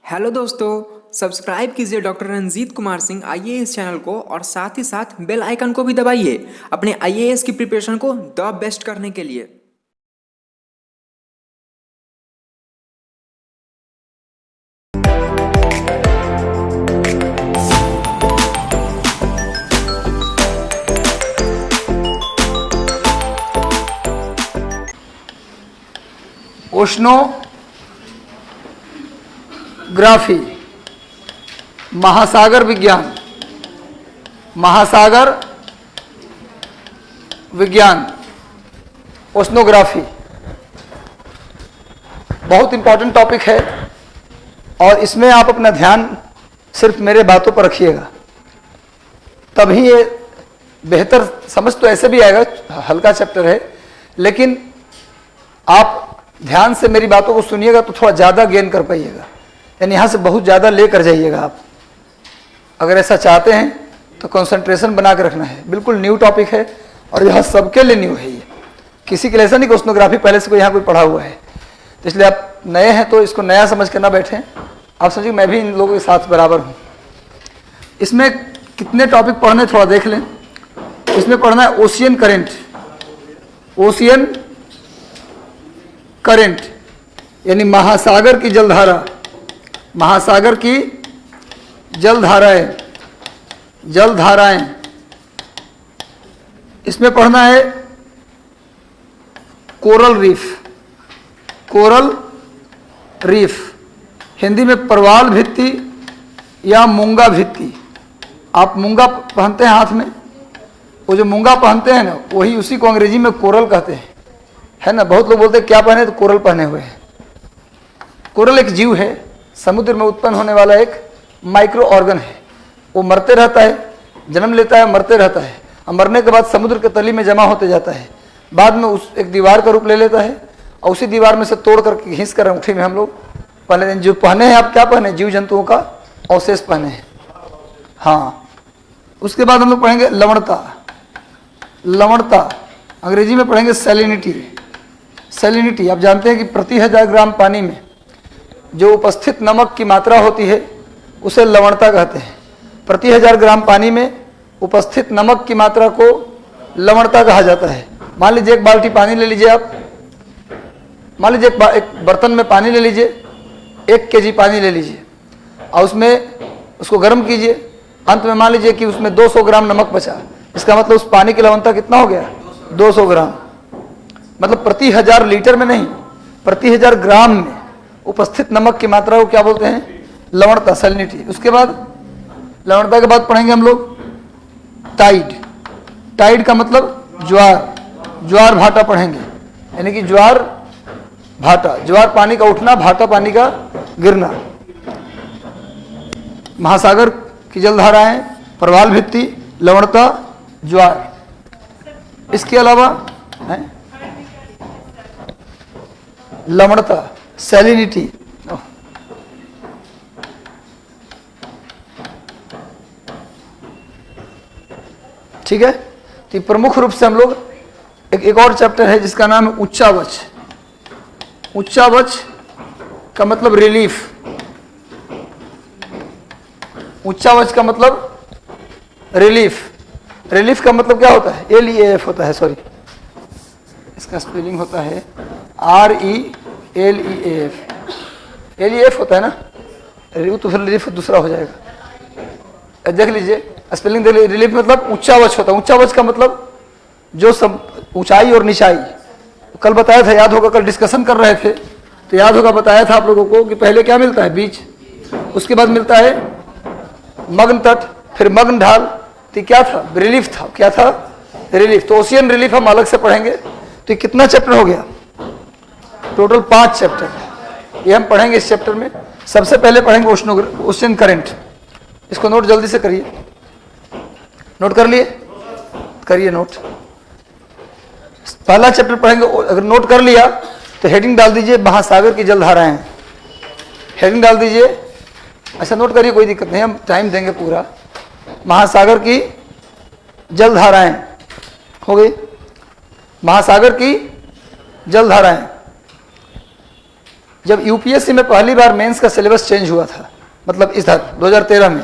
Hello दोस्तों, subscribe कीजिए doctor Ranjit Kumar Singh IAS channel को और साथ ही साथ बेल आइकन को भी दबाइए अपने आईएएस की प्रिपरेशन को द बेस्ट करने के लिए। ओशनोग्राफी, महासागर विज्ञान, महासागर विज्ञान, ओशनोग्राफी बहुत इंपॉर्टेंट टॉपिक है और इसमें आप अपना ध्यान सिर्फ मेरे बातों पर रखिएगा, तभी ये बेहतर समझ तो ऐसे भी आएगा। हल्का चैप्टर है लेकिन आप ध्यान से मेरी बातों को सुनिएगा तो थोड़ा ज़्यादा गेन कर पाइएगा, यानी यहाँ से बहुत ज़्यादा लेकर जाइएगा। आप अगर ऐसा चाहते हैं तो कंसंट्रेशन बना के रखना है। बिल्कुल न्यू टॉपिक है और यह सबके लिए न्यू है। ये किसी के लिए ऐसा नहीं कि ओशनोग्राफी पहले से कोई यहाँ कोई पढ़ा हुआ है, तो इसलिए आप नए हैं तो इसको नया समझ कर ना बैठें। आप समझिए मैं भी इन लोगों के साथ बराबर हूँ। इसमें कितने टॉपिक पढ़ने थोड़ा देख लें। इसमें पढ़ना है ओशियन करेंट, ओशियन करंट यानी महासागर की जलधारा, महासागर की जलधाराएं, जलधाराएं। इसमें पढ़ना है coral reef, coral reef, Hindi में परवाल भित्ति या मूंगा भित्ति। आप मूंगा पहनते हैं हाथ में, वो जो मूंगा पहनते हैं ना, वही उसी को अंग्रेजी में कोरल कहते हैं, है ना। बहुत लोग बोलते हैं क्या पहने, तो कोरल पहने हुए हैं। कोरल एक जीव है, समुद्र में उत्पन्न होने वाला एक माइक्रो ऑर्गन है। वो मरते रहता है, जन्म लेता है, मरते रहता है, और मरने के बाद समुद्र के तली में जमा होते जाता है। बाद में उस एक दीवार का रूप ले लेता है और उसी दीवार में से तोड़ करके घिस कर अंगूठी में हम लोग पहले जो पहने हैं। आप क्या पहने, जीव जंतुओं का अवशेष पहने हैं। हाँ, उसके बाद हम लोग पढ़ेंगे लवणता, लवणता अंग्रेजी में पढ़ेंगे सैलिनिटी। सैलिनिटी आप जानते हैं कि प्रति 1000 ग्राम पानी में जो उपस्थित नमक की मात्रा होती है उसे लवणता कहते हैं। प्रति 1000 ग्राम पानी में उपस्थित नमक की मात्रा को लवणता कहा जाता है। मान लीजिए एक बाल्टी पानी ले लीजिए आप, मान लीजिए एक बर्तन में पानी ले लीजिए, 1 केजी पानी ले लीजिए और उसमें उसको गर्म कीजिए। अंत में मान लीजिए कि उसमें 200 ग्राम नमक बचा, इसका मतलब उस पानी की लवणता कितना हो गया, 200 ग्राम। मतलब प्रति 1000 लीटर में नहीं, प्रति 1000 ग्राम में उपस्थित नमक की मात्रा को क्या बोलते हैं, लवणता, सैलिनिटी। उसके बाद लवणता के बाद पढ़ेंगे हम लोग टाइड। टाइड का मतलब ज्वार, ज्वार भाटा पढ़ेंगे, यानी कि ज्वार भाटा, ज्वार पानी का उठना, भाटा पानी का गिरना। महासागर की जलधाराएं, परवाल भित्ति, लवणता, ज्वार। इसके अलावा है लवणता, सैलिनिटी। ठीक है, तो प्रमुख रूप से हम लोग एक और चैप्टर है जिसका नाम है उच्चावच। उच्चावच का मतलब रिलीफ, उच्चावच का मतलब रिलीफ। रिलीफ का मतलब क्या होता है, LEAF होता है, सॉरी इसका स्पेलिंग होता है RELEAF। LEF होता है ना, तो फिर रिलीफ दूसरा हो जाएगा। देख लीजिए स्पेलिंग देख लीजिए। रिलीफ मतलब उच्चावच होता है। उच्चावच का मतलब जो सब ऊंचाई और निचाई। कल बताया था, याद होगा, कल डिस्कशन कर रहे थे तो याद होगा, बताया था आप लोगों को कि पहले क्या मिलता है, बीच, उसके बाद मिलता है मग्न तट, फिर मग्न ढाल। तो क्या था, रिलीफ था। क्या था, रिलीफ। तो ओशियन रिलीफ हम अलग से पढ़ेंगे। तो ये कितना चैप्टर हो गया, टोटल 5 चैप्टर ये हम पढ़ेंगे इस चैप्टर में। सबसे पहले पढ़ेंगे ओशियन करंट। इसको नोट जल्दी से करिए, नोट कर लिए, करिए नोट। पहला चैप्टर पढ़ेंगे, अगर नोट कर लिया तो हेडिंग डाल दीजिए महासागर की जलधाराएं, हेडिंग डाल दीजिए। अच्छा नोट करिए, कोई दिक्कत नहीं, हम टाइम देंगे पूरा। महासागर की जलधाराएं हो गई, महासागर की जलधाराएं। जब यूपीएससी में पहली बार मेंस का सिलेबस चेंज हुआ था, मतलब इस 2013 में,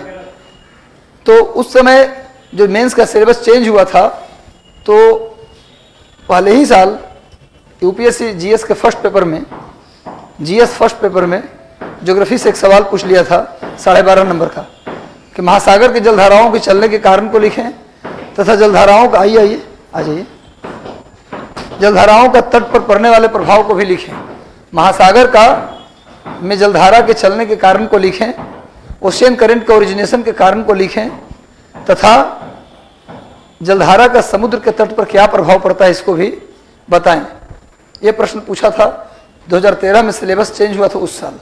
तो उस समय जो मेंस का सिलेबस चेंज हुआ था, तो पहले ही साल यूपीएससी जीएस के फर्स्ट पेपर में, जीएस फर्स्ट पेपर में ज्योग्राफी से एक सवाल पूछ लिया था 12.5 नंबर का, कि महासागर की जलधाराओं के चलने के कारण को लिखें तथा जलधाराओं का, आइए आ जाइए, जलधाराओं का तट पर पड़ने वाले प्रभाव को भी लिखें। महासागर का में जलधारा के चलने के कारण को लिखें, ओशियन करंट के ओरिजिनेशन के कारण को लिखें तथा जलधारा का समुद्र के तट पर क्या प्रभाव पड़ता है इसको भी बताएं। यह प्रश्न पूछा था 2013 में, सिलेबस चेंज हुआ था उस साल।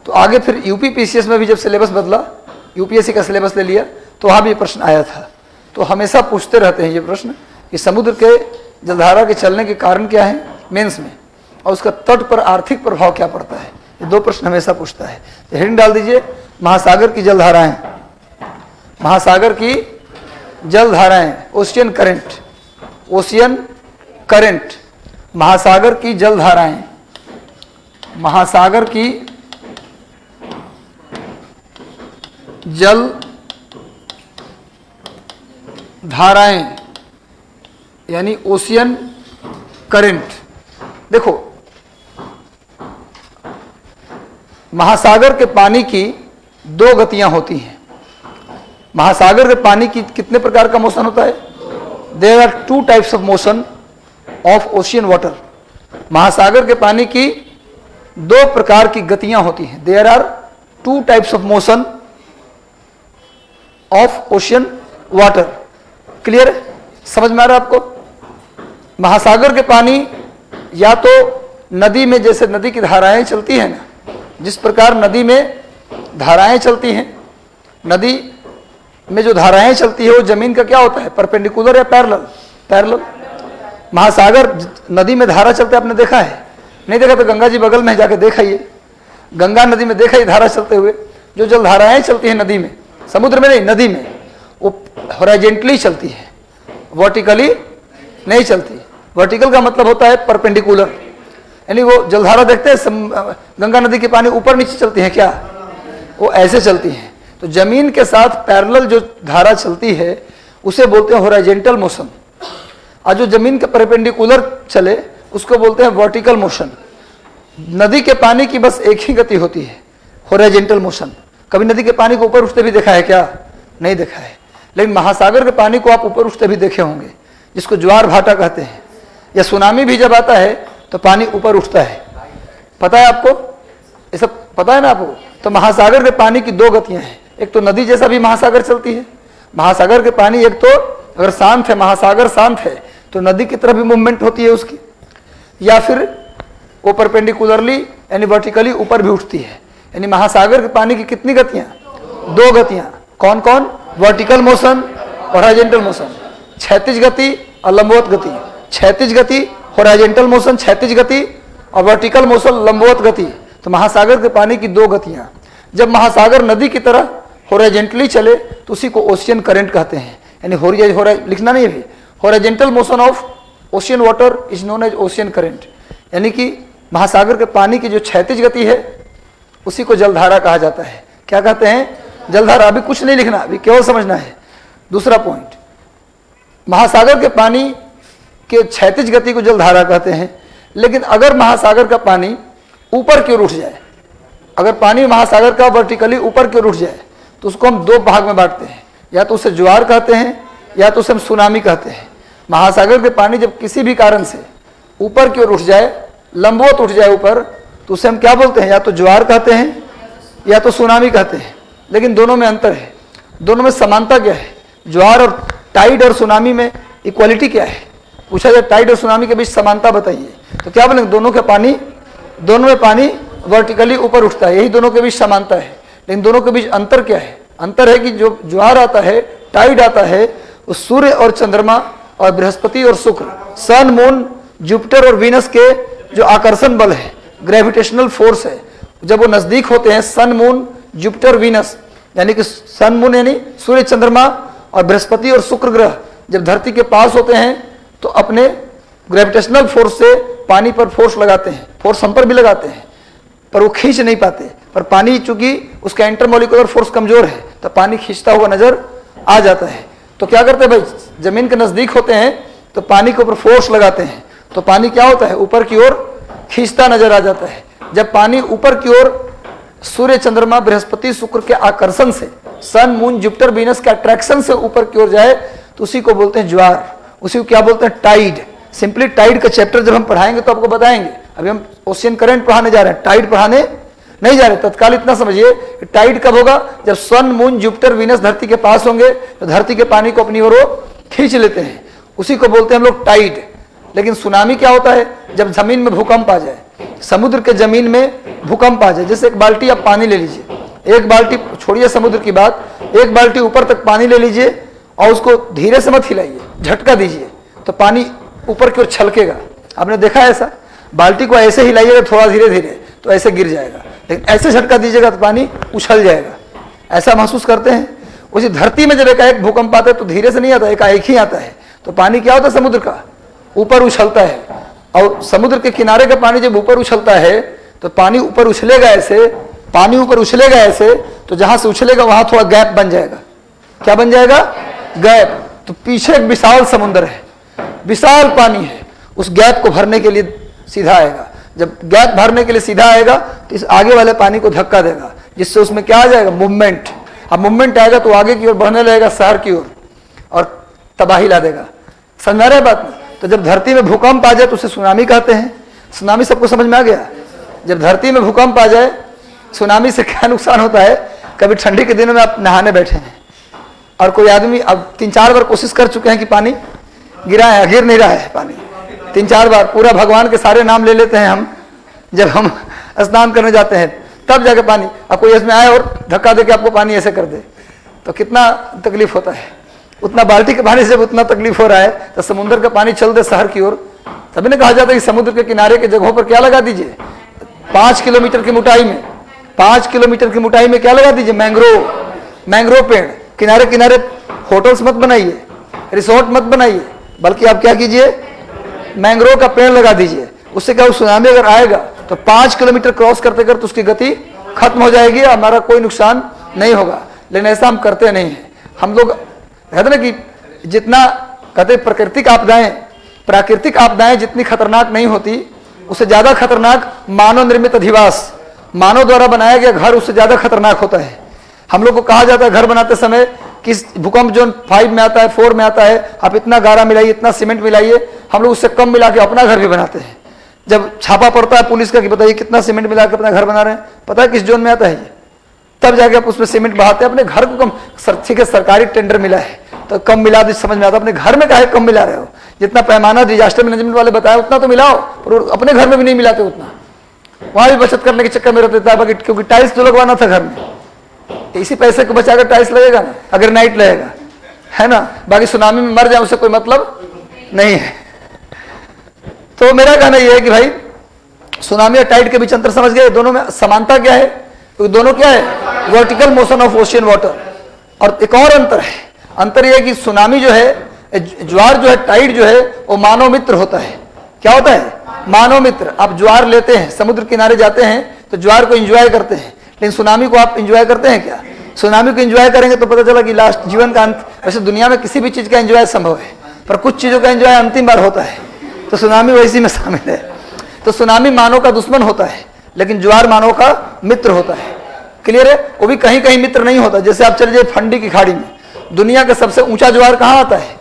तो आगे फिर यूपी पीसीएस में भी जब सिलेबस बदला, यूपीएससी का सिलेबस ले लिया, तो वहाँ भी ये प्रश्न आया था। तो हमेशा पूछते रहते हैं ये प्रश्न कि समुद्र के जलधारा के चलने के कारण क्या है मेंस में, और उसका तट पर आर्थिक प्रभाव क्या पड़ता है। ये 2 प्रश्न हमेशा पूछता है। तो हेडिंग डाल दीजिए, महासागर की जलधाराएं, महासागर की जलधाराएं, ओशियन करंट, ओशियन करंट, महासागर की जलधाराएं, महासागर की जल धाराएं यानी ओशियन करंट। देखो, महासागर के पानी की 2 गतियां होती हैं। महासागर के पानी की कितने प्रकार का मोशन होता है? There are 2 types of motion of ocean water. महासागर के पानी की 2 प्रकार की गतियां होती हैं। There are 2 types of motion of ocean water. Clear है? समझ में आ रहा है आपको? महासागर के पानी या तो नदी में, जैसे नदी की धाराएं चलती हैं ना, जिस प्रकार नदी में धाराएं चलती हैं, नदी में जो धाराएं चलती है वो जमीन का क्या होता है, परपेंडिकुलर या पैरेलल? पैरेलल। महासागर नदी में धारा चलते आपने देखा है? नहीं देखा तो गंगा जी बगल में जाके देखिए, गंगा नदी में देखा धारा चलते हुए। जो जल धाराएं चलती हैं नदी में, समुद्र में नहीं, नदी में, वो हॉरिजॉन्टली चलती है, वर्टिकली नहीं चलती। वर्टिकल का मतलब होता है परपेंडिकुलर, यानी वो जलधारा देखते हैं गंगा नदी के पानी ऊपर नीचे चलती है क्या, वो ऐसे चलती है। तो जमीन के साथ पैरेलल जो धारा चलती है उसे बोलते हैं हॉरिजॉन्टल मोशन, और जो जमीन के परपेंडिकुलर चले उसको बोलते हैं वर्टिकल मोशन। नदी के पानी की बस एक ही गति होती है, हॉरिजॉन्टल मोशन। कभी नदी के पानी को ऊपर उठते भी देखा है क्या? नहीं देखा है। लेकिन महासागर के पानी को आप ऊपर उठते भी देखे होंगे, जिसको ज्वार भाटा कहते हैं, या सुनामी भी जब आता है तो पानी ऊपर उठता है। पता है आपको? ये सब पता है ना आपको? तो महासागर के पानी की 2 गतियां हैं। एक तो नदी जैसा भी महासागर चलती है, महासागर के पानी एक तो अगर शांत है, महासागर शांत है, तो नदी की तरफ भी मूवमेंट होती है उसकी, या फिर वो परपेंडिकुलरली यानी वर्टिकली ऊपर भी उठती है। यानी महासागर के पानी की कितनी गतियां? 2 गतियां। कौन कौन? वर्टिकल मोशन और हॉरिजॉन्टल मोशन, क्षैतिज गति और लंबवत गति। क्षैतिज गति हॉरिजॉन्टल मोशन, क्षैतिज गति, और वर्टिकल मोशन लंबवत गति। तो महासागर के पानी की 2 गतियां। जब महासागर नदी की तरह हॉरिजॉन्टली चले तो उसी को ओशियन करंट कहते हैं। यानी लिखना नहीं है, horizontal motion of ocean water is known as ocean current. यानी कि महासागर के पानी की जो क्षैतिज गति है उसी को जलधारा कहा जाता है। क्या कहते हैं? जलधारा। अभी कुछ नहीं लिखना, अभी केवल समझना है। दूसरा पॉइंट, महासागर के पानी के क्षैतिज गति को जलधारा कहते हैं। लेकिन अगर महासागर का पानी ऊपर की ओर उठ जाए, अगर पानी महासागर का वर्टिकली ऊपर की ओर उठ जाए तो उसको हम 2 भाग में बांटते हैं, या तो उसे ज्वार कहते हैं या तो उसे हम सुनामी कहते हैं। महासागर के पानी जब किसी भी कारण से ऊपर की ओर उठ जाए, लंबवत उठ जाए ऊपर, तो उसे हम क्या बोलते हैं? या तो ज्वार कहते हैं या तो सुनामी कहते हैं। लेकिन दोनों में अंतर है, दोनों में समानता क्या है? ज्वार और टाइड और सुनामी में इक्वालिटी क्या है? पूछा जाए टाइड और सुनामी के बीच समानता बताइए, तो क्या बोलेंगे? दोनों में पानी वर्टिकली ऊपर उठता है, यही दोनों के बीच समानता है। लेकिन दोनों के बीच अंतर क्या है? अंतर है कि जो ज्वार आता है, टाइड आता है, वो सूर्य और चंद्रमा और बृहस्पति और शुक्र, सन, मून, जुपिटर और वीनस के जो आकर्षण बल है, ग्रेविटेशनल फोर्स है, जब वो नजदीक होते हैं, सन, मून, जुपिटर, वीनस, यानी कि सन, मून यानी सूर्य, चंद्रमा और बृहस्पति और शुक्र ग्रह जब धरती के पास होते हैं तो अपने ग्रेविटेशनल फोर्स से पानी पर फोर्स लगाते हैं। फोर्स हम पर भी लगाते हैं, पर वो खींच नहीं पाते। पर पानी चूंकि उसका इंटरमोलिकुलर फोर्स कमजोर है तो पानी खींचता हुआ नजर आ जाता है। तो क्या करते हैं भाई, जमीन के नजदीक होते हैं तो पानी के ऊपर फोर्स लगाते हैं तो पानी क्या होता है, ऊपर की ओर खींचता नजर आ जाता है। जब पानी ऊपर की ओर सूर्य, चंद्रमा, बृहस्पति, शुक्र के आकर्षण से, सन, मून, जुपिटर, वीनस के अट्रैक्शन से ऊपर की ओर जाए तो उसी को बोलते हैं ज्वार, उसी को क्या बोलते हैं, टाइड। सिंपली टाइड का चैप्टर जब हम पढ़ाएंगे तो आपको बताएंगे। अभी हम ओशियन करंट पढ़ाने जा रहे हैं, टाइड पढ़ाने नहीं जा रहे। तत्काल इतना समझिए कि टाइड कब होगा, जब सन, मून, जुपिटर, वीनस धरती के पास होंगे तो धरती के पानी को अपनी ओर खींच लेते हैं, उसी को बोलते हैं हम लोग टाइड। लेकिन सुनामी क्या होता है, जब जमीन में भूकंप आ जाए, समुद्र के जमीन में भूकंप आ जाए। जैसे एक बाल्टी आप पानी ले लीजिए, एक बाल्टी, छोड़िए समुद्र की बात, एक बाल्टी ऊपर तक पानी ले लीजिए और उसको धीरे से मत हिलाइए, झटका दीजिए तो पानी ऊपर की ओर छलकेगा। आपने देखा है ऐसा, बाल्टी को ऐसे हिलाइएगा थोड़ा धीरे धीरे तो ऐसे गिर जाएगा, लेकिन ऐसे झटका दीजिएगा तो पानी उछल जाएगा। ऐसा महसूस करते हैं। उसी धरती में जब एकाएक भूकंप आता है तो धीरे से नहीं आता, एकाएक ही आता है। तो पानी क्या होता है, समुद्र का ऊपर उछलता है। और समुद्र के किनारे का पानी जब ऊपर उछलता है तो पानी ऊपर उछलेगा ऐसे, पानी ऊपर उछलेगा ऐसे, तो जहां से उछलेगा वहां थोड़ा गैप बन जाएगा। क्या बन जाएगा, गैप। तो पीछे एक विशाल समुद्र है, विशाल पानी है, उस गैप को भरने के लिए सीधा आएगा। जब गैप भरने के लिए सीधा आएगा तो इस आगे वाले पानी को धक्का देगा, जिससे उसमें क्या आ जाएगा, मूवमेंट। अब मूवमेंट आएगा तो आगे की ओर बढ़ने लगेगा, शहर की ओर, और तबाही ला देगा। समझ आ रहा है बात में। तो जब धरती में भूकंप आ जाए तो उसे सुनामी कहते हैं। सुनामी सबको समझ में आ गया। जब धरती में भूकंप आ जाए, सुनामी से क्या नुकसान होता है, कभी ठंडी के दिनों में आप नहाने बैठे हैं और कोई आदमी, अब 3-4 बार कोशिश कर चुके हैं कि पानी गिरा है, गिर नहीं रहा है पानी, 3-4 बार पूरा भगवान के सारे नाम ले लेते हैं हम जब हम स्नान करने जाते हैं, तब जाके पानी, अब कोई इसमें आए और धक्का दे के आपको पानी ऐसे कर दे तो कितना तकलीफ होता है। उतना बाल्टी के पानी से जब उतना तकलीफ हो रहा है तो समुद्र का पानी चल दे शहर की ओर। तभी ने कहा जाता है कि समुद्र के किनारे के जगहों पर क्या लगा दीजिए, 5 किलोमीटर की मोटाई में, 5 किलोमीटर की मोटाई में क्या लगा दीजिए, मैंग्रोव पेड़। किनारे किनारे होटल्स मत बनाइए, रिसोर्ट मत बनाइए, बल्कि आप क्या कीजिए, मैंग्रोव का पेड़ लगा दीजिए। उससे क्या, सुनामी अगर आएगा तो 5 किलोमीटर क्रॉस करते करते उसकी गति खत्म हो जाएगी, हमारा कोई नुकसान नहीं होगा। लेकिन ऐसा हम करते नहीं हैं। हम लोग कहते ना कि जितना कहते प्राकृतिक आपदाएं जितनी खतरनाक नहीं होती, उससे ज्यादा खतरनाक मानव निर्मित अधिवास, मानव द्वारा बनाया गया घर उससे ज्यादा खतरनाक होता है। हम लोग को कहा जाता है घर बनाते समय किस भूकंप जोन 5 में आता है, 4 में आता है, आप इतना गारा मिलाइए, इतना सीमेंट मिलाइए। हम लोग उससे कम मिला के अपना घर भी बनाते हैं। जब छापा पड़ता है पुलिस का कि बताइए कितना सीमेंट मिला के अपना घर बना रहे हैं, पता है किस जोन में आता है ये, तब जाके आप उसमें सीमेंट बहाते हैं। अपने घर को कम, ठीक है सरकारी टेंडर मिला है तो कम मिला दो, समझ में आता है। अपने घर में काहे कम मिला रहे हो, जितना पैमाना डिजास्टर मैनेजमेंट वाले बताया उतना तो मिलाओ, पर अपने घर में भी नहीं मिलाते उतना। वहां भी बचत करने के चक्कर में रहते थे, क्योंकि टाइल्स तो लगवाना था घर में, इसी पैसे को बचाकर टाइल्स लगेगा ना, अगर नाइट लगेगा, है ना। बाकी सुनामी में मर जाए उससे कोई मतलब नहीं है। तो मेरा कहना यह है कि भाई सुनामी और टाइड के बीच अंतर समझ गए। दोनों में समानता क्या है, क्योंकि दोनों क्या है, vertical motion of ocean water. और एक और अंतर है, अंतर यह है कि सुनामी जो है, ज्वार जो है, टाइड जो है, वो मानव मित्र होता है। क्या होता है, मानव मित्र। आप ज्वार लेते हैं, समुद्र किनारे जाते हैं तो ज्वार को एंजॉय करते हैं, लेकिन सुनामी को आप एंजॉय करते हैं क्या? सुनामी को एंजॉय करेंगे तो पता चला कि लास्ट जीवन का अंत। वैसे दुनिया में किसी भी चीज का एंजॉय संभव है, पर कुछ चीजों का एंजॉय अंतिम बार होता है, तो सुनामी वैसी में शामिल है। तो सुनामी मानव का दुश्मन होता है, लेकिन ज्वार मानव का मित्र होता है। क्लियर है? वो भी कहीं कहीं मित्र नहीं होता। जैसे आप चले जाइए फंडी की खाड़ी में, दुनिया का सबसे ऊंचा ज्वार कहाँ आता है?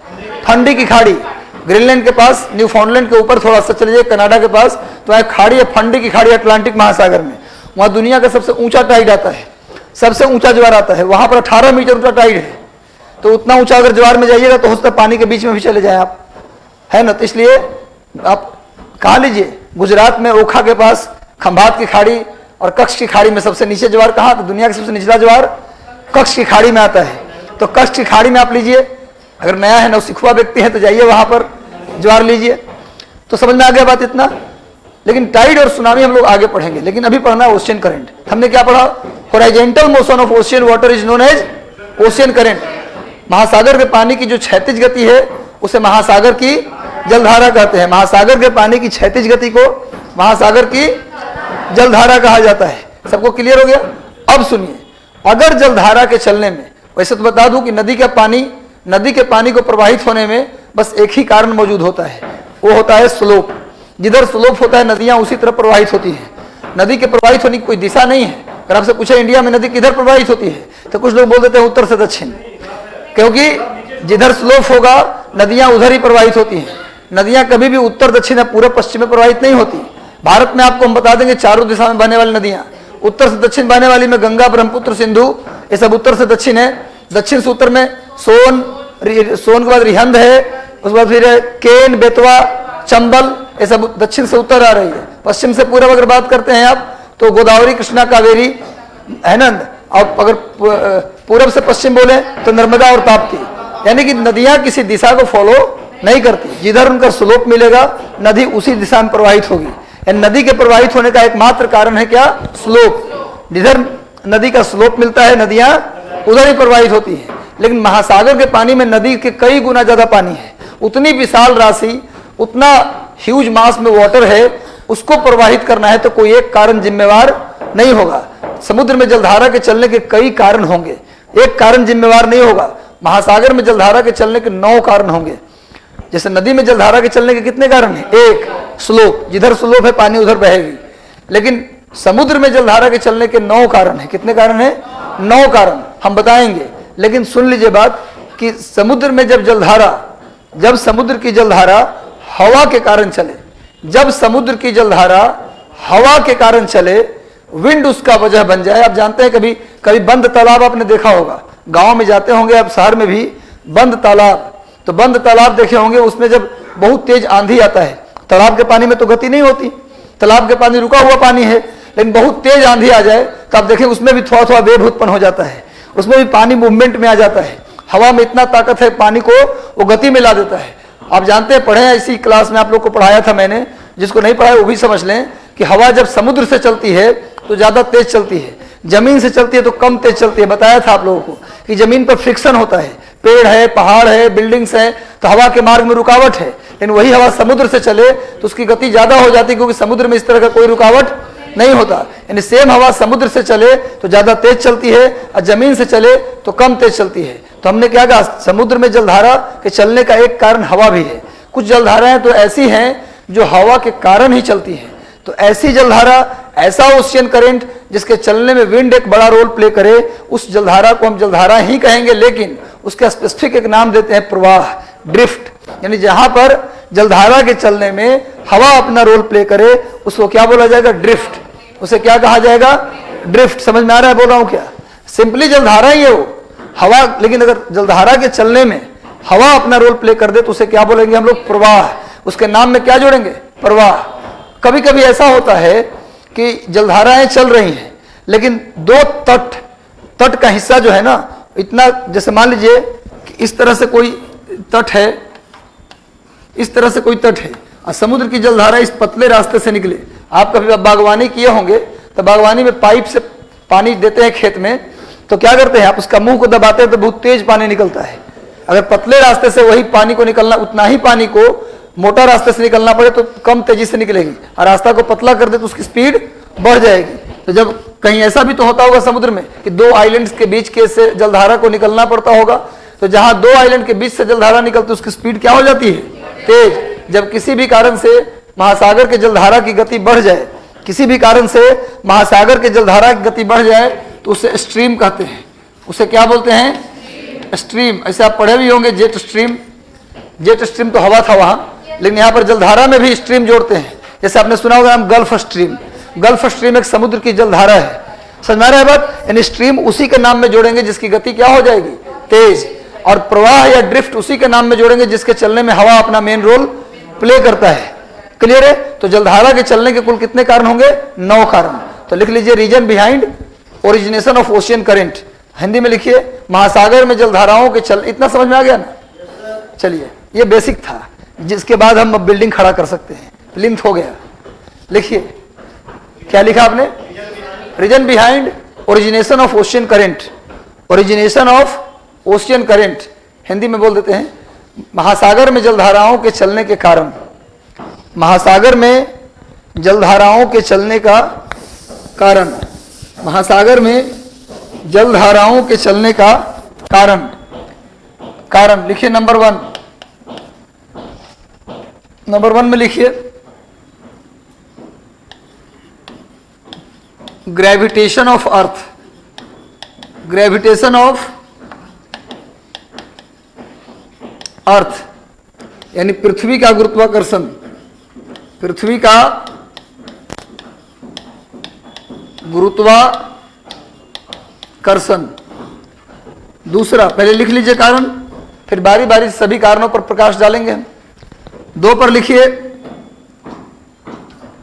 फंडी की खाड़ी। ग्रीनलैंड के पास, न्यूफाउंडलैंड के ऊपर थोड़ा सा चले जाइए, कनाडा के पास, तो वह खाड़ी है फंडी की खाड़ी, अटलांटिक महासागर में। वहां दुनिया का सबसे ऊंचा टाइड आता है, सबसे ऊंचा ज्वार आता है। वहां पर 18 मीटर ऊंचा टाइड है। तो उतना ऊंचा अगर ज्वार में जाइएगा तो हो सकता है पानी के बीच में भी चले जाए आप, है ना। तो इसलिए आप कहा लीजिए, गुजरात में ओखा के पास खंभात की खाड़ी और कच्छ की खाड़ी में सबसे नीचे ज्वार कहाँ? तो दुनिया का सबसे निचला ज्वार कच्छ की खाड़ी में आता है। तो कच्छ की खाड़ी में आप लीजिए, अगर नया है, नौसिखुआ व्यक्ति है तो जाइए वहां पर ज्वार लीजिए। तो समझ में आ गया बात इतना। लेकिन टाइड और सुनामी हम लोग आगे पढ़ेंगे, लेकिन अभी पढ़ना है ओशियन करंट। हमने क्या पढ़ा? Horizontal motion of ocean water is known as ocean current. महासागर के पानी की जो क्षैतिज गति है उसे महासागर की जलधारा कहते हैं। महासागर के पानी की क्षैतिज गति को महासागर की जलधारा कहा जाता है। सबको क्लियर हो गया? अब सुनिए, अगर जलधारा के चलने में, वैसे तो बता दूं कि नदी के पानी को प्रवाहित होने में बस एक ही कारण मौजूद होता है, वो होता है स्लोप। जिधर स्लोप होता है नदियां उसी तरफ प्रवाहित होती हैं। नदी के प्रवाहित होने की कोई दिशा नहीं है। अगर आपसे पूछे इंडिया में नदी किधर प्रवाहित होती है, तो कुछ लोग बोल देते हैं उत्तर से दक्षिण, क्योंकि जिधर स्लोप होगा नदियां उधर ही प्रवाहित होती हैं। नदियां कभी भी उत्तर दक्षिण या पूर्व पश्चिम में प्रवाहित नहीं होती। भारत में आपको हम बता देंगे चारों दिशा में बहने वाली नदियां, उत्तर से दक्षिण बहने वाली में गंगा, ब्रह्मपुत्र, सिंधु, ये सब उत्तर से दक्षिण है। दक्षिण से उत्तर में सोन के बाद रिहंद है, उसके बाद फिर केन, बेतवा, चंबल, ये सब दक्षिण से उत्तर आ रही है। पश्चिम से पूर्व अगर बात करते हैं आप तो गोदावरी, कृष्णा, कावेरी है ना, और अगर पूर्व से पश्चिम बोले तो नर्मदा और ताप्ती। यानी कि नदियां किसी दिशा को फॉलो नहीं करती, जिधर उनका स्लोप मिलेगा नदी उसी दिशा में प्रवाहित होगी। नदी के प्रवाहित होने का एकमात्र कारण है क्या? स्लोप। जिधर नदी का स्लोप मिलता है नदियां उधर ही प्रवाहित होती है। लेकिन महासागर के पानी में नदी के कई गुना ज्यादा पानी है। उतनी विशाल राशि, उतना ह्यूज मास में वाटर है, उसको प्रवाहित करना है तो कोई एक कारण जिम्मेवार नहीं होगा। समुद्र में जलधारा के चलने के कई कारण होंगे, एक कारण जिम्मेवार नहीं होगा। महासागर में जलधारा के चलने के 9 कारण होंगे। जैसे नदी में जलधारा के चलने के कितने कारण हैं? एक, स्लोप, जिधर स्लोप है पानी उधर बहेगी। लेकिन समुद्र में जलधारा के चलने के 9 कारण है। कितने कारण है? 9 कारण हम बताएंगे। लेकिन सुन लीजिए बात कि समुद्र में जब समुद्र की जलधारा हवा के कारण चले, जब समुद्र की जलधारा हवा के कारण चले, विंड उसका वजह बन जाए। आप जानते हैं कभी बंद तालाब आपने देखा होगा, गांव में जाते होंगे आप, शहर में भी बंद तालाब, तो बंद तालाब देखे होंगे, उसमें जब बहुत तेज आंधी आता है, तालाब के पानी में तो गति नहीं होती, तालाब के पानी रुका हुआ पानी है, लेकिन बहुत तेज आंधी आ जाए तो आप देखें उसमें भी थोड़ा थोड़ा वेव उत्पन्न हो जाता है, उसमें भी पानी मूवमेंट में आ जाता है। हवा में इतना ताकत है, पानी को वो गति में ला देता है। आप जानते हैं, पढ़े हैं इसी क्लास में, आप लोग को पढ़ाया था मैंने, जिसको नहीं पढ़ाया वो भी समझ लें कि हवा जब समुद्र से चलती है तो ज्यादा तेज चलती है, जमीन से चलती है तो कम तेज चलती है। बताया था आप लोगों को कि जमीन पर फ्रिक्शन होता है, पेड़ है, पहाड़ है, बिल्डिंग्स है, तो हवा के मार्ग में रुकावट है। लेकिन वही हवा समुद्र से चले तो उसकी गति ज्यादा हो जाती है, क्योंकि समुद्र में इस तरह का कोई रुकावट नहीं होता। यानी सेम हवा समुद्र से चले तो ज्यादा तेज चलती है और जमीन से चले तो कम तेज चलती है। तो हमने क्या कहा, समुद्र में जलधारा के चलने का एक कारण हवा भी है। कुछ जलधाराएं तो ऐसी हैं जो हवा के कारण ही चलती हैं। तो ऐसी जलधारा, ऐसा ओशियन करंट जिसके चलने में विंड एक बड़ा रोल प्ले करे, उस जलधारा को हम जलधारा ही कहेंगे, लेकिन उसका स्पेसिफिक एक नाम देते हैं प्रवाह, ड्रिफ्ट। यानी जहां पर जलधारा के चलने में हवा अपना रोल प्ले करे उसको क्या बोला जाएगा? ड्रिफ्ट। उसे क्या कहा जाएगा? ड्रिफ्ट। समझ में आ रहा है बोल रहा हूं क्या? सिंपली जलधारा ही है वो हवा, लेकिन अगर जलधारा के चलने में हवा अपना रोल प्ले कर दे तो उसे क्या बोलेंगे हम लोग? प्रवाह। उसके नाम में क्या जोड़ेंगे? प्रवाह। कभी कभी ऐसा होता है कि जलधाराएं चल रही हैं, लेकिन दो तट का हिस्सा जो है ना, इतना, जैसे मान लीजिए कि इस तरह से कोई तट है, इस तरह से कोई तट है और समुद्र की जलधारा इस पतले रास्ते से निकले। आप कभी बागवानी किए होंगे तो बागवानी में पाइप से पानी देते हैं खेत में, तो क्या करते हैं, आप उसका मुंह को दबाते हैं तो बहुत तेज पानी निकलता है। अगर पतले रास्ते से वही पानी को निकलना, उतना ही पानी को मोटा रास्ते से निकलना पड़े तो कम तेजी से निकलेगी, और रास्ता को पतला कर दे तो उसकी स्पीड बढ़ जाएगी। तो जब कहीं ऐसा भी तो होता होगा समुद्र में कि 2 आइलैंड्स के बीच के से जलधारा को निकलना पड़ता होगा, तो जहां 2 आइलैंड के बीच से जलधारा निकलती है उसकी स्पीड क्या हो जाती है? तेज। जब किसी भी कारण से महासागर के जलधारा की गति बढ़ जाए, किसी भी कारण से महासागर के जलधारा की गति बढ़ जाए तो उसे स्ट्रीम कहते हैं। उसे क्या बोलते हैं? स्ट्रीम। ऐसे आप पढ़े भी होंगे जेट स्ट्रीम। जेट स्ट्रीम तो हवा था वहां, लेकिन यहाँ पर जलधारा में भी स्ट्रीम जोड़ते हैं। जैसे आपने सुना होगा नाम गल्फ स्ट्रीम। गल्फ स्ट्रीम एक समुद्र की जलधारा है। समझ में आ रहा है बात? यानी स्ट्रीम उसी के नाम में जोड़ेंगे जिसकी गति क्या हो जाएगी? तेज। और प्रवाह या ड्रिफ्ट उसी के नाम में जोड़ेंगे जिसके चलने में हवा अपना मेन रोल प्ले करता है। क्लियर है? तो जलधारा के चलने के कुल कितने कारण होंगे? 9 कारण। तो लिख लीजिए, reason behind origination of ocean current. Hindi में लिखिए, महासागर में जलधाराओं के चल। इतना समझ में आ गया ना? चलिए, ये बेसिक था, जिसके बाद हम बिल्डिंग खड़ा कर सकते हैं। प्लिंथ हो गया। लिखिए, क्या लिखा आपने? Reason behind origination of ocean current. Origination of ocean current Hindi में बोल देते हैं महासागर में जलधाराओं के चलने के कारण। महासागर में जलधाराओं के चलने का कारण, महासागर में जलधाराओं के चलने का कारण। कारण लिखिए नंबर 1, नंबर 1 में लिखिए gravitation of earth, gravitation of earth यानी पृथ्वी का गुरुत्वाकर्षण, पृथ्वी का गुरुत्वाकर्षण। दूसरा, पहले लिख लीजिए कारण, फिर बारी बारी से सभी कारणों पर प्रकाश डालेंगे हम। 2 पर लिखिए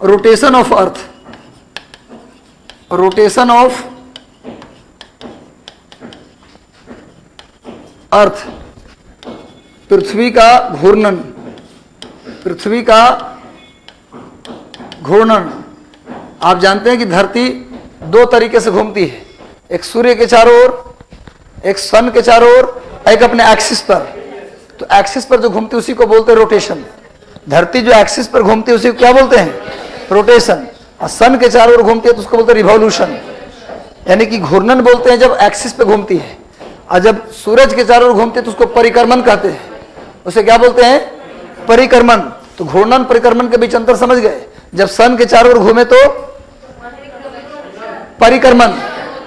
rotation of earth, rotation of earth, पृथ्वी का घूर्णन, पृथ्वी का घूर्णन। आप जानते हैं कि धरती 2 तरीके से घूमती है, एक सूर्य के चारों ओर, एक सन के चारों ओर, एक अपने एक्सिस पर। तो एक्सिस पर जो घूमती है उसी को बोलते हैं रोटेशन। धरती जो एक्सिस पर घूमती है उसी को क्या बोलते हैं? रोटेशन। और सन के चारों ओर घूमती है तो उसको बोलते हैं रिवॉल्यूशन, यानी कि घूर्णन बोलते हैं जब एक्सिस पे घूमती है। और जब सूरज के चारों ओर घूमती है तो उसको परिक्रमण कहते हैं, उसे क्या बोलते हैं? परिक्रमण। तो घूर्णन परिक्रमण के बीच अंतर समझ गए? जब सन के चारों ओर घूमे तो परिक्रमण,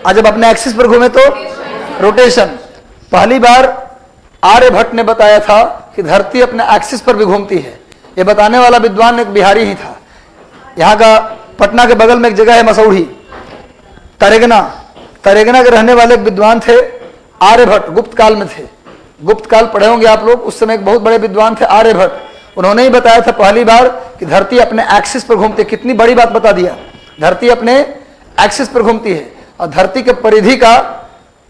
और जब अपने एक्सिस पर घूमे तो रोटेशन। पहली बार आर्यभट्ट ने बताया था कि धरती अपने एक्सिस पर भी घूमती है। यह बताने वाला विद्वान एक बिहारी ही था। यहाँ का पटना के बगल में एक जगह है मसौढ़ी, तरेगना, तरेगना के रहने वाले एक विद्वान थे आर्यभट्ट, गुप्त काल में थे। गुप्त काल पढ़े होंगे आप लोग, उस समय एक बहुत बड़े विद्वान थे आर्यभट्ट। उन्होंने ही बताया था पहली बार कि धरती अपने एक्सिस पर घूमती है। कितनी बड़ी बात बता दिया, धरती अपने एक्सिस पर घूमती है। और धरती के परिधि का,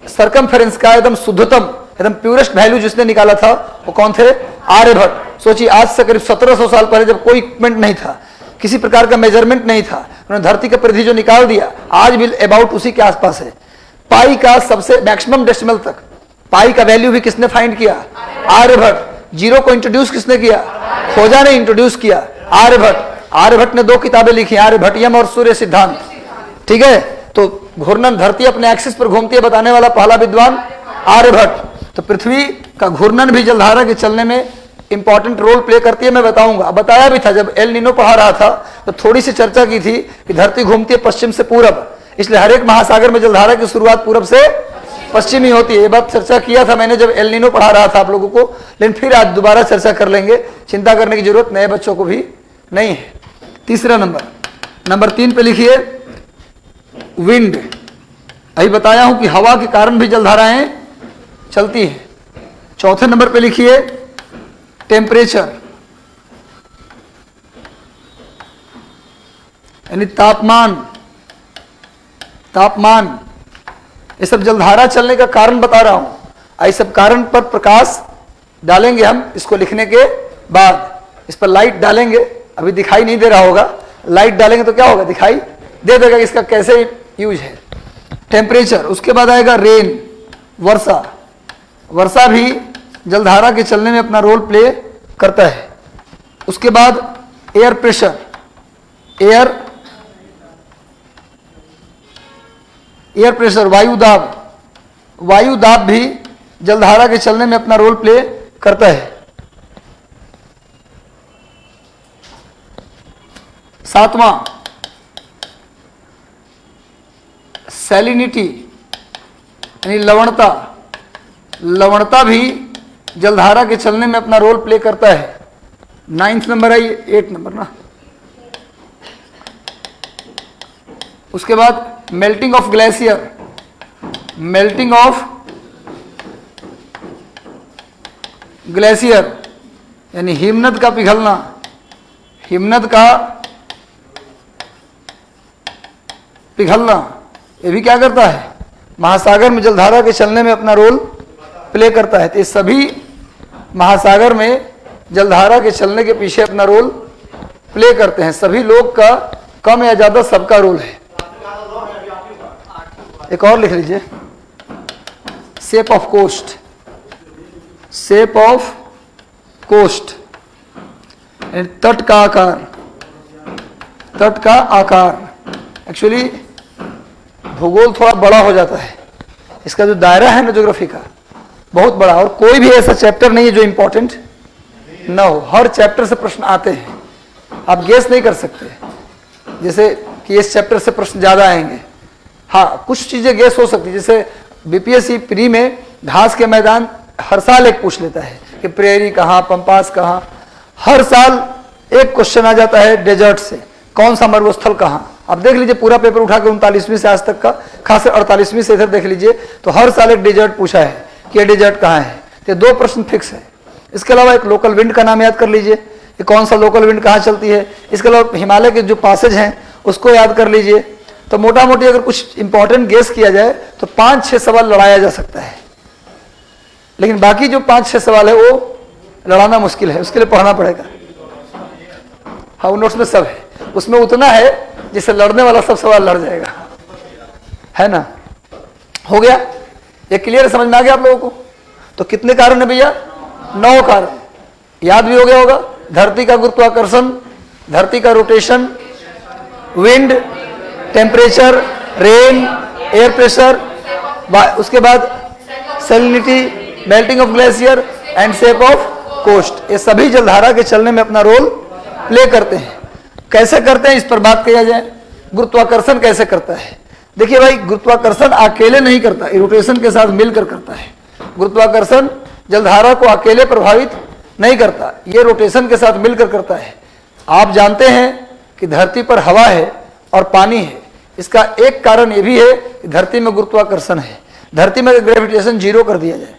सरकमफेरेंस का एकदम शुद्धतम, एकदम प्यूरेस्ट वैल्यू जिसने निकाला था वो कौन थे? आर्यभट्ट। सोचिए आज से करीब 1700 साल पहले, जब कोई इक्विपमेंट नहीं था, किसी प्रकार का मेजरमेंट नहीं था, उन्होंने धरती का परिधि जो निकाल दिया, आज भी अबाउट उसी के आसपास है। पाई का सबसे मैक्सिमम डेसिमल तक, पाई का वैल्यू भी किसने फाइंड किया? आर्यभट्ट। जीरो को इंट्रोड्यूस किसने किया? खोजा ने इंट्रोड्यूस किया, आर्यभट्ट। आर्यभट्ट ने 2 किताबें लिखी, आर्यभट्टियम और सूर्य सिद्धांत। ठीक है, तो घूर्णन, धरती अपने एक्सिस पर घूमती है बताने वाला पहला विद्वान आर्यभट्ट। तो पृथ्वी का घूर्णन भी जलधारा के चलने में इंपॉर्टेंट रोल प्ले करती है, मैं बताऊंगा। बताया भी था जब एल नीनो पढ़ा रहा था, तो थोड़ी सी चर्चा की थी कि धरती घूमती है पश्चिम से पूरब, इसलिए हर एक महासागर में जलधारा की शुरुआत पूरब से पश्चिम ही होती है। ये बात चर्चा किया था मैंने जब एल नीनो पढ़ा रहा था आप लोगों को, लेकिन फिर आज दोबारा चर्चा कर लेंगे। चिंता करने की जरूरत नए बच्चों को भी नहीं है। तीसरा नंबर, नंबर 3 पे लिखिए विंड। अभी बताया हूं कि हवा के कारण भी जलधाराएं चलती हैं। चौथे नंबर पे लिखिए टेम्परेचर, यानी तापमान। तापमान, ये सब जलधारा चलने का कारण बता रहा हूं। इस सब कारण पर प्रकाश डालेंगे हम इसको लिखने के बाद। इस पर लाइट डालेंगे, अभी दिखाई नहीं दे रहा होगा, लाइट डालेंगे तो क्या होगा? दिखाई दे देगा इसका कैसे यूज है। टेम्परेचर, उसके बाद आएगा रेन, वर्षा। वर्षा भी जलधारा के चलने में अपना रोल प्ले करता है। उसके बाद एयर प्रेशर, एयर प्रेशर, वायु दाब। वायु दाब भी जलधारा के चलने में अपना रोल प्ले करता है। 7वां सैलिनिटी, यानी लवणता। लवणता भी जलधारा के चलने में अपना रोल प्ले करता है। 9th नंबर है, 8 नंबर ना। उसके बाद melting of glacier, melting of glacier यानी हिमनद का पिघलना। हिमनद का पिघलना, ये भी क्या करता है? महासागर में जलधारा के चलने में अपना रोल प्ले करता है। तो ये सभी महासागर में जलधारा के चलने के पीछे अपना रोल प्ले करते हैं। सभी लोग का कम या ज्यादा सबका रोल है। एक और लिख लीजिए, shape of coast. Shape of coast, तट का आकार। तट का आकार, एक्चुअली भूगोल थोड़ा बड़ा हो जाता है, इसका जो दायरा है ना ज्योग्राफी का बहुत बड़ा, और कोई भी ऐसा चैप्टर नहीं है जो इंपॉर्टेंट ना हो। हर चैप्टर से प्रश्न आते हैं, आप गेस नहीं कर सकते जैसे कि इस चैप्टर से प्रश्न ज़्यादा आएंगे। हाँ, कुछ चीज़ें गेस हो सकती है, जैसे बीपीएससी प्री में घास के मैदान हर साल एक पूछ लेता है कि प्रेरी कहाँ, पंपास कहाँ। हर साल एक क्वेश्चन आ जाता है डेजर्ट से, कौन सा मरुस्थल कहाँ। आप देख लीजिए पूरा पेपर उठा के 39वीं से आज तक का, खासकर 48वीं से इधर देख लीजिए, तो हर साल एक डेजर्ट पूछा है कि ये डेजर्ट कहाँ है। तो 2 प्रश्न फिक्स है। इसके अलावा एक लोकल विंड का नाम याद कर लीजिए कि कौन सा लोकल विंड कहाँ चलती है। इसके अलावा हिमालय के जो पासेज हैं उसको याद कर लीजिए। तो मोटा मोटी अगर कुछ इंपॉर्टेंट गेस किया जाए तो 5-6 सवाल लड़ाया जा सकता है, लेकिन बाकी जो 5-6 सवाल है वो लड़ाना मुश्किल है, उसके लिए पढ़ना पड़ेगा। हाँ, नोट्स में सब है, उसमें उतना है जिससे लड़ने वाला सब सवाल लड़ जाएगा, है ना। हो गया, ये क्लियर समझ में आ गया आप लोगों को। तो कितने कारण है भैया? 9 कारण। याद भी हो गया होगा, धरती का गुरुत्वाकर्षण, धरती का rotation, wind, temperature, rain, air pressure, उसके बाद salinity, melting of glacier and shape of coast. ये सभी जलधारा के चलने में अपना रोल प्ले करते हैं। कैसे करते हैं इस पर बात किया जाए। गुरुत्वाकर्षण कैसे करता है? देखिए भाई, गुरुत्वाकर्षण अकेले नहीं करता, रोटेशन के साथ मिलकर करता है। गुरुत्वाकर्षण जलधारा को अकेले प्रभावित नहीं करता, ये रोटेशन के साथ मिलकर करता है। आप जानते हैं कि धरती पर हवा है और पानी है। इसका एक कारण ये भी है कि धरती में गुरुत्वाकर्षण है। धरती में ग्रेविटेशन 0 कर दिया जाए,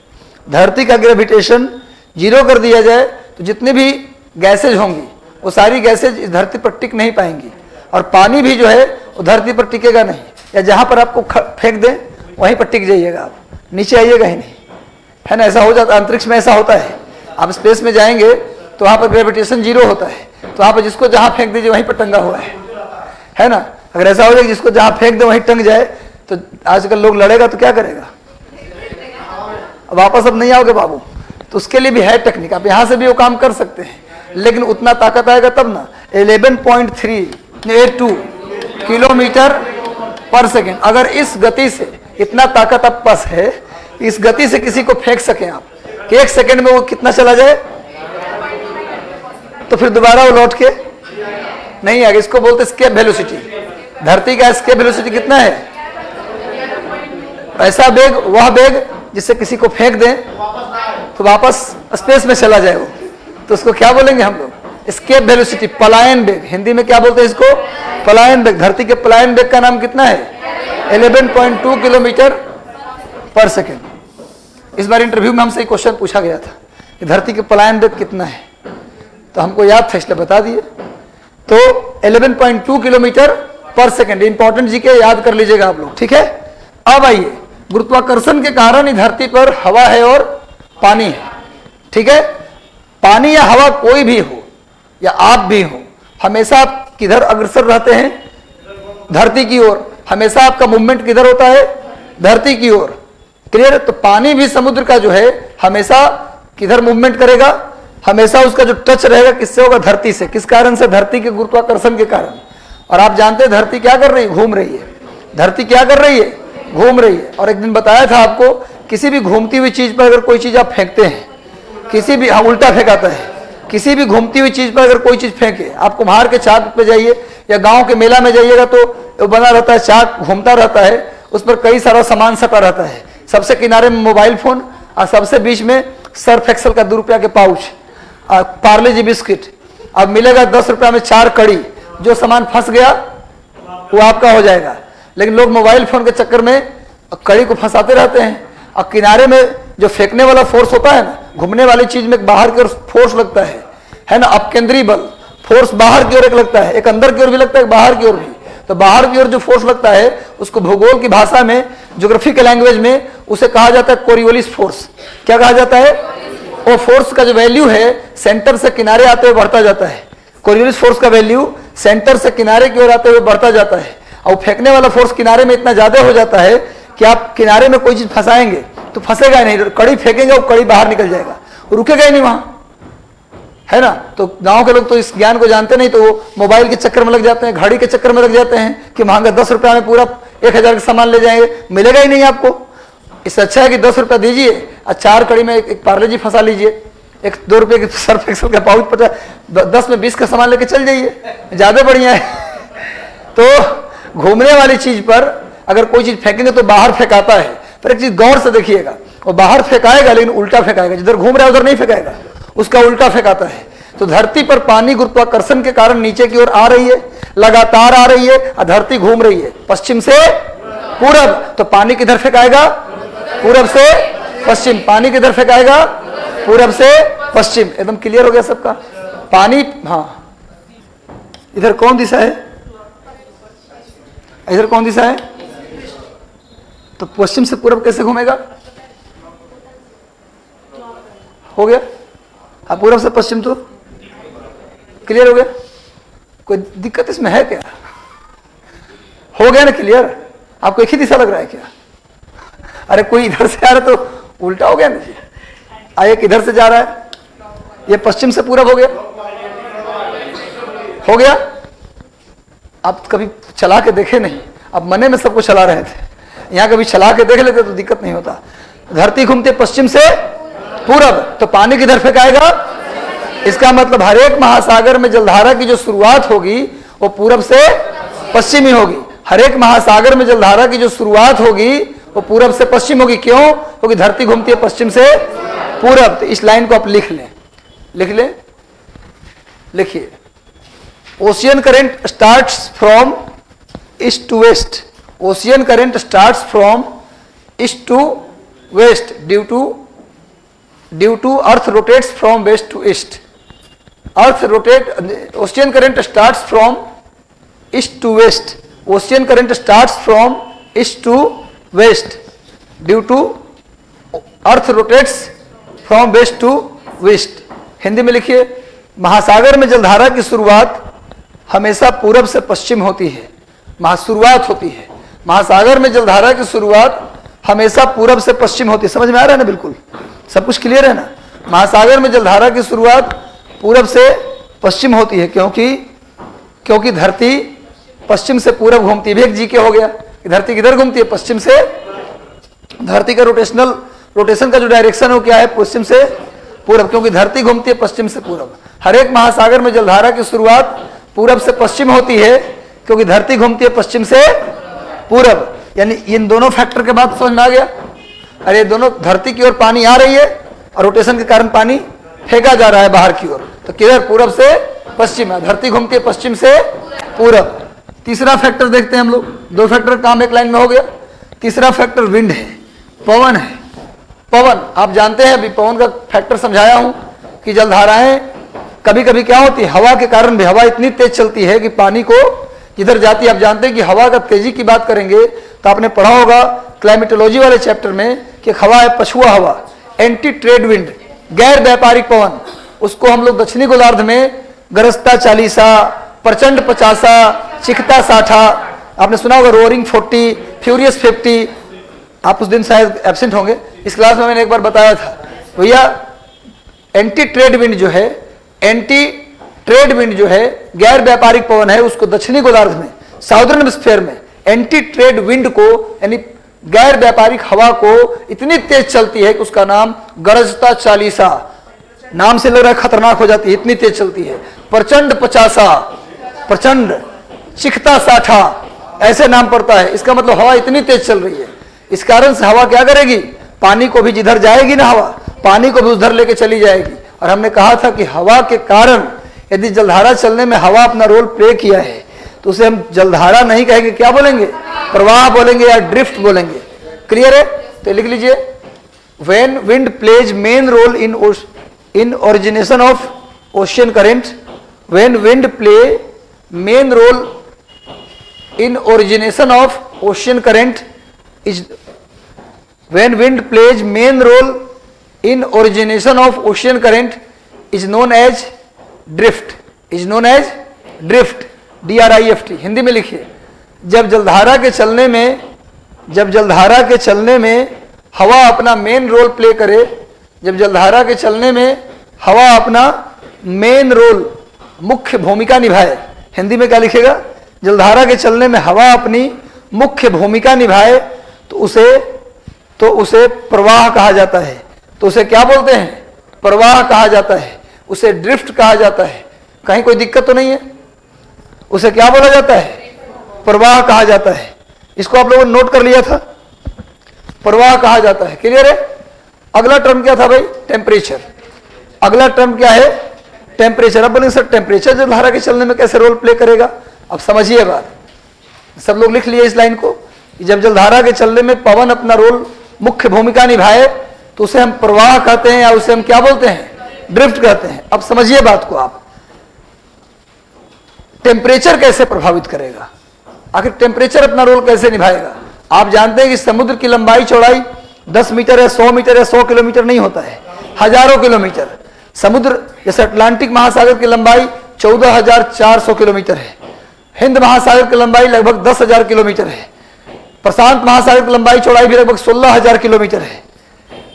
धरती का ग्रेविटेशन 0 कर दिया जाए तो जितनी भी गैसेज होंगी वो सारी गैसेज इस धरती पर टिक नहीं पाएंगी, और पानी भी जो है वो धरती पर टिकेगा नहीं, या जहाँ पर आपको फेंक दें वहीं पर टिक जाइएगा, आप नीचे आइएगा ही नहीं, है ना। ऐसा हो जाता है, अंतरिक्ष में ऐसा होता है। आप स्पेस में जाएंगे तो वहाँ पर ग्रेविटेशन 0 होता है, तो वहाँ पर जिसको जहाँ फेंक दीजिए वहीं पर टंगा हुआ है ना। अगर ऐसा हो जाए कि जिसको जहाँ फेंक दे वहीं टंग जाए तो आजकल लोग लड़ेगा तो क्या करेगा, वापस अब नहीं आओगे बाबू। तो उसके लिए भी है टेक्निक, आप यहाँ से भी वो काम कर सकते हैं, लेकिन उतना ताकत आएगा तब ना। 11.382 किलोमीटर पर सेकेंड, अगर इस गति से इतना ताकत आप पास है, इस गति से किसी को फेंक सकें आप कि 1 सेकेंड में वो कितना चला जाए, तो फिर दोबारा वो लौट के नहीं आगे। इसको बोलते एस्केप वेलोसिटी। धरती का एस्केप वेलोसिटी कितना है? ऐसा वेग, वह वेग जिससे किसी को फेंक दें तो वापस स्पेस में चला जाए वो, तो उसको क्या बोलेंगे हम लोग? एस्केप वेलोसिटी, पलायन वेग। हिंदी में क्या बोलते हैं इसको? पलायन वेग। धरती के पलायन वेग का नाम कितना है? 11.2 किलोमीटर पर सेकेंड। इस बार इंटरव्यू में हमसे एक क्वेश्चन पूछा गया था कि धरती के पलायन वेग कितना है, तो हमको याद था इसलिए बता दिए। तो 11.2 किलोमीटर पर सेकेंड। इंपॉर्टेंट जी के याद कर लीजिएगा आप लोग, ठीक है। अब आइए, गुरुत्वाकर्षण के कारण ही धरती पर हवा है और पानी है, ठीक है। पानी या हवा कोई भी हो या आप भी हो, हमेशा आप किधर अग्रसर रहते हैं? धरती की ओर। हमेशा आपका मूवमेंट किधर होता है? धरती की ओर। क्लियर? तो पानी भी समुद्र का जो है हमेशा किधर मूवमेंट करेगा? हमेशा उसका जो टच रहेगा किससे होगा? धरती से। किस कारण से? धरती के गुरुत्वाकर्षण के कारण। और आप जानते हैं धरती क्या कर रही है? घूम रही है। धरती क्या कर रही है? घूम रही है। और एक दिन बताया था आपको, किसी भी घूमती हुई चीज पर अगर कोई चीज आप फेंकते हैं, किसी भी, हाँ उल्टा फेंकाता है, किसी भी घूमती हुई चीज पर अगर कोई चीज फेंके, आप कुम्हार के चाक पे जाइए या गांव के मेला में जाइएगा तो वो बना रहता है, चाक घूमता रहता है, उस पर कई सारा सामान सटा रहता है। सबसे किनारे में मोबाइल फोन और सबसे बीच में सर्फ एक्सल का 2 रुपया के पाउच, पार्ले जी बिस्किट। अब मिलेगा 10 रुपया में 4 कड़ी। जो सामान फंस गया वो आपका हो जाएगा। लेकिन लोग मोबाइल फोन के चक्कर में कड़ी को फंसाते रहते हैं, और किनारे में जो फेंकने वाला फोर्स होता है ना, घूमने वाली चीज में बाहर की ओर फोर्स लगता है ना, अपकेंद्री बल फोर्स बाहर की ओर एक लगता है, एक अंदर की ओर भी लगता है, एक बाहर की ओर भी। तो बाहर की ओर जो फोर्स लगता है उसको भूगोल की भाषा में, ज्योग्राफिकल लैंग्वेज में उसे कहा जाता है कोरियोलिस फोर्स। क्या कहा जाता है? वो फोर्स का जो वैल्यू है सेंटर से किनारे आते हुए बढ़ता जाता है। कोरियोलिस फोर्स का वैल्यू सेंटर से किनारे की ओर आते हुए बढ़ता जाता है, और फेंकने वाला फोर्स किनारे में इतना ज्यादा हो जाता है कि आप किनारे में कोई चीज फंसाएंगे तो फंसेगा ही नहीं, कड़ी फेंकेंगे वो कड़ी बाहर निकल जाएगा, रुकेगा ही नहीं वहां, है ना। तो गांव के लोग तो इस ज्ञान को जानते नहीं, तो वो मोबाइल के चक्कर में लग जाते हैं, घड़ी के चक्कर में लग जाते हैं कि महंगा 10 रुपया में पूरा 1000 का सामान ले जाएंगे, मिलेगा ही नहीं आपको। इससे अच्छा है कि 10 रुपया दीजिए और 4 कड़ी में एक पार्ले जी फंसा लीजिए, 1-2 रुपये की सर्फ एक्सेल का पाउच 10 में 20 का सामान लेके चल जाइए, ज़्यादा बढ़िया है। तो घूमने वाली चीज़ पर अगर कोई चीज़ फेंकेंगे तो बाहर फेंकाता है, पर एक चीज़ गौर से देखिएगा, वो बाहर फेंकाएगा लेकिन उल्टा फेंकाएगा, जिधर घूम रहा है उधर नहीं फेंकाएगा, उसका उल्टा फेंकाता है। तो धरती पर पानी गुरुत्वाकर्षण के कारण नीचे की ओर आ रही है, लगातार आ रही है और धरती घूम रही है पश्चिम से पूरब। तो पानी किधर फेंकाएगा? पूरब से पश्चिम। पानी किधर फेंकाएगा? पूरब से पश्चिम। एकदम क्लियर हो गया सबका? पानी, हाँ, इधर कौन दिशा है? इधर कौन दिशा है? तो पश्चिम से पूरब कैसे घूमेगा? हो गया? अब पूरब से पश्चिम तो क्लियर हो गया? कोई दिक्कत इसमें है क्या? हो गया ना क्लियर? आपको एक ही दिशा लग रहा है क्या? अरे कोई इधर से आ रहा है तो उल्टा हो गया ना। एक इधर से जा रहा है, ये पश्चिम से पूरब हो गया। हो गया? आप कभी चला के देखे नहीं, अब मने में सबको चला रहे थे, यहां कभी चला के देख लेते तो दिक्कत नहीं होता। धरती घूमती पश्चिम से पूरब, तो पानी किधर फेंकाएगा? इसका मतलब हर एक महासागर में जलधारा की जो शुरुआत होगी वो पूरब से पश्चिम ही होगी। हर एक महासागर में जलधारा की जो शुरुआत होगी वो पूरब से पश्चिम होगी। क्यों? क्योंकि धरती घूमती है पश्चिम से पूरब। तो इस लाइन को आप लिख लें, लिख लें, लिखिए। Ocean current starts from east to west. Ocean current starts from east to west due to earth rotates from west to east. Earth rotate, ocean current starts from east to west. Ocean current starts from east to west due to earth rotates from west to west. Hindi में लिखिए, महासागर में जलधारा की शुरुआत हमेशा पूरब से पश्चिम होती है। शुरुआत होती है महासागर में जलधारा की शुरुआत हमेशा पूरब से पश्चिम होती है। समझ में आ रहा है ना? बिल्कुल सब कुछ क्लियर है ना? महासागर में जलधारा की शुरुआत पूरब से पश्चिम होती है, क्योंकि धरती पश्चिम से पूरब घूमती है। भी एक जी के हो गया, धरती किधर घूमती है? पश्चिम से। धरती का रोटेशन का जो डायरेक्शन हो क्या है? पश्चिम से पूरब, क्योंकि धरती घूमती है पश्चिम से पूरब। हर एक महासागर में जलधारा की शुरुआत पूरब से पश्चिम होती है, क्योंकि धरती घूमती है पश्चिम से पूरब। यानी इन दोनों फैक्टर के बाद समझ में आ गया? अरे दोनों, धरती की ओर पानी आ रही है और रोटेशन के कारण पानी फेंका जा रहा है बाहर की ओर, तो किधर? पूरब से पश्चिम है। धरती घूमती है पश्चिम से पूरब। तीसरा फैक्टर देखते हैं हम लोग। 2 फैक्टर काम एक लाइन में हो गया। तीसरा फैक्टर विंड है, पवन है। पवन, आप जानते हैं, अभी पवन का फैक्टर समझाया हूं कि जलधाराएं कभी कभी क्या होती है, हवा के कारण भी, हवा इतनी तेज चलती है कि पानी को जिधर जाती है। आप जानते हैं कि हवा का तेजी की बात करेंगे तो आपने पढ़ा होगा क्लाइमेटोलॉजी वाले चैप्टर में कि हवा है पछुआ हवा, एंटी ट्रेड विंड, गैर व्यापारिक पवन। उसको हम लोग दक्षिणी गोलार्ध में गरजता 40, प्रचंड 50, चिखता 60, आपने सुना होगा रोअरिंग 40, फ्यूरियस 50। आप उस दिन शायद एब्सेंट होंगे, इस क्लास में मैंने एक बार बताया था भैया। एंटी ट्रेड विंड जो है, एंटी ट्रेड विंड जो है गैर व्यापारिक पवन है, उसको दक्षिणी गोलार्ध में, साउदर्न हेमिस्फीयर में एंटी ट्रेड विंड को, यानी गैर व्यापारिक हवा को इतनी तेज चलती है कि उसका नाम गरजता 40, नाम से लग रहा है खतरनाक हो जाती है, इतनी तेज चलती है। प्रचंड 50, प्रचंड, चिखता 60, ऐसे नाम पड़ता है। इसका मतलब हवा इतनी तेज चल रही है। इस कारण से हवा क्या करेगी? पानी को भी जिधर जाएगी ना हवा, पानी को भी उधर लेके चली जाएगी। और हमने कहा था कि हवा के कारण यदि जलधारा चलने में हवा अपना रोल प्ले किया है तो उसे हम जलधारा नहीं कहेंगे, क्या बोलेंगे? प्रवाह बोलेंगे या ड्रिफ्ट बोलेंगे। क्लियर है? तो लिख लीजिए, when wind plays main role in origination of ocean current, when wind play main role in origination of ocean current is, when wind plays main role in origination of ocean current is known as drift, is known as drift, DRIFT। Hindi में लिखिए, जब जलधारा के चलने में हवा अपना main role play करे, जब जलधारा के चलने में हवा अपना मेन रोल, मुख्य भूमिका निभाए। हिंदी में क्या लिखेगा? जलधारा के चलने में हवा अपनी मुख्य भूमिका निभाए तो उसे प्रवाह कहा जाता है। तो उसे क्या बोलते हैं? प्रवाह कहा जाता है, उसे ड्रिफ्ट कहा जाता है। कहीं कोई दिक्कत तो नहीं है? उसे क्या बोला जाता है? प्रवाह कहा जाता है। इसको आप लोगों ने नोट कर लिया था, प्रवाह कहा जाता है। क्लियर है? अगला टर्म क्या था भाई? टेम्परेचर। अगला टर्म क्या है? टेम्परेचर। अब बोलेंगे सर टेम्परेचर जलधारा के चलने में कैसे रोल प्ले करेगा? अब समझिए बात, सब लोग लिख लिए इस लाइन को। जब जलधारा के चलने में पवन अपना रोल, मुख्य भूमिका निभाए तो उसे हम प्रवाह कहते हैं, या उसे हम क्या बोलते हैं? ड्रिफ्ट कहते हैं। अब समझिए बात को आप, टेम्परेचर कैसे प्रभावित करेगा? आखिर टेम्परेचर अपना रोल कैसे निभाएगा? आप जानते हैं कि समुद्र की लंबाई चौड़ाई 10 मीटर है, 100 मीटर है, 100 किलोमीटर नहीं होता है, हजारों किलोमीटर। समुद्र जैसे अटलांटिक महासागर की लंबाई 14,400 किलोमीटर है, हिंद महासागर की लंबाई लगभग 10,000 किलोमीटर है, प्रशांत महासागर की लंबाई चौड़ाई भी लगभग 16,000 किलोमीटर है।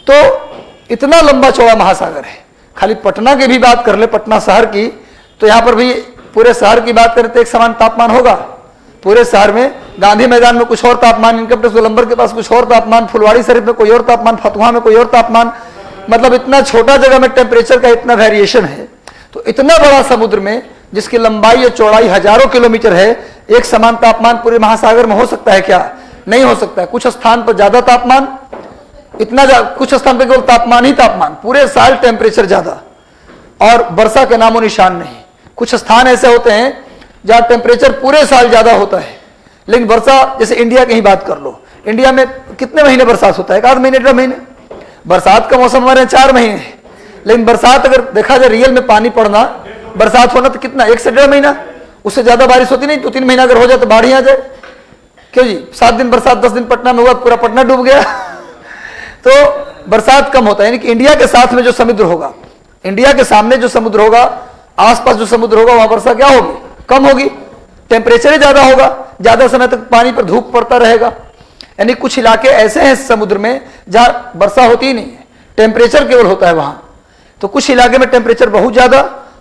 तो इतना लंबा चौड़ा महासागर है। खाली पटना की भी बात कर ले, पटना शहर की, तो यहाँ पर भी पूरे शहर की बात करें तो एक समान तापमान होगा पूरे शहर में। गांधी मैदान में कुछ और तापमान, इनकम टैक्स गोलंबर के पास कुछ और तापमान, फुलवाड़ी शरीफ में कोई और तापमान, फतुहा में कोई और तापमान। मतलब इतना छोटा जगह में टेम्परेचर का इतना वेरिएशन है। तो इतना बड़ा समुद्र में जिसकी लंबाई और चौड़ाई हजारों किलोमीटर है, एक समान तापमान पूरे महासागर में हो सकता है क्या? नहीं हो सकता है। कुछ स्थान पर ज्यादा तापमान, कुछ स्थान पर केवल तापमान ही तापमान, पूरे साल टेम्परेचर ज्यादा, और वर्षा के नामो निशान नहीं। कुछ स्थान ऐसे होते हैं जहां टेम्परेचर पूरे साल ज्यादा होता है, लेकिन वर्षा, जैसे इंडिया की ही बात कर लो, इंडिया में कितने महीने बरसात होता है? एक आध महीने, 1.5 महीने। बरसात का मौसम हमारे 4 महीने है, लेकिन बरसात अगर देखा जाए रियल में पानी पड़ना, बरसात होना तो कितना? 1 से 1.5 महीना। उससे ज्यादा बारिश होती नहीं। 2-3 महीना अगर हो जाए तो बाढ़ ही आ जाए। क्यों जी? 7 दिन बरसात, 10 दिन पटना में हुआ, पूरा पटना डूब गया। तो बरसात कम होता है। यानी कि इंडिया के साथ में जो समुद्र होगा, इंडिया के सामने जो समुद्र होगा, आसपास जो समुद्र होगा, वहां वर्षा क्या होगी? कम होगी। टेम्परेचर ही ज्यादा होगा, ज्यादा समय तक पानी पर धूप पड़ता रहेगा। यानी कुछ इलाके ऐसे हैं समुद्र में जहां वर्षा होती ही नहीं है, टेम्परेचर केवल होता है वहां। तो कुछ इलाके में टेम्परेचर बहुत ज्यादा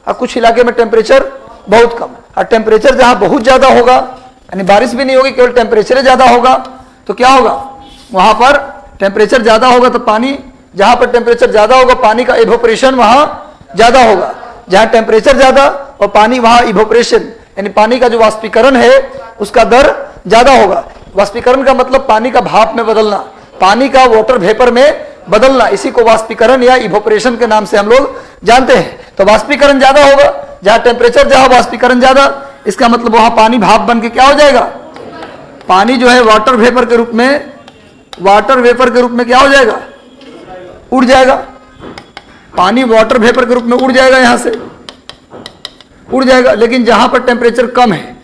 और कुछ इलाके में टेम्परेचर बहुत कम। और टेम्परेचर जहां बहुत ज्यादा होगा, यानी बारिश भी नहीं होगी, केवल टेम्परेचर ज्यादा होगा, तो क्या होगा? वहां पर टेम्परेचर ज्यादा होगा तो पानी, जहां पर टेम्परेचर ज्यादा होगा पानी का इवोपरेशन वहां ज्यादा होगा। जहां टेम्परेचर ज्यादा और पानी, वहां इवोपरेशन यानी पानी का जो वाष्पीकरण है उसका दर ज्यादा होगा। वाष्पीकरण का मतलब पानी का भाप में बदलना, पानी का वाटर वेपर में बदलना, इसी को वाष्पीकरण या इवोपरेशन के नाम से हम लोग जानते हैं। तो वाष्पीकरण ज्यादा होगा, जहां टेम्परेचर जहां वाष्पीकरण ज्यादा, इसका मतलब वहां पानी भाप बन के क्या हो जाएगा? पानी जो है वाटर वेपर के रूप में, वाटर वेपर के रूप में क्या हो जाएगा? उड़ जाएगा। पानी वाटर वेपर के रूप में उड़ जाएगा, यहां से उड़ जाएगा। लेकिन जहां पर टेम्परेचर कम है,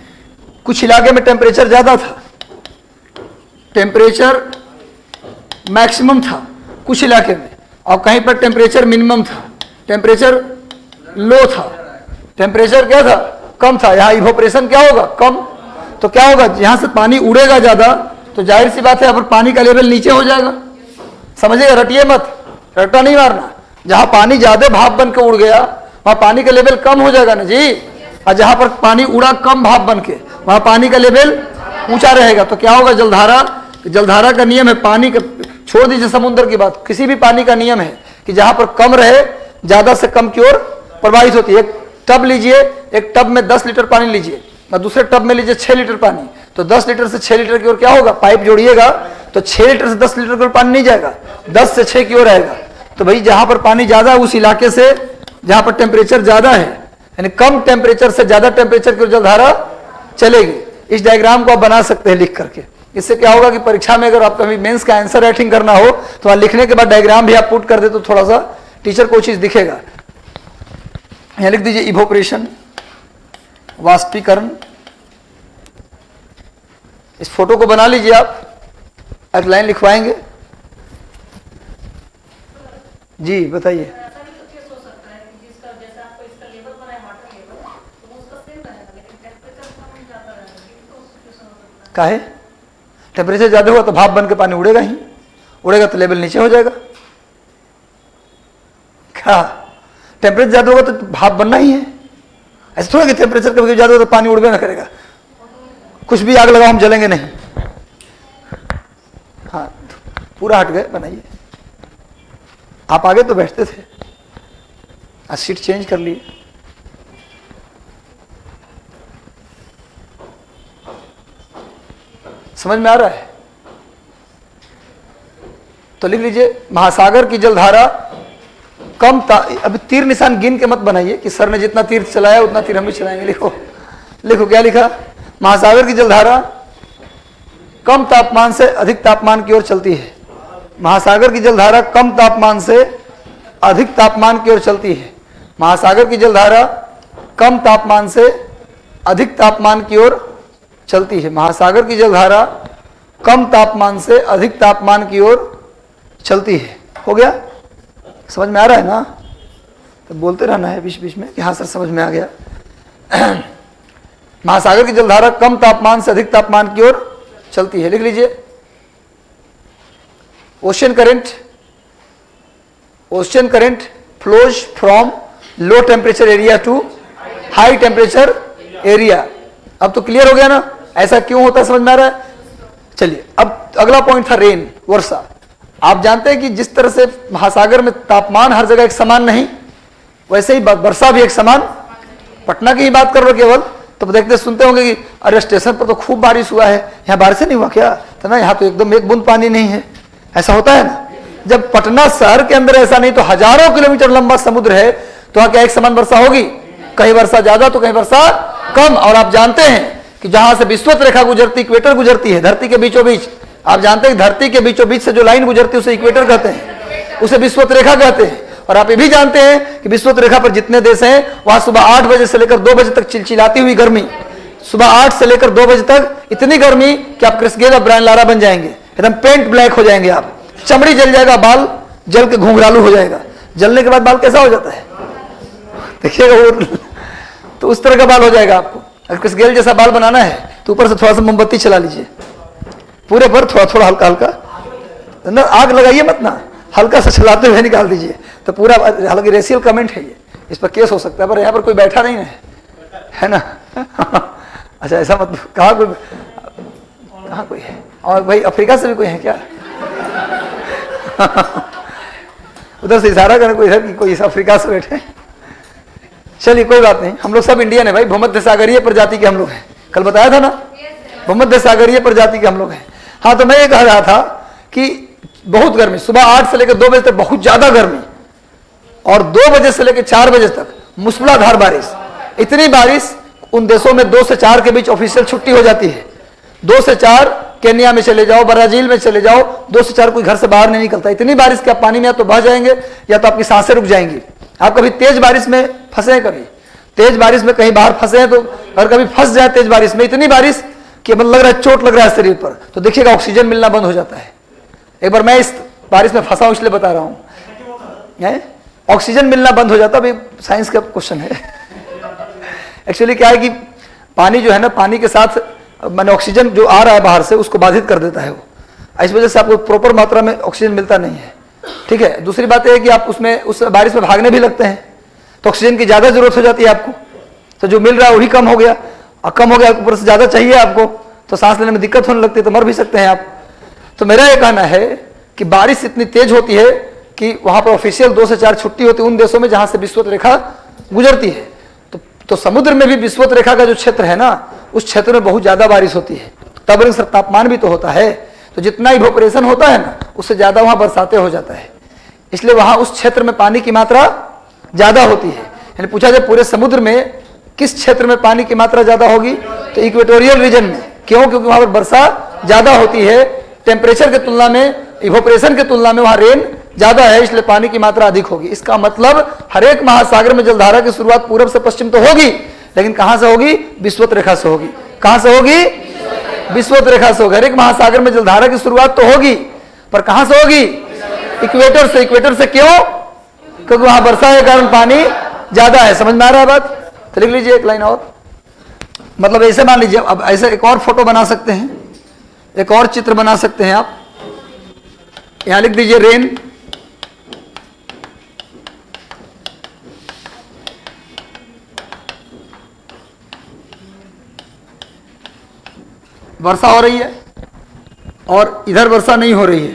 कुछ इलाके में टेम्परेचर ज्यादा था, टेम्परेचर मैक्सिमम था कुछ इलाके में, और कहीं पर टेम्परेचर मिनिमम था, टेम्परेचर लो था, टेम्परेचर क्या था? कम था। यहां इवोपरेशन क्या होगा? कम। तो क्या होगा? यहां से पानी उड़ेगा ज्यादा, तो जाहिर सी बात है यहाँ पर पानी का लेवल नीचे हो जाएगा। समझिएगा, रटिए मत, रट्टा नहीं मारना। जहां पानी ज्यादा भाप बन के उड़ गया, वहां पानी का लेवल कम हो जाएगा ना जी। और जहां पर पानी उड़ा कम भाप बन के, वहां पानी का लेवल ऊंचा रहेगा। तो क्या होगा? जलधारा का नियम है, पानी का छोड़ दीजिए समुद्र की बात, किसी भी पानी का नियम है कि जहां पर कम रहे, ज्यादा से कम की ओर प्रवाहित होती है। एक टब लीजिए, एक टब में 10 लीटर पानी लीजिए और दूसरे टब में लीजिए 6 लीटर पानी, तो 10 लीटर से 6 लीटर की ओर क्या होगा? पाइप जोड़िएगा तो 6 लीटर से 10 लीटर की ओर पानी नहीं जाएगा, 10 से 6 की ओर आएगा। तो भाई जहां पर पानी ज्यादा है उस इलाके से, जहां पर टेम्परेचर ज्यादा है, यानी कम टेम्परेचर से ज्यादा टेम्परेचर की ओर जलधारा चलेगी। इस डायग्राम को आप बना सकते हैं लिख करके। इससे क्या होगा कि परीक्षा में अगर आपको मेंस का आंसर राइटिंग करना हो तो वहां लिखने के बाद डायग्राम भी आप पुट कर दे तो थोड़ा सा टीचर को चीज दिखेगा। यहां लिख दीजिए इवोपरेशन, वाष्पीकरण। इस फोटो को बना लीजिए आप, एक लाइन लिखवाएंगे जी। बताइए। काहे? टेम्परेचर ज्यादा होगा तो भाप बन के पानी उड़ेगा ही, उड़ेगा तो लेवल नीचे हो जाएगा। क्या? टेम्परेचर ज्यादा होगा तो भाप बनना ही है। ऐसे थोड़ा कि टेम्परेचर कभी ज्यादा होगा तो पानी उड़बे ना करेगा। कुछ भी आग लगाओ हम जलेंगे नहीं, पूरा हट गए, बनाइए। आप आगे तो बैठते थे, आज सीट चेंज कर लिए। समझ में आ रहा है? तो लिख लीजिए, महासागर की जलधारा कम अभी तीर निशान गिन के मत बनाइए कि सर ने जितना तीर चलाया उतना तीर हम भी चलाएंगे। लिखो, लिखो क्या लिखा, महासागर की जलधारा कम तापमान से अधिक तापमान की ओर चलती है। महासागर की जलधारा कम तापमान से अधिक तापमान की ओर चलती है। महासागर की जलधारा कम तापमान से अधिक तापमान की ओर चलती है। महासागर की जलधारा कम तापमान से अधिक तापमान की ओर चलती है। हो गया? समझ में आ रहा है ना? तो बोलते रहना है बीच बीच में कि हाँ सर समझ में आ गया। महासागर की जलधारा कम तापमान से अधिक तापमान की ओर चलती है। लिख लीजिए, ocean current flows from low temperature area to high temperature area. अब तो क्लियर हो गया ना, ऐसा क्यों होता है? समझ में आ रहा है? चलिए, अब अगला पॉइंट था रेन, वर्षा। आप जानते हैं कि जिस तरह से महासागर में तापमान हर जगह एक समान नहीं, वैसे ही वर्षा भी एक समान। पटना की ही बात कर लो केवल, तो देखते सुनते होंगे कि अरे स्टेशन पर तो खूब बारिश हुआ है, यहाँ बारिश नहीं हुआ क्या? तो ना, यहाँ तो एकदम एक बूंद पानी नहीं है। ऐसा होता है ना? जब पटना शहर के अंदर ऐसा नहीं तो हजारों किलोमीटर लंबा समुद्र है, तो वहां क्या एक समान वर्षा होगी? कहीं वर्षा ज्यादा तो कहीं वर्षा कम। और आप जानते हैं कि जहां से विषुवत रेखा गुजरती, इक्वेटर गुजरती है धरती के बीचों बीच, आप जानते हैं कि धरती के बीचों बीच से जो लाइन गुजरती है उसे इक्वेटर कहते हैं, उसे विषुवत रेखा कहते हैं। और आप ये भी जानते हैं कि विषुवत रेखा पर जितने देश हैं वहां सुबह 8 बजे से लेकर 2 बजे तक चिलचिलाती हुई गर्मी, सुबह 8 से लेकर 2 बजे तक इतनी गर्मी कि आप क्रिस गेल और ब्रायन लारा बन जाएंगे, एकदम पेंट ब्लैक हो जाएंगे, आप चमड़ी जल जाएगा, बाल जल के घुंघरालू हो जाएगा। जलने के बाद बाल कैसा हो जाता है देखिएगा, वो तो उस तरह का बाल हो जाएगा आपको। अगर क्रिस गेल जैसा बाल बनाना है तो ऊपर से थोड़ा सा मोमबत्ती चला लीजिए, पूरे पर थोड़ा थोड़ा हल्का हल्का ना, आग लगाइए मत ना, हल्का सा चलाते हुए निकाल दीजिए, तो पूरा। हालांकि रेशियल कमेंट है ये, इस पर केस हो सकता है, पर यहाँ पर कोई बैठा नहीं है ना? अच्छा ऐसा मत, कहाँ कोई है? और भाई अफ्रीका से भी कोई है क्या? उधर से इशारा करें कोई इधर कि कोई अफ्रीका से बैठे। चलिए कोई बात नहीं, हम लोग सब इंडियन है भाई, भूमध्य सागरीय प्रजाति के हम लोग हैं, कल बताया था ना, भूमध्य सागरीय प्रजाति के हम लोग हैं। हाँ, तो मैं ये कह रहा था कि बहुत गर्मी, सुबह 8 से लेकर 2 बजे तक बहुत ज्यादा गर्मी, और 2 बजे से लेकर 4 बजे तक मूसलाधार बारिश। इतनी बारिश उन देशों में 2 से 4 के बीच ऑफिशियल छुट्टी हो जाती है। 2 से 4 केन्या में चले जाओ, ब्राजील में चले जाओ, 2 से 4 कोई घर से बाहर नहीं निकलता। इतनी बारिश के आप पानी में या तो बह जाएंगे या तो आपकी सांसें रुक जाएंगी। आप कभी तेज बारिश में फंसे हैं? कभी तेज बारिश में कहीं बाहर फंसे हैं? तो अगर कभी फंस जाए तेज बारिश में, इतनी बारिश कि मतलब लग रहा है चोट लग रहा है शरीर पर, तो देखिएगा ऑक्सीजन मिलना बंद हो जाता है। एक बार मैं इस बारिश में फंसा हूं इसलिए बता रहा हूं, ऑक्सीजन मिलना बंद हो जाता है। साइंस का क्वेश्चन है। एक्चुअली क्या है कि पानी जो है ना, पानी के साथ मैंने ऑक्सीजन जो आ रहा है बाहर से उसको बाधित कर देता है वो, इस वजह से आपको प्रॉपर मात्रा में ऑक्सीजन मिलता नहीं है। ठीक है, दूसरी बात यह है कि आप उसमें उस बारिश में भागने भी लगते हैं तो ऑक्सीजन की ज्यादा जरूरत हो जाती है आपको, तो जो मिल रहा है वही कम हो गया, और कम हो गया ऊपर से ज्यादा चाहिए आपको, तो सांस लेने में दिक्कत होने लगती है, तो मर भी सकते हैं आप। तो मेरा यह कहना है कि बारिश इतनी तेज होती है कि वहां पर ऑफिशियल 2 से 4 छुट्टी होती है उन देशों में जहां से विषुवत रेखा गुजरती है। तो समुद्र में भी विषुवत रेखा का जो क्षेत्र है ना, उस क्षेत्र में बहुत ज्यादा बारिश होती है, तब सर तापमान भी तो होता है, तो जितना इवोपरेशन होता है ना उससे ज्यादा वहां बरसातें हो जाता है, इसलिए वहां उस क्षेत्र में पानी की मात्रा ज्यादा होती है। यानी पूछा जाए पूरे समुद्र में किस क्षेत्र में पानी की मात्रा ज्यादा होगी, तो इक्वेटोरियल रीजन में। क्यों? क्योंकि वहां पर वर्षा ज्यादा होती है, टेम्परेचर की तुलना में, इवोपरेशन की तुलना में वहां रेन ज्यादा है, इसलिए पानी की मात्रा अधिक होगी। इसका मतलब हर एक महासागर में जलधारा की शुरुआत पूर्व से पश्चिम तो होगी, लेकिन कहां से होगी? विषुवत रेखा से होगी। कहां से होगी? विषुवत रेखा से होगी। हर एक महासागर में जलधारा की शुरुआत तो होगी, पर कहां से होगी? इक्वेटर से। इक्वेटर से क्यों? क्योंकि वहां वर्षा के कारण पानी ज्यादा है। समझ में आ रहा है बात? तो लिख लीजिए एक लाइन और, मतलब ऐसे मान लीजिए, अब ऐसे एक और फोटो बना सकते हैं, एक और चित्र बना सकते हैं आप। यहां लिख दीजिए रेन, वर्षा हो रही है और इधर वर्षा नहीं हो रही है,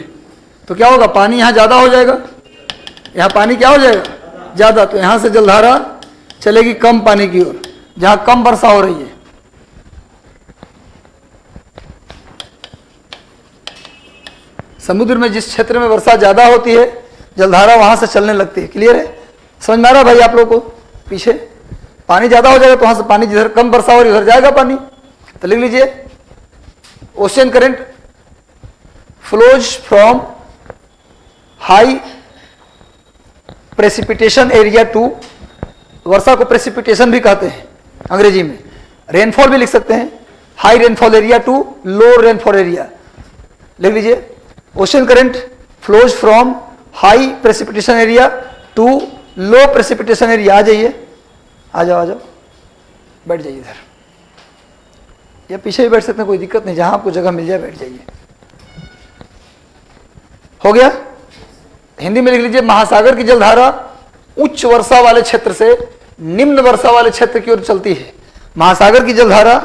तो क्या होगा, पानी यहाँ ज़्यादा हो जाएगा, यहाँ पानी क्या हो जाएगा ज़्यादा, तो यहाँ से जलधारा चलेगी कम पानी की ओर, जहाँ कम वर्षा हो रही है। समुद्र में जिस क्षेत्र में वर्षा ज़्यादा होती है, जलधारा वहाँ से चलने लगती है। क्लियर है, समझ में आ रहा है भाई आप लोग को? पीछे पानी ज़्यादा हो जाएगा तो वहाँ से पानी, जिधर कम वर्षा हो रही उधर जाएगा पानी। तो लिख लीजिए, ocean current flows from high precipitation area to, वर्षा को प्रेसिपिटेशन भी कहते हैं अंग्रेजी में, रेनफॉल भी लिख सकते हैं, high rainfall area to low rainfall area. लिख लीजिए, ocean current flows from high precipitation area to low precipitation area. आ जाइए, आ जाओ, आ जाओ, बैठ जाइए इधर, या पीछे भी बैठ सकते हैं, कोई दिक्कत नहीं, जहां आपको जगह मिल जाए बैठ जाइए। हो गया? हिंदी में लिख लीजिए, महासागर की जलधारा उच्च वर्षा वाले क्षेत्र से निम्न वर्षा वाले क्षेत्र की ओर चलती है। महासागर की जलधारा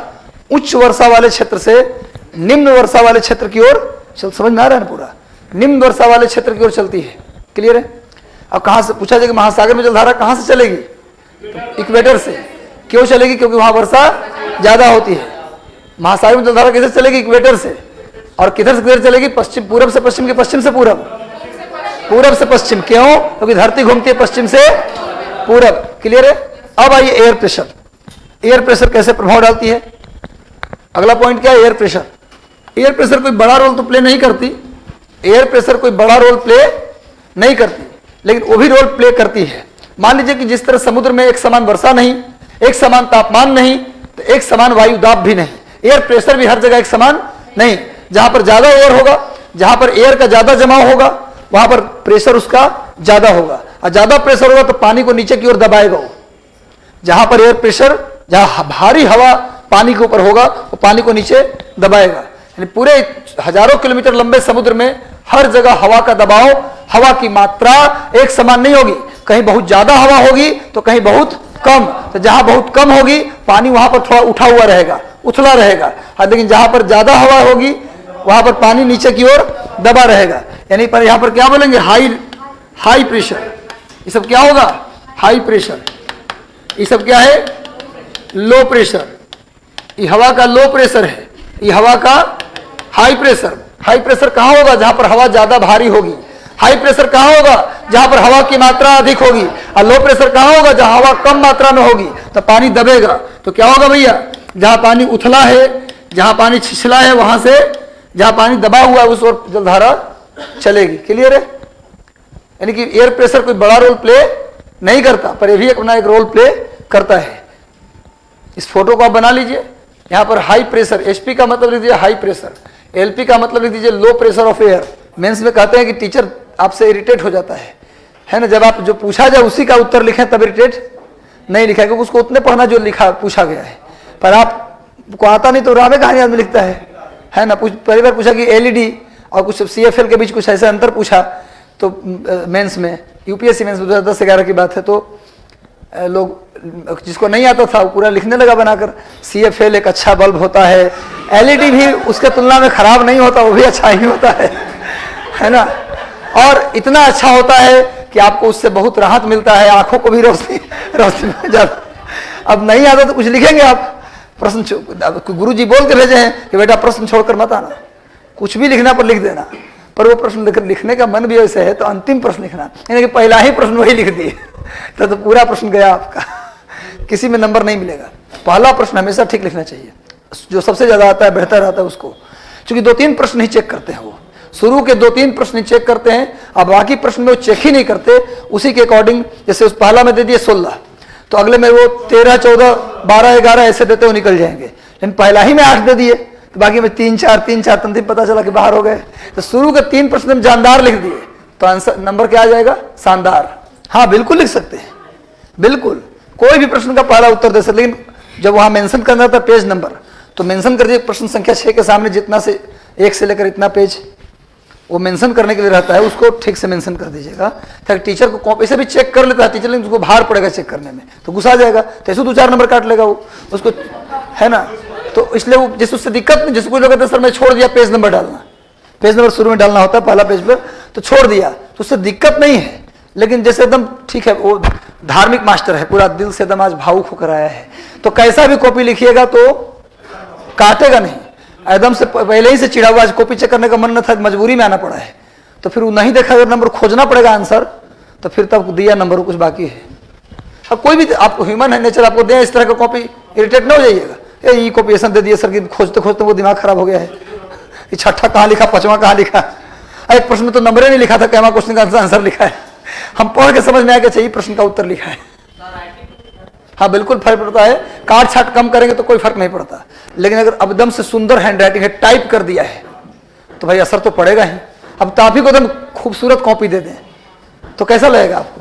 उच्च वर्षा वाले क्षेत्र से निम्न वर्षा वाले क्षेत्र की ओर, समझ में आ रहा है ना पूरा, निम्न वर्षा वाले क्षेत्र की ओर चलती है। क्लियर है? अब कहां से पूछा जाए कि महासागर में जलधारा कहां से चलेगी, तो इक्वेटर से। क्यों चलेगी? क्योंकि वहां वर्षा ज्यादा होती है। महासागर में जलधारा किधर चलेगी? इक्वेटर से। और किधर से किधर चलेगी? पश्चिम, पूरब से पश्चिम, के पश्चिम से पूरब, पूरब से पश्चिम। क्यों? क्योंकि धरती घूमती है पश्चिम से पूरब। क्लियर है? अब आइए एयर प्रेशर। एयर प्रेशर कैसे प्रभाव डालती है? अगला पॉइंट क्या है? Air pressure. एयर प्रेशर कोई बड़ा रोल तो प्ले नहीं करती, एयर प्रेशर कोई बड़ा रोल प्ले नहीं करती, लेकिन वो भी रोल प्ले करती है। मान लीजिए कि जिस तरह समुद्र में एक समान वर्षा नहीं, एक समान तापमान नहीं, तो एक समान वायु दाब भी नहीं, एयर प्रेशर भी हर जगह एक समान नहीं। जहां पर ज्यादा एयर होगा, जहां पर एयर का ज्यादा जमाव होगा, वहां पर प्रेशर उसका ज्यादा होगा, और ज्यादा प्रेशर होगा तो पानी को नीचे की ओर दबाएगा वो। जहां पर एयर प्रेशर, जहां भारी हवा पानी के ऊपर होगा, वो पानी को नीचे दबाएगा। यानी पूरे हजारों किलोमीटर लंबे समुद्र में हर जगह हवा का दबाव, हवा की मात्रा एक समान नहीं होगी। कहीं बहुत ज्यादा हवा होगी तो कहीं बहुत कम। तो जहां बहुत कम होगी पानी वहां पर थोड़ा उठा हुआ रहेगा, उथला रहेगा, लेकिन जहां पर ज्यादा हवा होगी वहां पर पानी नीचे की ओर दबा रहेगा। यानी पर यहां पर क्या बोलेंगे? High pressure. ये सब क्या होगा? High pressure. ये सब क्या है? Low pressure. ये हवा का लो प्रेशर है, ये हवा का हाई प्रेशर। हाई प्रेशर कहां होगा? जहां पर हवा ज्यादा भारी होगी। हाई प्रेशर कहां होगा? जहां पर हवा की मात्रा अधिक होगी। और लो प्रेशर कहां होगा? जहां हवा कम मात्रा में होगी, तो पानी दबेगा। तो क्या होगा भैया? जहां पानी उथला है, जहां पानी छिछला है, वहां से जहां पानी दबा हुआ है उस ओर जलधारा चलेगी। क्लियर है? यानी कि एयर प्रेशर कोई बड़ा रोल प्ले नहीं करता, पर यह भी अपना एक रोल प्ले करता है। इस फोटो को आप बना लीजिए। यहां पर हाई प्रेशर, एचपी का मतलब लिख दीजिए हाई प्रेशर, एलपी का मतलब लिख दीजिए low pressure of air. Mains में कहते हैं कि टीचर आपसे इरिटेट हो जाता है ना, जब आप जो पूछा जाए उसी का उत्तर लिखें तब इरिटेट नहीं लिखा है, क्योंकि उसको उतने पढ़ना जो लिखा पूछा गया है। पर आपको आता नहीं तो रावे कहानी आदमी लिखता है ना। पहली बार पूछा कि एलईडी और कुछ सीएफएल के बीच कुछ ऐसा अंतर पूछा, तो मेंस में, यूपीएससी मेंस में 2010-11 की बात है, तो लोग जिसको नहीं आता था वो पूरा लिखने लगा बनाकर, सीएफएल एक अच्छा बल्ब होता है, एलईडी भी उसके तुलना में खराब नहीं होता, वो भी अच्छा ही होता है ना। और इतना अच्छा होता है कि आपको उससे बहुत राहत मिलता है, आंखों को भी रोशनी मिल जाता। अब नहीं आता तो कुछ लिखेंगे आप प्रश्न, गुरुजी बोल के भेजे हैं कि बेटा प्रश्न छोड़कर मत आना, कुछ भी लिखना पर लिख देना। पर वो प्रश्न लिखने का मन भी ऐसे है तो अंतिम प्रश्न लिखना, यानी कि पहला ही प्रश्न वही लिख दिए तो पूरा प्रश्न गया आपका, किसी में नंबर नहीं मिलेगा। पहला प्रश्न हमेशा ठीक लिखना चाहिए, जो सबसे ज्यादा आता है बेहतर आता है उसको, क्योंकि 2-3 प्रश्न ही चेक करते हैं वो, शुरू के 2-3 प्रश्न ही चेक करते हैं, अब बाकी प्रश्न में वो चेक ही नहीं करते, उसी के अकॉर्डिंग। जैसे उस पहला में दे दिए 16, तो अगले में वो 13, 14, 12, 11 ऐसे देते हुए निकल जाएंगे, लेकिन पहला ही में 8 दे दिए तो बाकी में 3, 4, 3, 4 तंतिम पता चला कि बाहर हो गए। तो शुरू के 3 प्रश्न में जानदार लिख दिए तो आंसर नंबर क्या आ जाएगा? शानदार। हाँ बिल्कुल लिख सकते हैं, बिल्कुल कोई भी प्रश्न का पहला उत्तर दे सकते, लेकिन जब वहां मेंशन करना था पेज नंबर, तो मेंशन कर दिए प्रश्न संख्या 6 के सामने जितना से 1 से लेकर इतना पेज वो मेंशन करने के लिए रहता है, उसको ठीक से मेंशन कर दीजिएगा, ताकि टीचर को कॉपी से भी चेक कर लेता है टीचर, लेकिन उसको भार पड़ेगा चेक करने में, तो गुस्सा आ जाएगा, तो ऐसे 2-4 नंबर काट लेगा वो उसको, है ना। तो इसलिए वो जिस उससे दिक्कत नहीं, जिसको लोग कहते हैं सर मैं छोड़ दिया पेज नंबर डालना, पेज नंबर शुरू में डालना होता है पहला पेज पर, तो छोड़ दिया, तो उससे दिक्कत नहीं है। लेकिन जैसे एकदम ठीक है, वो धार्मिक मास्टर है, पूरा दिल से एकदम आज भावुक होकर आया है, तो कैसा भी कॉपी लिखिएगा तो काटेगा नहीं, एकदम से पहले ही से चिढ़ा हुआ, आज कॉपी चेक करने का मन न था, मजबूरी में आना पड़ा है, तो फिर वो नहीं देखा, अगर नंबर खोजना पड़ेगा आंसर, तो फिर तब दिया नंबर कुछ बाकी है। अब कोई भी आपको ह्यूमन है नेचर, आपको दे इस तरह का कॉपी, इरिटेट ना हो जाइएगा, ये कॉपी ऐसा दे दिया सर कि खोजते खोजते वो दिमाग खराब हो गया है, ये छठा कहाँ लिखा, पांचवा कहाँ लिखा, एक प्रश्न में तो नंबर ही नहीं लिखा था, कैमा क्वेश्चन का आंसर लिखा है, हम पढ़ के समझ में आया कि चाहिए प्रश्न का उत्तर लिखा है। हाँ बिल्कुल फर्क पड़ता है, काट छाट कम करेंगे तो कोई फर्क नहीं पड़ता, लेकिन अगर एकदम से सुंदर हैंड राइटिंग है, टाइप कर दिया है, तो भाई असर तो पड़ेगा ही। अब तो आप ही को एकदम खूबसूरत कॉपी दे दें तो कैसा लगेगा आपको,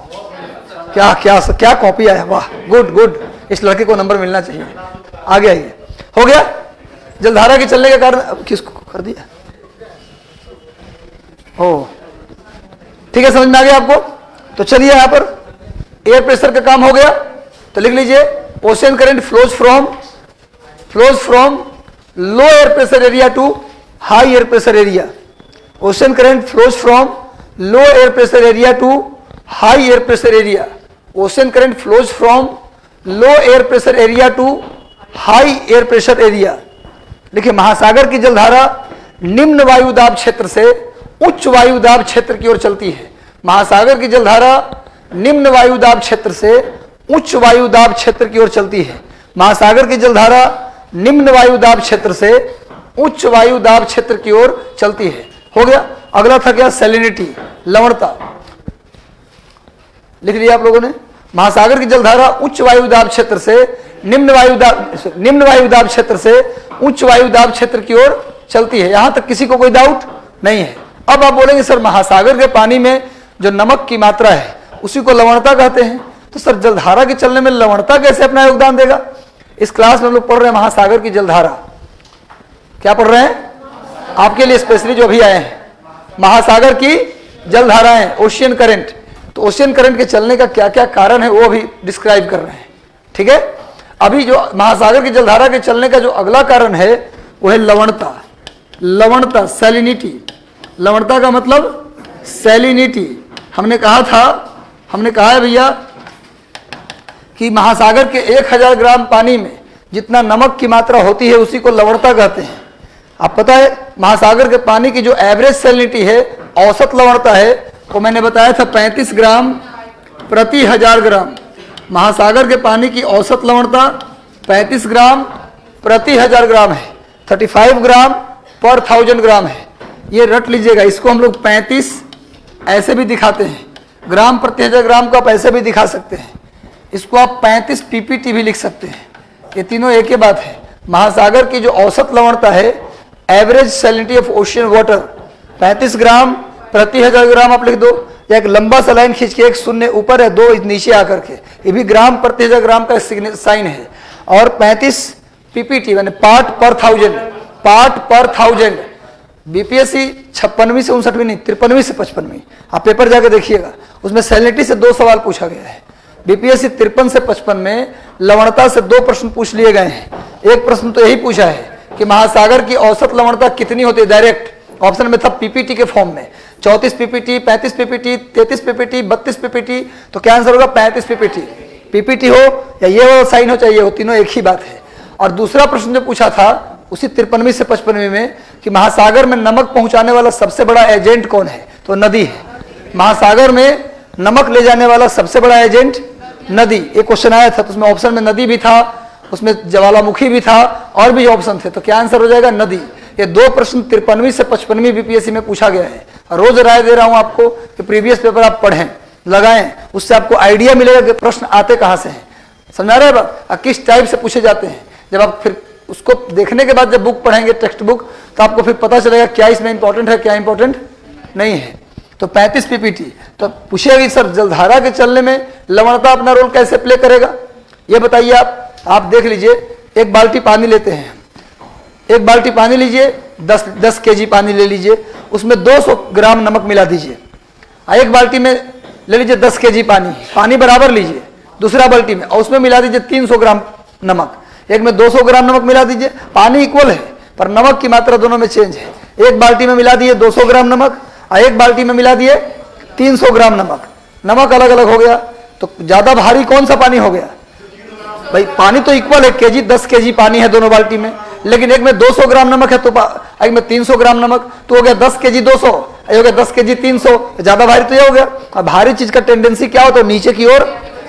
क्या क्या क्या कॉपी आया, वाह गुड गुड, इस लड़के को नंबर मिलना चाहिए। आगे आइए, हो गया। जलधारा के चलने के कारण किसको कर दिया, ओ ठीक है, समझ में आ गया आपको। तो चलिए यहाँ पर एयर प्रेशर का काम हो गया, तो लिख लीजिए ocean current flows from low air pressure area to high air pressure area. Ocean current flows from low air pressure area to high air pressure area. Ocean current flows from low air pressure area to high air pressure area. देखिए महासागर की जलधारा निम्न वायुदाब क्षेत्र से उच्च वायुदाब क्षेत्र की ओर चलती है। महासागर की जलधारा निम्न वायुदाब क्षेत्र से उच्च वायुदाब क्षेत्र की ओर चलती है। महासागर की जलधारा निम्न वायुदाब क्षेत्र से उच्च वायुदाब क्षेत्र की ओर चलती है। हो गया। अगला था क्या, सैलिनिटी, लवणता। लिख लिया आप लोगों ने। महासागर की जलधारा उच्च वायुदाब क्षेत्र से निम्न वायुदाब क्षेत्र से उच्च वायुदाब क्षेत्र की ओर चलती है। यहां तक किसी को कोई डाउट नहीं है। अब आप बोलेंगे सर महासागर के पानी में जो नमक की मात्रा है उसी को लवणता कहते हैं, तो सर जलधारा के चलने में लवणता कैसे अपना योगदान देगा। इस क्लास में हम लोग पढ़ रहे हैं महासागर की जलधारा। क्या पढ़ रहे हैं आपके लिए स्पेशली जो अभी आए हैं, महासागर की जलधाराएं, ओशियन करंट। तो ओशियन करंट के चलने का क्या क्या कारण है वो अभी डिस्क्राइब कर रहे हैं। ठीक है। अभी जो महासागर की जलधारा के चलने का जो अगला कारण है वो है लवणता। लवणता, सैलिनिटी। लवणता का मतलब सैलिनिटी। हमने कहा है भैया कि महासागर के 1000 ग्राम पानी में जितना नमक की मात्रा होती है उसी को लवणता कहते हैं। आप पता है महासागर के पानी की जो एवरेज सैलिनिटी है, औसत लवणता है, वो मैंने बताया था 35 ग्राम प्रति 1000 ग्राम। महासागर के पानी की औसत लवणता 35 ग्राम प्रति 1000 ग्राम है, 35 ग्राम पर 1000 ग्राम है। ये रट लीजिएगा। इसको हम लोग 35 ऐसे भी दिखाते हैं, ग्राम प्रति 1000 ग्राम को आप ऐसे भी दिखा सकते हैं। इसको आप 35 पीपीटी भी लिख सकते हैं। ये तीनों एक ही बात है। महासागर की जो औसत लवणता है, average salinity of ocean water, 35 ग्राम प्रति 1000 ग्राम आप लिख दो, या एक लंबा सा लाइन खींच के, एक शून्य ऊपर है, 2 नीचे आकर के, ये भी ग्राम प्रति 1000 ग्राम का साइन है। और 35 पीपीटी यानी पार्ट पर 1000। बीपीएससी 56वीं से 59वीं नहीं, 53वीं से 55वीं, आप पेपर जाके देखिएगा, उसमें सैलिनिटी से 2 सवाल पूछा गया है। बीपीएससी 53 से 55 में लवणता से 2 प्रश्न पूछ लिए गए हैं। एक प्रश्न तो यही पूछा है कि महासागर की औसत लवणता कितनी होती है, डायरेक्ट ऑप्शन में था पीपीटी के फॉर्म में, 34 पीपीटी, 35 पीपीटी, 33 पीपीटी, 32 पीपीटी। तो क्या आंसर होगा, 35 पीपीटी। पीपीटी हो या ये वाला साइन हो चाहिए हो, तीनों एक ही बात है। और दूसरा प्रश्न जो पूछा था उसी 53वीं से 55वीं में कि महासागर में नमक पहुंचाने वाला सबसे बड़ा एजेंट कौन है, तो नदी है। महासागर में नमक ले जाने वाला सबसे बड़ा एजेंट नदी। एक क्वेश्चन आया था तो उसमें ऑप्शन में नदी भी था, उसमें ज्वालामुखी भी था, और भी ऑप्शन थे, तो क्या आंसर हो जाएगा, नदी। ये 2 प्रश्न 53वीं से 55वीं बीपीएससी में पूछा गया है। रोज राय दे रहा हूं आपको कि प्रीवियस पेपर आप पढ़ें, लगाएं, उससे आपको आइडिया मिलेगा कि प्रश्न आते कहां से हैं। समझ आ रहा है बात, किस टाइप से पूछे जाते हैं। जब आप फिर उसको देखने के बाद जब बुक पढ़ेंगे, टेक्स्ट बुक, तो आपको फिर पता चलेगा क्या इसमें इंपॉर्टेंट है, क्या इंपॉर्टेंट नहीं है। तो 35 पीपीटी। तो पूछेगी सर जलधारा के चलने में लवणता अपना रोल कैसे प्ले करेगा, ये बताइए आप देख लीजिए। एक बाल्टी पानी लेते हैं, एक बाल्टी पानी लीजिए, 10 केजी पानी ले लीजिए, उसमें 200 ग्राम नमक मिला दीजिए। एक बाल्टी में ले लीजिए 10 केजी पानी बराबर लीजिए दूसरा बाल्टी में, और उसमें मिला दीजिए 300 ग्राम नमक। एक में 200 ग्राम नमक मिला दीजिए, पानी इक्वल है पर नमक की मात्रा दोनों में चेंज है। एक बाल्टी में मिला दिए 200 ग्राम नमक और एक बाल्टी में मिला दिए 300 ग्राम नमक, नमक अलग अलग हो गया, तो ज़्यादा भारी कौन सा पानी हो गया? भाई पानी तो इक्वल है, केजी 10 केजी पानी है दोनों बाल्टी में, लेकिन एक में 200 ग्राम नमक है तो एक में 300 ग्राम नमक, तो हो गया 10 केजी 200, हो गया 10 केजी 300, ज़्यादा भारी तो ये हो गया। अब भारी चीज़ का टेंडेंसी क्या होता है? नीचे की ओर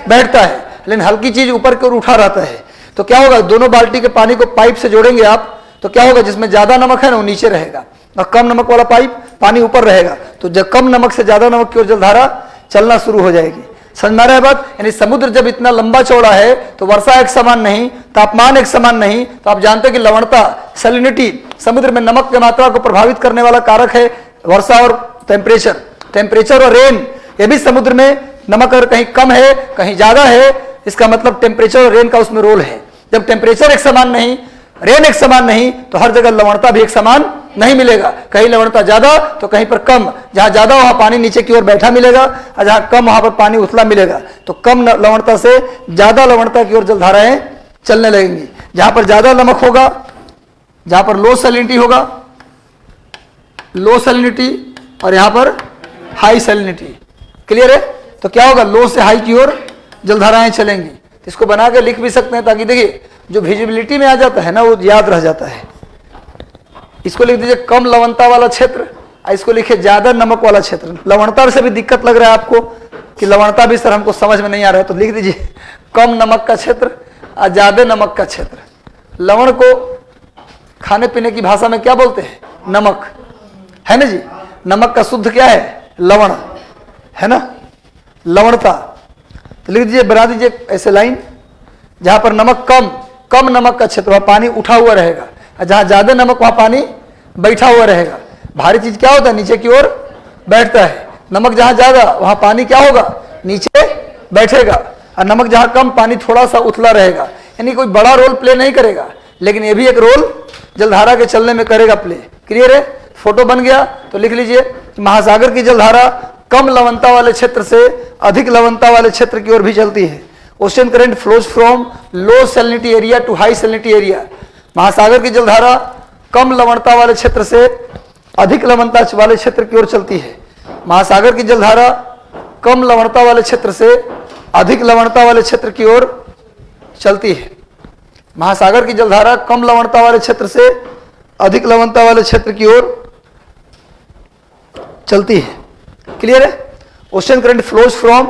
बैठता है, लेकिन हल्की चीज़ ऊपर की ओर उठा रहता है। तो क्या होगा? दोनों बाल्टी के पानी को पाइप से जोड़ेंगे आप, तो क्या होगा? जिसमें ज़्यादा नमक है ना वो नीचे रहेगा, और कम नमक वाला पाइप पानी ऊपर रहेगा। तो जब कम नमक से ज़्यादा नमक की ओर जलधारा चलना शुरू हो जाएगी। समझ में आ रहा है बात? यानी समुद्र जब इतना लंबा चौड़ा है तो वर्षा एक समान नहीं, तापमान एक समान नहीं, तो आप जानते हैं कि लवणता, सैलिनिटी, समुद्र में नमक की मात्रा को प्रभावित करने वाला कारक है वर्षा और टेम्परेचर। टेम्परेचर और रेन, ये भी समुद्र में नमक अगर कहीं कम है कहीं ज्यादा है, इसका मतलब टेम्परेचर और रेन का उसमें रोल है। जब टेम्परेचर एक समान नहीं, रेन एक समान नहीं, तो हर जगह लवणता भी एक समान नहीं मिलेगा। कहीं लवणता ज्यादा तो कहीं पर कम, जहां ज्यादा वहां पानी नीचे की ओर बैठा मिलेगा, और जहां कम वहां पर पानी उथला मिलेगा। तो कम लवणता से ज्यादा लवणता की ओर जलधाराएं चलने लगेंगी। जहां पर ज्यादा नमक होगा, जहां पर लो सैलिनिटी होगा, लो सैलिनिटी, और यहां पर हाई सैलिनिटी। क्लियर है? तो क्या होगा? लो से हाई की ओर जलधाराएं चलेंगी। इसको बना के लिख भी सकते हैं, ताकि देखिए जो विजिबिलिटी में आ जाता है ना वो याद रह जाता है। इसको लिख दीजिए कम लवणता वाला क्षेत्र, इसको लिखिए ज्यादा नमक वाला क्षेत्र। लवणता से भी दिक्कत लग रहा है आपको कि लवणता भी सर हमको समझ में नहीं आ रहा है, तो लिख दीजिए कम नमक का क्षेत्र और ज्यादा नमक का क्षेत्र। लवण को खाने पीने की भाषा में क्या बोलते हैं? नमक, है ना जी? नमक का शुद्ध क्या है? लवण, है ना? लवणता। तो लिख दीजिए, बना दीजिए ऐसे लाइन, जहां पर नमक कम नमक का क्षेत्र वहां पानी उठा हुआ रहेगा, और जहां ज्यादा नमक वहां पानी बैठा हुआ रहेगा। भारी चीज क्या होता है? नीचे की ओर बैठता है। नमक जहां ज्यादा वहां पानी क्या होगा? नीचे बैठेगा, और नमक जहां कम पानी थोड़ा सा उथला रहेगा। यानी कोई बड़ा रोल प्ले नहीं करेगा, लेकिन ये भी एक रोल जलधारा के चलने में करेगा प्ले। क्लियर है? फोटो बन गया? तो लिख लीजिए महासागर की जलधारा कम लवणता वाले क्षेत्र से अधिक लवणता वाले क्षेत्र की ओर भी चलती है। Ocean current flows from low salinity area to high salinity area. महासागर की जलधारा कम लवणता वाले क्षेत्र से अधिक लवणता वाले क्षेत्र की ओर चलती है। महासागर की जलधारा कम लवणता वाले क्षेत्र से अधिक लवणता वाले क्षेत्र की ओर चलती है। महासागर की जलधारा कम लवणता वाले क्षेत्र से अधिक लवणता वाले क्षेत्र की ओर चलती है। क्लियर है? Ocean current flows from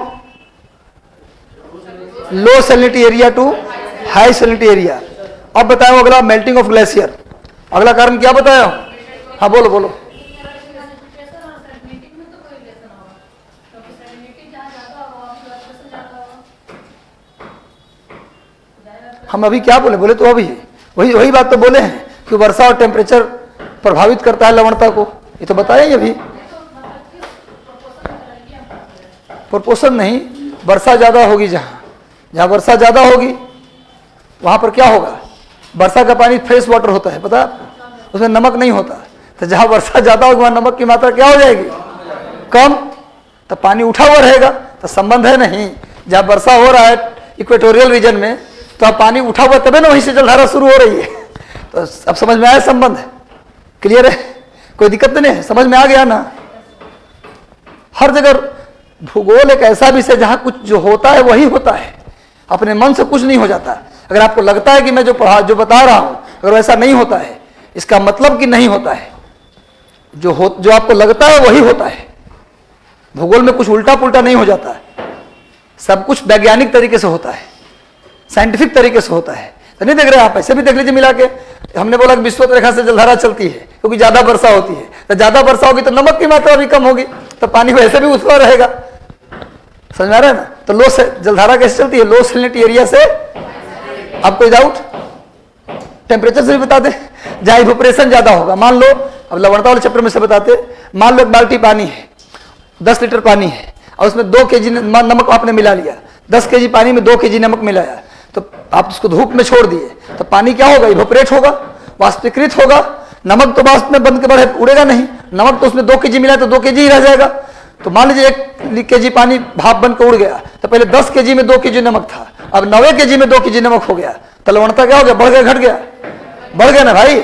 low salinity area to high salinity area. अब बताओ अगला, मेल्टिंग ऑफ ग्लेशियर। अगला कारण क्या बताया? हाँ बोलो बोलो। हम अभी क्या बोले? बोले तो अभी वही बात तो बोले हैं कि वर्षा और टेम्परेचर प्रभावित करता है लवणता को, ये तो बताया ही अभी। प्रोपोर्शन नहीं, वर्षा ज्यादा होगी, जहां वर्षा ज्यादा होगी वहां पर क्या होगा? वर्षा का पानी फ्रेश वाटर होता है, पता है? उसमें नमक नहीं होता। तो जहां वर्षा ज्यादा होगी वहां नमक की मात्रा क्या हो जाएगी? कम। तो पानी उठा हुआ रहेगा, तो संबंध है नहीं। जहां वर्षा हो रहा है इक्वेटोरियल रीजन में, तो अब पानी उठा हुआ तभी ना वहीं से जलधारा शुरू हो रही है। तो अब समझ में आया संबंध? क्लियर है? कोई दिक्कत नहीं है? समझ में आ गया ना? हर जगह भूगोल एक ऐसा विषय जहां कुछ जो होता है वही होता है, अपने मन से कुछ नहीं हो जाता। अगर आपको लगता है कि मैं जो बता रहा हूं अगर वैसा नहीं होता है, इसका मतलब कि नहीं होता है। जो आपको लगता है वही होता है। भूगोल में कुछ उल्टा पुल्टा नहीं हो जाता है, सब कुछ वैज्ञानिक तरीके से होता है, साइंटिफिक तरीके से होता है। तो नहीं देख रहे आप? ऐसे भी देख लीजिए मिला के। हमने बोला कि विषुवत रेखा से जलधारा चलती है क्योंकि ज्यादा वर्षा होती है। तो ज्यादा वर्षा होगी तो नमक की मात्रा भी कम होगी, तो पानी वैसे भी उथला रहेगा। समझ में आ रहा है ना? तो लो से जलधारा कैसे चलती है? लो सैलिनिटी एरिया से। अब कोई डाउट? टेम्परेचर से भी बता दें। जहां इवेपोरेशन ज्यादा होगा, मान लो, अब लवणता वाले चैप्टर में से बताते, मान लो एक बाल्टी पानी है, 10 लीटर पानी है, और उसमें 2 केजी नमक आपने मिला लिया। 10 केजी पानी में 2 केजी नमक मिलाया, तो आप उसको धूप में छोड़ दिए, तो पानी क्या होगा? इवेपोरेट होगा, वाष्पीकृत होगा। नमक तो वाष्प में बंद के बढ़े उड़ेगा नहीं, नमक तो उसमें 2 केजी मिला तो 2 केजी ही रह जाएगा। तो मान लीजिए 1 केजी पानी भाप बन के उड़ गया, तो पहले 10 केजी में 2 केजी नमक था, अब 9 केजी में 2 केजी नमक हो गया। तो लवणता क्या हो गया? बढ़ गया घट गया? बढ़ गया ना भाई।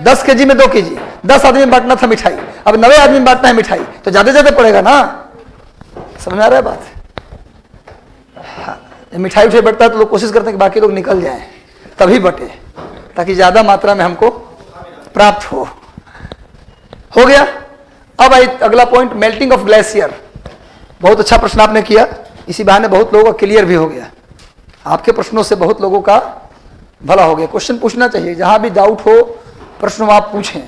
10 केजी में 2 केजी, 10 आदमी में बांटना था मिठाई, अब 90 आदमी में बांटना है मिठाई तो ज्यादा ज्यादा पड़ेगा ना, समझ में आ रहा है बात? हाँ, मिठाई उठाई बढ़ता है तो लोग कोशिश करते हैं कि बाकी लोग निकल जाएं, तभी बटे, ताकि ज्यादा मात्रा में हमको प्राप्त हो गया। अब आई अगला पॉइंट, मेल्टिंग ऑफ ग्लेशियर। बहुत अच्छा प्रश्न आपने किया, इसी बहाने बहुत लोगों का क्लियर भी हो गया। आपके प्रश्नों से बहुत लोगों का भला हो गया। क्वेश्चन पूछना चाहिए, जहां भी डाउट हो प्रश्न आप पूछें,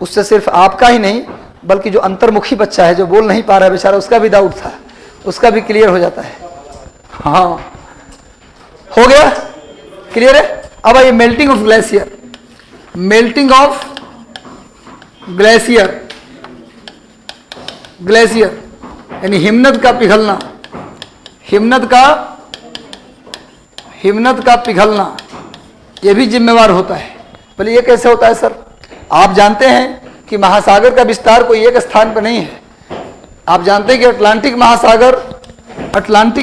उससे सिर्फ आपका ही नहीं बल्कि जो अंतर्मुखी बच्चा है जो बोल नहीं पा रहा है बेचारा, उसका भी डाउट था, उसका भी क्लियर हो जाता है। हाँ हो गया, क्लियर है। अब आइए melting of glacier. Melting of glacier, glacier यानी हिमनद का पिघलना, हिमनद का पिघलना, यह भी जिम्मेवार होता है। बोले ये कैसे होता है सर? आप जानते हैं कि महासागर का विस्तार कोई एक स्थान पर नहीं है। आप जानते हैं कि अटलांटिक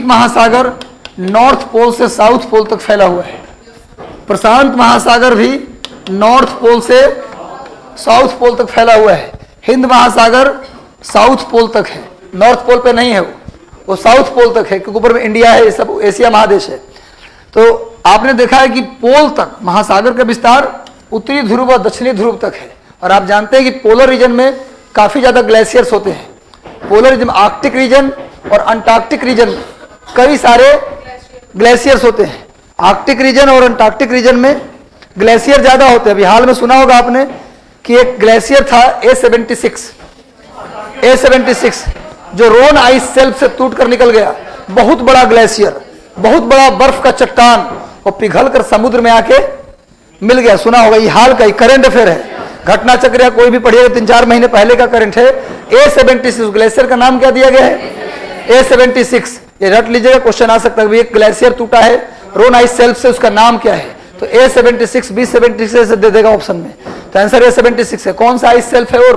महासागर नॉर्थ पोल से साउथ पोल तक फैला हुआ है। प्रशांत महासागर भी नॉर्थ पोल से साउथ पोल तक फैला हुआ है। हिंद महासागर साउथ पोल तक है, नॉर्थ पोल पे नहीं है, वो साउथ पोल तक है, क्योंकि ऊपर में इंडिया है, ये सब एशिया महादेश है। तो आपने देखा है कि पोल तक महासागर का विस्तार उत्तरी ध्रुव और दक्षिणी ध्रुव तक है। और आप जानते हैं कि पोलर रीजन में काफी ज्यादा ग्लेशियर्स होते हैं। पोलर रीजन, आर्कटिक रीजन और अंटार्कटिक रीजन में कई सारे ग्लेशियर्स होते हैं। आर्कटिक रीजन और अंटार्कटिक रीजन में ग्लेशियर ज्यादा होते हैं। अभी हाल में सुना होगा आपने कि एक ग्लेशियर था A76 जो रोन आइस शेल्फ से टूट कर निकल गया। बहुत बड़ा ग्लेशियर, बहुत बड़ा बर्फ का चट्टान, और पिघल कर समुद्र में आके मिल गया। सुना होगा, ये हाल का ही करंट अफेयर है, घटना चक्र या कोई भी पढ़िएगा 3-4 महीने पहले का करंट है। A76 ग्लेशियर का नाम क्या दिया गया है? A76। ये रट लीजिएगा, क्वेश्चन आ सकता है, एक ग्लेशियर टूटा है रोन आइस शेल्फ से, उसका नाम क्या है? तो A76 B76 से दे देगा ऑप्शन में, तो आंसर A76 है। कौन सा आइस शेल्फ है? वो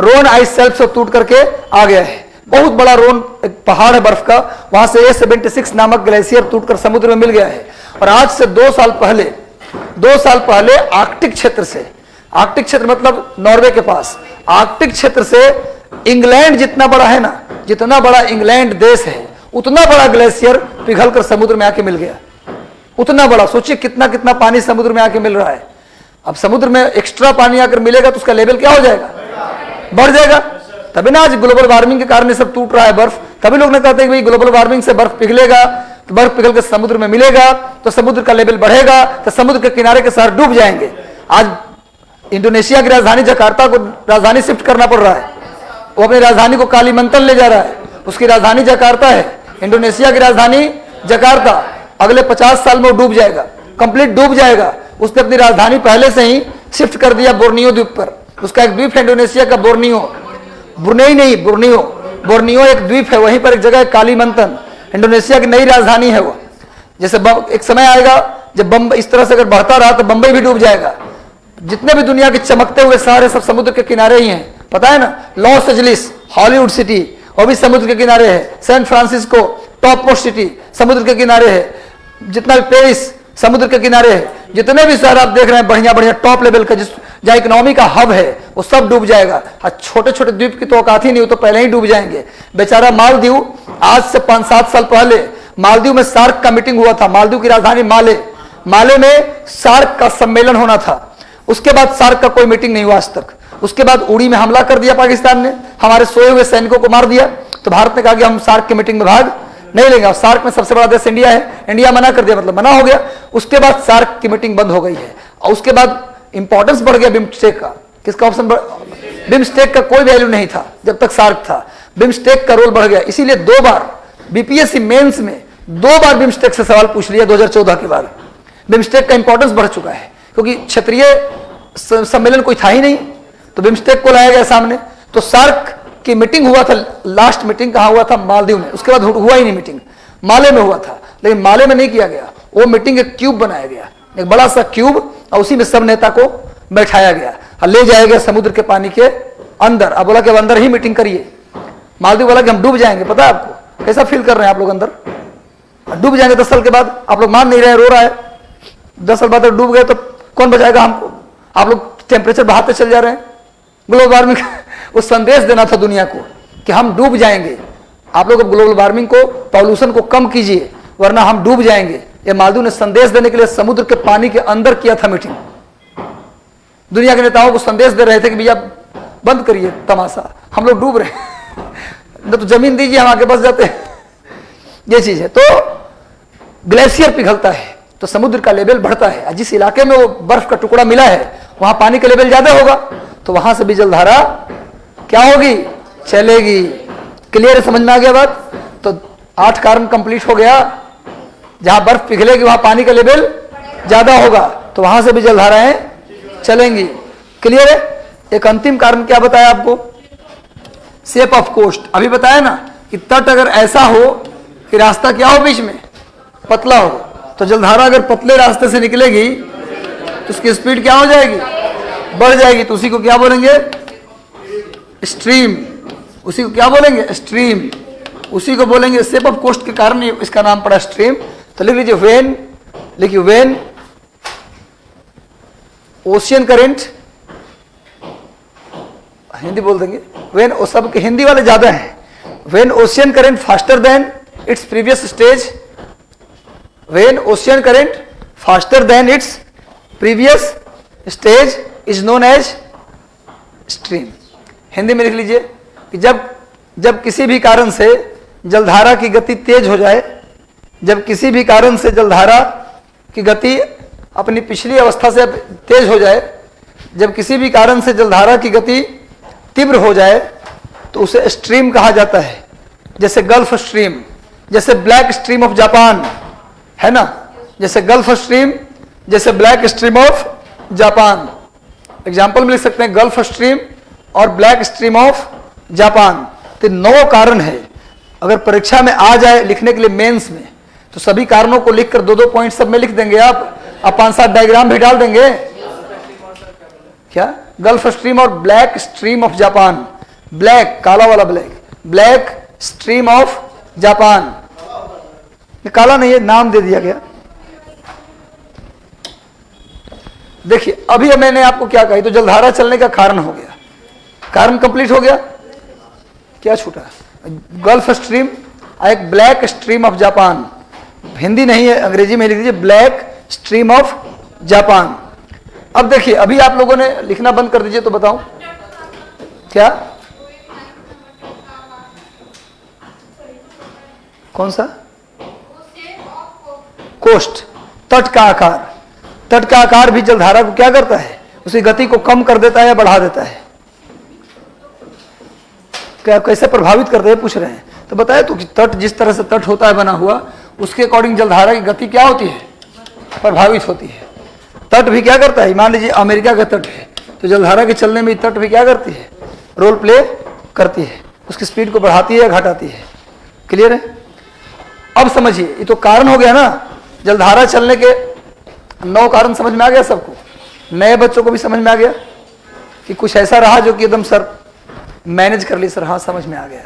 रोन आइस शेल्फ से टूट करके आ गया है। बहुत बड़ा रोन एक पहाड़ है बर्फ का, वहां से A76 नामक ग्लेशियर टूटकर समुद्र में मिल गया है। और आज से 2 साल पहले आर्कटिक क्षेत्र से, आर्कटिक क्षेत्र मतलब नॉर्वे के पास, आर्कटिक क्षेत्र से इंग्लैंड जितना बड़ा है ना, जितना बड़ा इंग्लैंड देश है, उतना बड़ा ग्लेशियर पिघल कर समुद्र में आके मिल गया। उतना बड़ा, सोचिए कितना कितना पानी समुद्र में आके मिल रहा है। अब समुद्र में एक्स्ट्रा पानी आकर मिलेगा तो उसका लेवल क्या हो जाएगा? बढ़ जाएगा। तभी ना आज ग्लोबल वार्मिंग के कारण सब टूट रहा है बर्फ। तभी लोग ने कहते हैं कि भाई ग्लोबल वार्मिंग से बर्फ पिघलेगा, तो बर्फ पिघल के समुद्र में मिलेगा तो समुद्र का लेवल बढ़ेगा, तो समुद्र के किनारे के शहर डूब जाएंगे। आज इंडोनेशिया की राजधानी जकार्ता को राजधानी शिफ्ट करना पड़ रहा है। वो अपनी राजधानी को कालीमंतन ले जा रहा है, उसकी राजधानी जकार्ता है, इंडोनेशिया की राजधानी जकार्ता। अगले 50 साल में वो डूब जाएगा, कंप्लीट डूब जाएगा। उसने अपनी राजधानी पहले से ही शिफ्ट कर दिया बोर्नियो द्वीप पर। उसका एक द्वीप है इंडोनेशिया का बोर्नियो, ब्रुनेई नहीं, बोर्नियो एक द्वीप है, वहीं पर एक जगह है कालीमंतन, इंडोनेशिया की नई राजधानी है वो। जैसे एक समय आएगा जब बम्बई इस तरह से अगर बढ़ता रहा तो बम्बई भी डूब जाएगा। जितने भी दुनिया के चमकते हुए शहर सब समुद्र के किनारे ही हैं, पता है ना। लॉस एंजलिस, हॉलीवुड सिटी, वो भी समुद्र के किनारे है। San Francisco, top most city, समुद्र के किनारे है। जितना भी पेरिस, समुद्र के किनारे है। जितने भी शहर आप देख रहे हैं बढ़िया बढ़िया टॉप लेवल का, जहाँ इकोनॉमी का हब है, वो सब डूब जाएगा। छोटे छोटे द्वीप की तो औकात ही नहीं हो, तो पहले ही डूब जाएंगे। बेचारा मालदीव, आज से 5-7 साल पहले मालदीव में सार्क का मीटिंग हुआ था। मालदीव की राजधानी माले में सार्क का सम्मेलन होना था। उसके बाद सार्क का कोई मीटिंग नहीं हुआ आज तक। उसके बाद उड़ी में हमला कर दिया पाकिस्तान ने, हमारे सोए हुए सैनिकों को मार दिया। तो भारत ने कहा कि हम सार्क की मीटिंग में भाग नहीं लेंगे। और सार्क में सबसे बड़ा देश इंडिया है, इंडिया मना कर दिया, मतलब मना हो गया। उसके बाद सार्क की मीटिंग बंद हो गई है। और उसके बाद इंपॉर्टेंस बढ़ गया बिम्स्टेक का। किसका ऑप्शन? बिम्स्टेक का कोई वैल्यू नहीं था जब तक सार्क था। बिम्स्टेक का रोल बढ़ गया, इसीलिए 2 बार बीपीएससी मेंस में 2 बार बिम्स्टेक से सवाल पूछ लिया 2014 के बाद। बिम्स्टेक का इंपॉर्टेंस बढ़ चुका है, क्योंकि क्षेत्रीय सम्मेलन कोई था ही नहीं, तो बिम्स्टेक को लाया गया सामने। तो सार्क की मीटिंग हुआ था, लास्ट मीटिंग कहाँ हुआ था? मालदीव में। उसके बाद हुआ ही नहीं मीटिंग, माले में हुआ था। लेकिन माले में नहीं किया गया, वो मीटिंग एक क्यूब बनाया गया, एक बड़ा सा क्यूब, और उसी में सब नेता को बैठाया गया और ले जाया गया समुद्र के पानी के अंदर। अब बोला कि अब अंदर ही मीटिंग करिए। मालदीव बोला कि हम डूब जाएंगे। पता है आपको कैसा फील कर रहे हैं आप लोग? अंदर डूब जाएंगे 10 साल के बाद। आप लोग मान नहीं रहे, रो रहा है। 10 साल बाद डूब गए तो कौन बचाएगा हमको? आप लोग टेम्परेचर बढ़ाते चल जा रहे हैं, ग्लोबल वार्मिंग वो संदेश देना था दुनिया को कि हम डूब जाएंगे, आप लोग ग्लोबल वार्मिंग को, पॉल्यूशन को कम कीजिए वरना हम डूब जाएंगे। ये मालदीव ने संदेश देने के लिए समुद्र के पानी के अंदर किया था मीटिंग। दुनिया के नेताओं को संदेश दे रहे थे कि भैया बंद करिए तमाशा, हम लोग डूब रहे हैं, न तो जमीन दीजिए हम आगे बस जाते हैं। ये चीज है। तो ग्लेशियर पिघलता है तो समुद्र का लेवल बढ़ता है, जिस इलाके में वो बर्फ का टुकड़ा मिला है वहां पानी का लेवल ज्यादा होगा, तो वहां से भी जलधारा क्या होगी, चलेगी। क्लियर है, समझ में आ गया बात? तो 8 कारण कंप्लीट हो गया। जहां बर्फ पिघलेगी वहां पानी का लेवल ज्यादा होगा तो वहां से भी जलधाराएं चलेंगी। क्लियर है? एक अंतिम कारण क्या बताया आपको, शेप ऑफ कोस्ट। अभी बताया ना कि तट अगर ऐसा हो कि रास्ता क्या हो, बीच में पतला हो, तो जलधारा अगर पतले रास्ते से निकलेगी तो उसकी स्पीड क्या हो जाएगी, बढ़ जाएगी। तो उसी को क्या बोलेंगे, स्ट्रीम। उसी को क्या बोलेंगे, स्ट्रीम। उसी को बोलेंगे, शेप ऑफ कोस्ट के कारण इसका नाम पड़ा स्ट्रीम। तो लिख लीजिए वेन, लिखिए वेन ओशियन करेंट, हिंदी बोल देंगे वेन, वो सब के हिंदी वाले ज्यादा हैं। When ocean current faster than its previous stage, when ocean current faster than its previous stage is known as stream. Hindi में लिख लीजिए कि जब किसी भी कारण से जलधारा की गति तेज हो जाए, जब किसी भी कारण से जलधारा की गति अपनी पिछली अवस्था से तेज हो जाए, जब किसी भी कारण से जलधारा की गति तीव्र हो जाए तो उसे स्ट्रीम कहा जाता है। जैसे गल्फ स्ट्रीम, जैसे ब्लैक स्ट्रीम ऑफ जापान है ना, जैसे गल्फ स्ट्रीम, जैसे black stream of Japan. Example में लिख सकते हैं गल्फ स्ट्रीम और ब्लैक स्ट्रीम ऑफ जापान। तो 9 कारण है। अगर परीक्षा में आ जाए लिखने के लिए मेंस में, तो सभी कारणों को लिखकर 2-2 पॉइंट सब में लिख देंगे आप 5-7 डायग्राम भी डाल देंगे। क्या, गल्फ स्ट्रीम और black stream of Japan, black काला वाला black, black stream of Japan. ये काला नहीं है, नाम दे दिया गया। देखिए अभी मैंने आपको क्या कही, तो जलधारा चलने का कारण हो गया, कारण कंप्लीट हो गया। क्या छूटा, गल्फ स्ट्रीम, एक black stream of Japan. Hindi नहीं है, अंग्रेजी में लिख दीजिए ब्लैक स्ट्रीम ऑफ जापान। अब देखिए अभी आप लोगों ने लिखना बंद कर दीजिए तो बताऊं क्या, कौन सा, कोस्ट, तट का आकार। तट का आकार भी जलधारा को क्या करता है, उसकी गति को कम कर देता है या बढ़ा देता है। क्या कैसे प्रभावित करते हैं पूछ रहे हैं, तो बताया तो कि तट जिस तरह से तट होता है बना हुआ, उसके अकॉर्डिंग जलधारा की गति क्या होती है, प्रभावित होती है। तट भी क्या करता है, मान लीजिए अमेरिका का तट है तो जलधारा के चलने में तट भी क्या करती है, रोल प्ले करती है, उसकी स्पीड को बढ़ाती है या घटाती है। क्लियर है? अब समझिए, ये तो कारण हो गया ना जलधारा चलने के 9 कारण समझ में आ गया सबको। नए बच्चों को भी समझ में आ गया कि कुछ ऐसा रहा जो कि एकदम सर मैनेज कर ली, सर हाँ समझ में आ गया,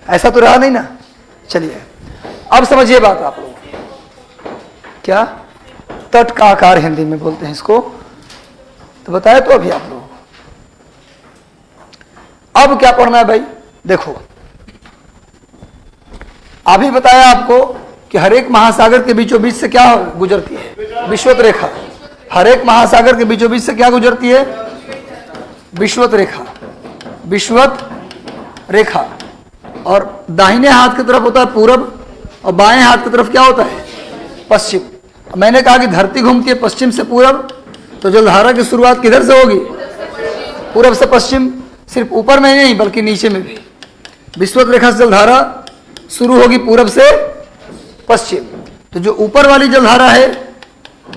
ऐसा तो रहा नहीं ना। चलिए अब समझिए बात आप लोग, क्या तट का आकार हिंदी में बोलते हैं इसको, तो बताया तो अभी आप लोग। अब क्या पढ़ना है भाई, देखो अभी बताया आपको कि हर एक महासागर के बीचों बीच से क्या गुजरती है, विषुवत रेखा। हर एक महासागर के बीचों बीच से क्या गुजरती है, विषुवत रेखा, विषुवत रेखा। और दाहिने हाथ की तरफ होता है पूरब और बाएं हाथ की तरफ क्या होता है, पश्चिम। मैंने कहा कि धरती घूमती है पश्चिम से पूरब, तो जलधारा की शुरुआत किधर से होगी, पूरब से पश्चिम। सिर्फ ऊपर में ही नहीं बल्कि नीचे में भी विषुवत रेखा से जलधारा शुरू होगी पूरब से पश्चिम। तो जो ऊपर वाली जलधारा है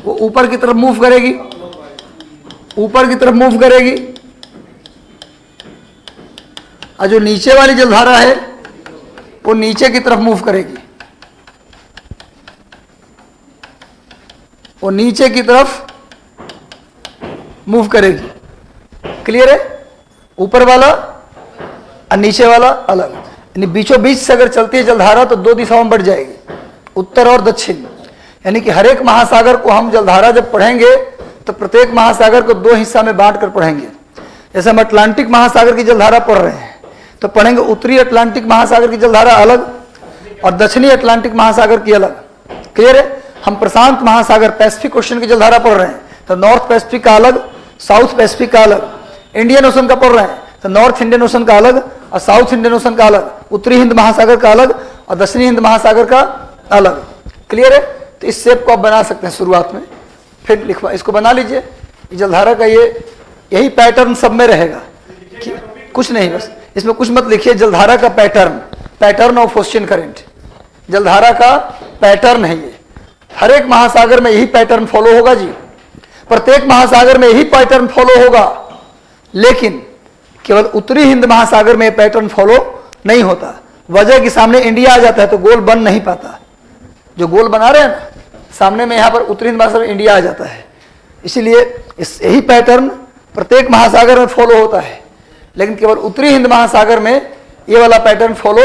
वो ऊपर की तरफ मूव करेगी, ऊपर की तरफ मूव करेगी, और जो नीचे वाली जलधारा है वो नीचे की तरफ मूव करेगी, वो नीचे की तरफ मूव करेगी। क्लियर है? ऊपर वाला और नीचे वाला अलग, यानी बीचों बीच से अगर चलती है जलधारा तो 2 दिशाओं में बढ़ जाएगी, उत्तर और दक्षिण। यानी कि हर एक महासागर को हम जलधारा जब पढ़ेंगे तो प्रत्येक महासागर को 2 हिस्सा में बांट कर पढ़ेंगे। जैसे हम अटलांटिक महासागर की जलधारा पढ़ रहे हैं तो पढ़ेंगे उत्तरी अटलांटिक महासागर की जलधारा अलग और दक्षिणी अटलांटिक महासागर की अलग। क्लियर है? हम प्रशांत महासागर पैसिफिक ओशन की जलधारा पढ़ रहे हैं तो नॉर्थ पैसिफिक का अलग, साउथ पैसिफिक का अलग। इंडियन ओशन का पढ़ रहे हैं तो नॉर्थ इंडियन ओशन का अलग और साउथ इंडियन ओशन का अलग, उत्तरी हिंद महासागर का अलग और दक्षिणी हिंद महासागर का अलग। क्लियर है? तो इस शेप को आप बना सकते हैं शुरुआत में, फिर लिखवा इसको बना लीजिए। जलधारा का यही पैटर्न सब में रहेगा, कुछ नहीं, बस इसमें कुछ मत लिखिए। जलधारा का पैटर्न ऑफ ओशियन करंट, जलधारा का पैटर्न है ये। हर एक महासागर में यही पैटर्न फॉलो होगा जी, प्रत्येक महासागर में यही पैटर्न फॉलो होगा, लेकिन केवल उत्तरी हिंद महासागर में पैटर्न फॉलो नहीं होता। वजह के सामने इंडिया आ जाता है तो गोल बन नहीं पाता। जो गोल बना रहे हैं ना सामने में, यहां पर उत्तरी हिंद महासागर में इंडिया आ जाता है, इसीलिए यही पैटर्न प्रत्येक महासागर में फॉलो होता है, लेकिन केवल उत्तरी हिंद महासागर में ये वाला पैटर्न फॉलो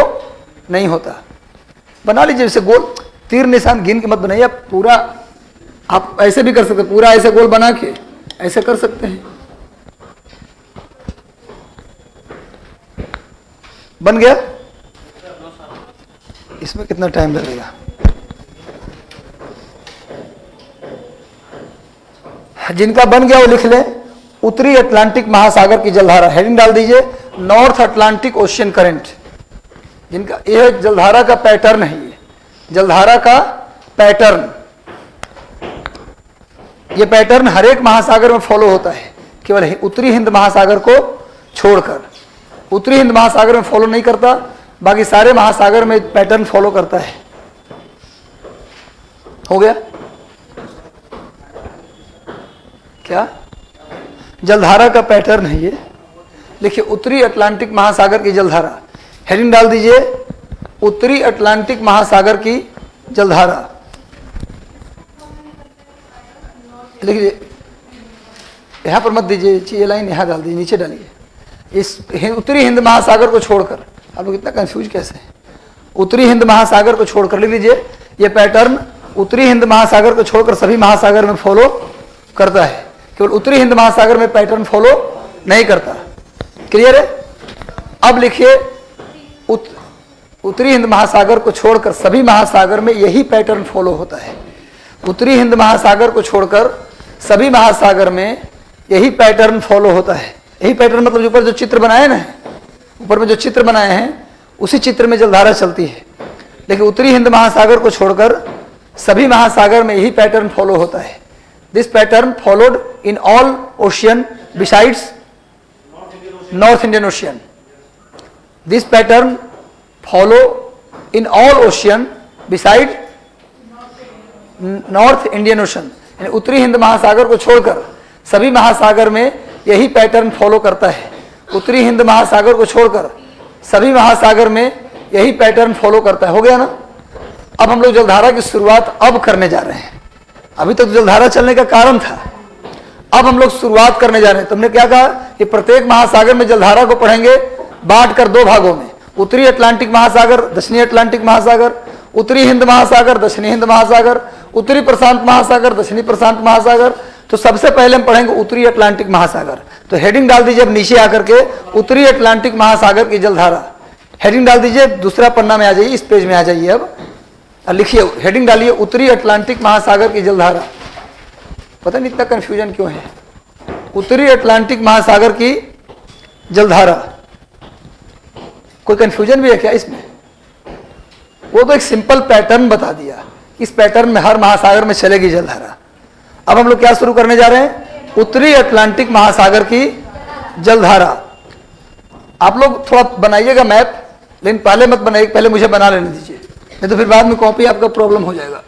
नहीं होता। बना लीजिए जैसे गोल, तीर निशान गिन के मत बनाइए, आप पूरा आप ऐसे भी कर सकते हैं, पूरा ऐसे गोल बना के ऐसे कर सकते हैं। बन गया? इसमें कितना टाइम लगेगा? जिनका बन गया वो लिख लें, उत्तरी अटलांटिक महासागर की जलधारा, हेडिंग डाल दीजिए नॉर्थ अटलांटिक ओशियन करंट। जिनका यह जलधारा का पैटर्न है, ये जलधारा का पैटर्न, ये पैटर्न हर एक महासागर में फॉलो होता है, केवल उत्तरी हिंद महासागर को छोड़कर। उत्तरी हिंद महासागर में फॉलो नहीं करता, बाकी सारे महासागर में पैटर्न फॉलो करता है। हो गया क्या? जलधारा का पैटर्न है ये। देखिए उत्तरी अटलांटिक महासागर की जलधारा, हेडिंग डाल दीजिए उत्तरी अटलांटिक महासागर की जलधारा। लिखिए, यहां पर मत दीजिए, ये लाइन यहां डाल दीजिए, नीचे डालिए। इस उत्तरी हिंद महासागर को छोड़कर, आप लोग इतना कंफ्यूज कैसे हैं? उत्तरी हिंद महासागर को छोड़कर लिख लीजिए, ये पैटर्न उत्तरी हिंद महासागर को छोड़कर सभी महासागर में फॉलो करता है, केवल उत्तरी हिंद महासागर में पैटर्न फॉलो नहीं करता। क्लियर है? अब लिखिए उत्तरी हिंद महासागर को छोड़कर सभी महासागर में यही पैटर्न फॉलो होता है। उत्तरी हिंद महासागर को छोड़कर सभी महासागर में यही पैटर्न फॉलो होता है। यही पैटर्न मतलब ऊपर जो चित्र बनाए ना, ऊपर में जो चित्र बनाए हैं उसी चित्र में जलधारा चलती है, लेकिन उत्तरी हिंद महासागर को छोड़कर सभी महासागर में यही पैटर्न फॉलो होता है। This pattern followed in all ocean besides north Indian ocean. This pattern follow in all ocean beside north Indian ocean. यानी उत्तरी हिंद महासागर को छोड़कर सभी महासागर में यही पैटर्न फॉलो करता है। उत्तरी हिंद महासागर को छोड़कर सभी महासागर में यही पैटर्न फॉलो करता है। हो गया ना? अब हम लोग जलधारा की शुरुआत अब करने जा रहे हैं। अभी तक तो जलधारा चलने का कारण था, अब हम लोग शुरुआत करने जा रहे हैं। तुमने क्या कहा कि प्रत्येक महासागर में जलधारा को पढ़ेंगे बांट कर दो भागों में, उत्तरी अटलांटिक महासागर, दक्षिणी अटलांटिक महासागर, उत्तरी हिंद महासागर, दक्षिणी हिंद महासागर, उत्तरी प्रशांत महासागर, दक्षिणी प्रशांत महासागर। तो सबसे पहले हम पढ़ेंगे उत्तरी अटलांटिक महासागर। तो हेडिंग डाल दीजिए अब नीचे आकर के उत्तरी अटलांटिक महासागर की जलधारा। हेडिंग डाल दीजिए, दूसरा पन्ना में आ जाइए, इस पेज में आ जाइए। अब लिखिए, हेडिंग डालिए उत्तरी अटलांटिक महासागर की जलधारा। पता नहीं इतना कंफ्यूजन क्यों है? उत्तरी अटलांटिक महासागर की जलधारा, कोई कंफ्यूजन भी है क्या इसमें? वो तो एक सिंपल पैटर्न बता दिया, इस पैटर्न में हर महासागर में चलेगी जलधारा। अब हम लोग क्या शुरू करने जा रहे हैं? उत्तरी अटलांटिक महासागर की जलधारा। आप लोग थोड़ा बनाइएगा मैप, लेकिन पहले मत बनाइए, पहले मुझे बना लेने दीजिए, नहीं तो फिर बाद में कॉपी आपका प्रॉब्लम हो जाएगा।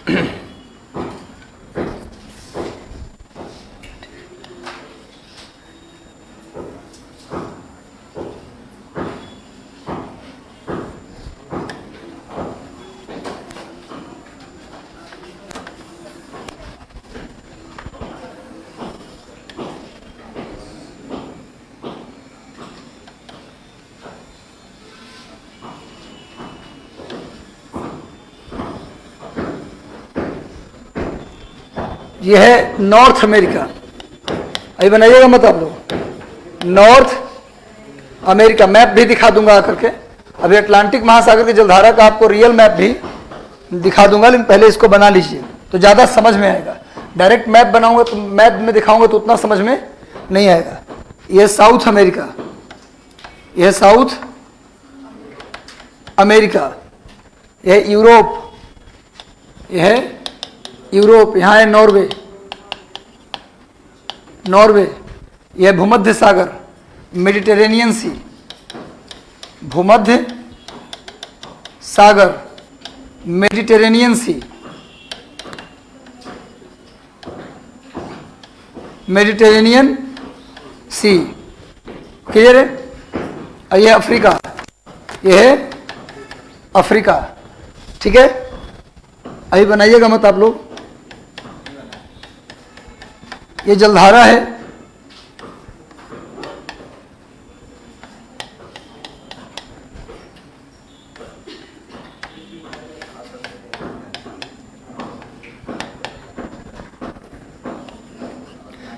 यह है नॉर्थ अमेरिका। अभी बनाइएगा मत आप लोग, नॉर्थ अमेरिका। मैप भी दिखा दूंगा आकर के। अभी अटलांटिक महासागर की जलधारा का आपको रियल मैप भी दिखा दूंगा, लेकिन पहले इसको बना लीजिए तो ज़्यादा समझ में आएगा। डायरेक्ट मैप बनाऊंगा तो मैप में दिखाऊंगा तो उतना समझ में नहीं आएगा। यह साउथ अमेरिका, यह साउथ अमेरिका, यह यूरोप, यह यूरोप, यहाँ है नॉर्वे, नॉर्वे, यह भूमध्य सागर, मेडिटेरेनियन सी, भूमध्य सागर, मेडिटेरेनियन सी, मेडिटेरेनियन सी, क्लियर है। और यह अफ्रीका, यह है अफ्रीका, ठीक है। अभी बनाइएगा मत आप लोग। ये जलधारा है,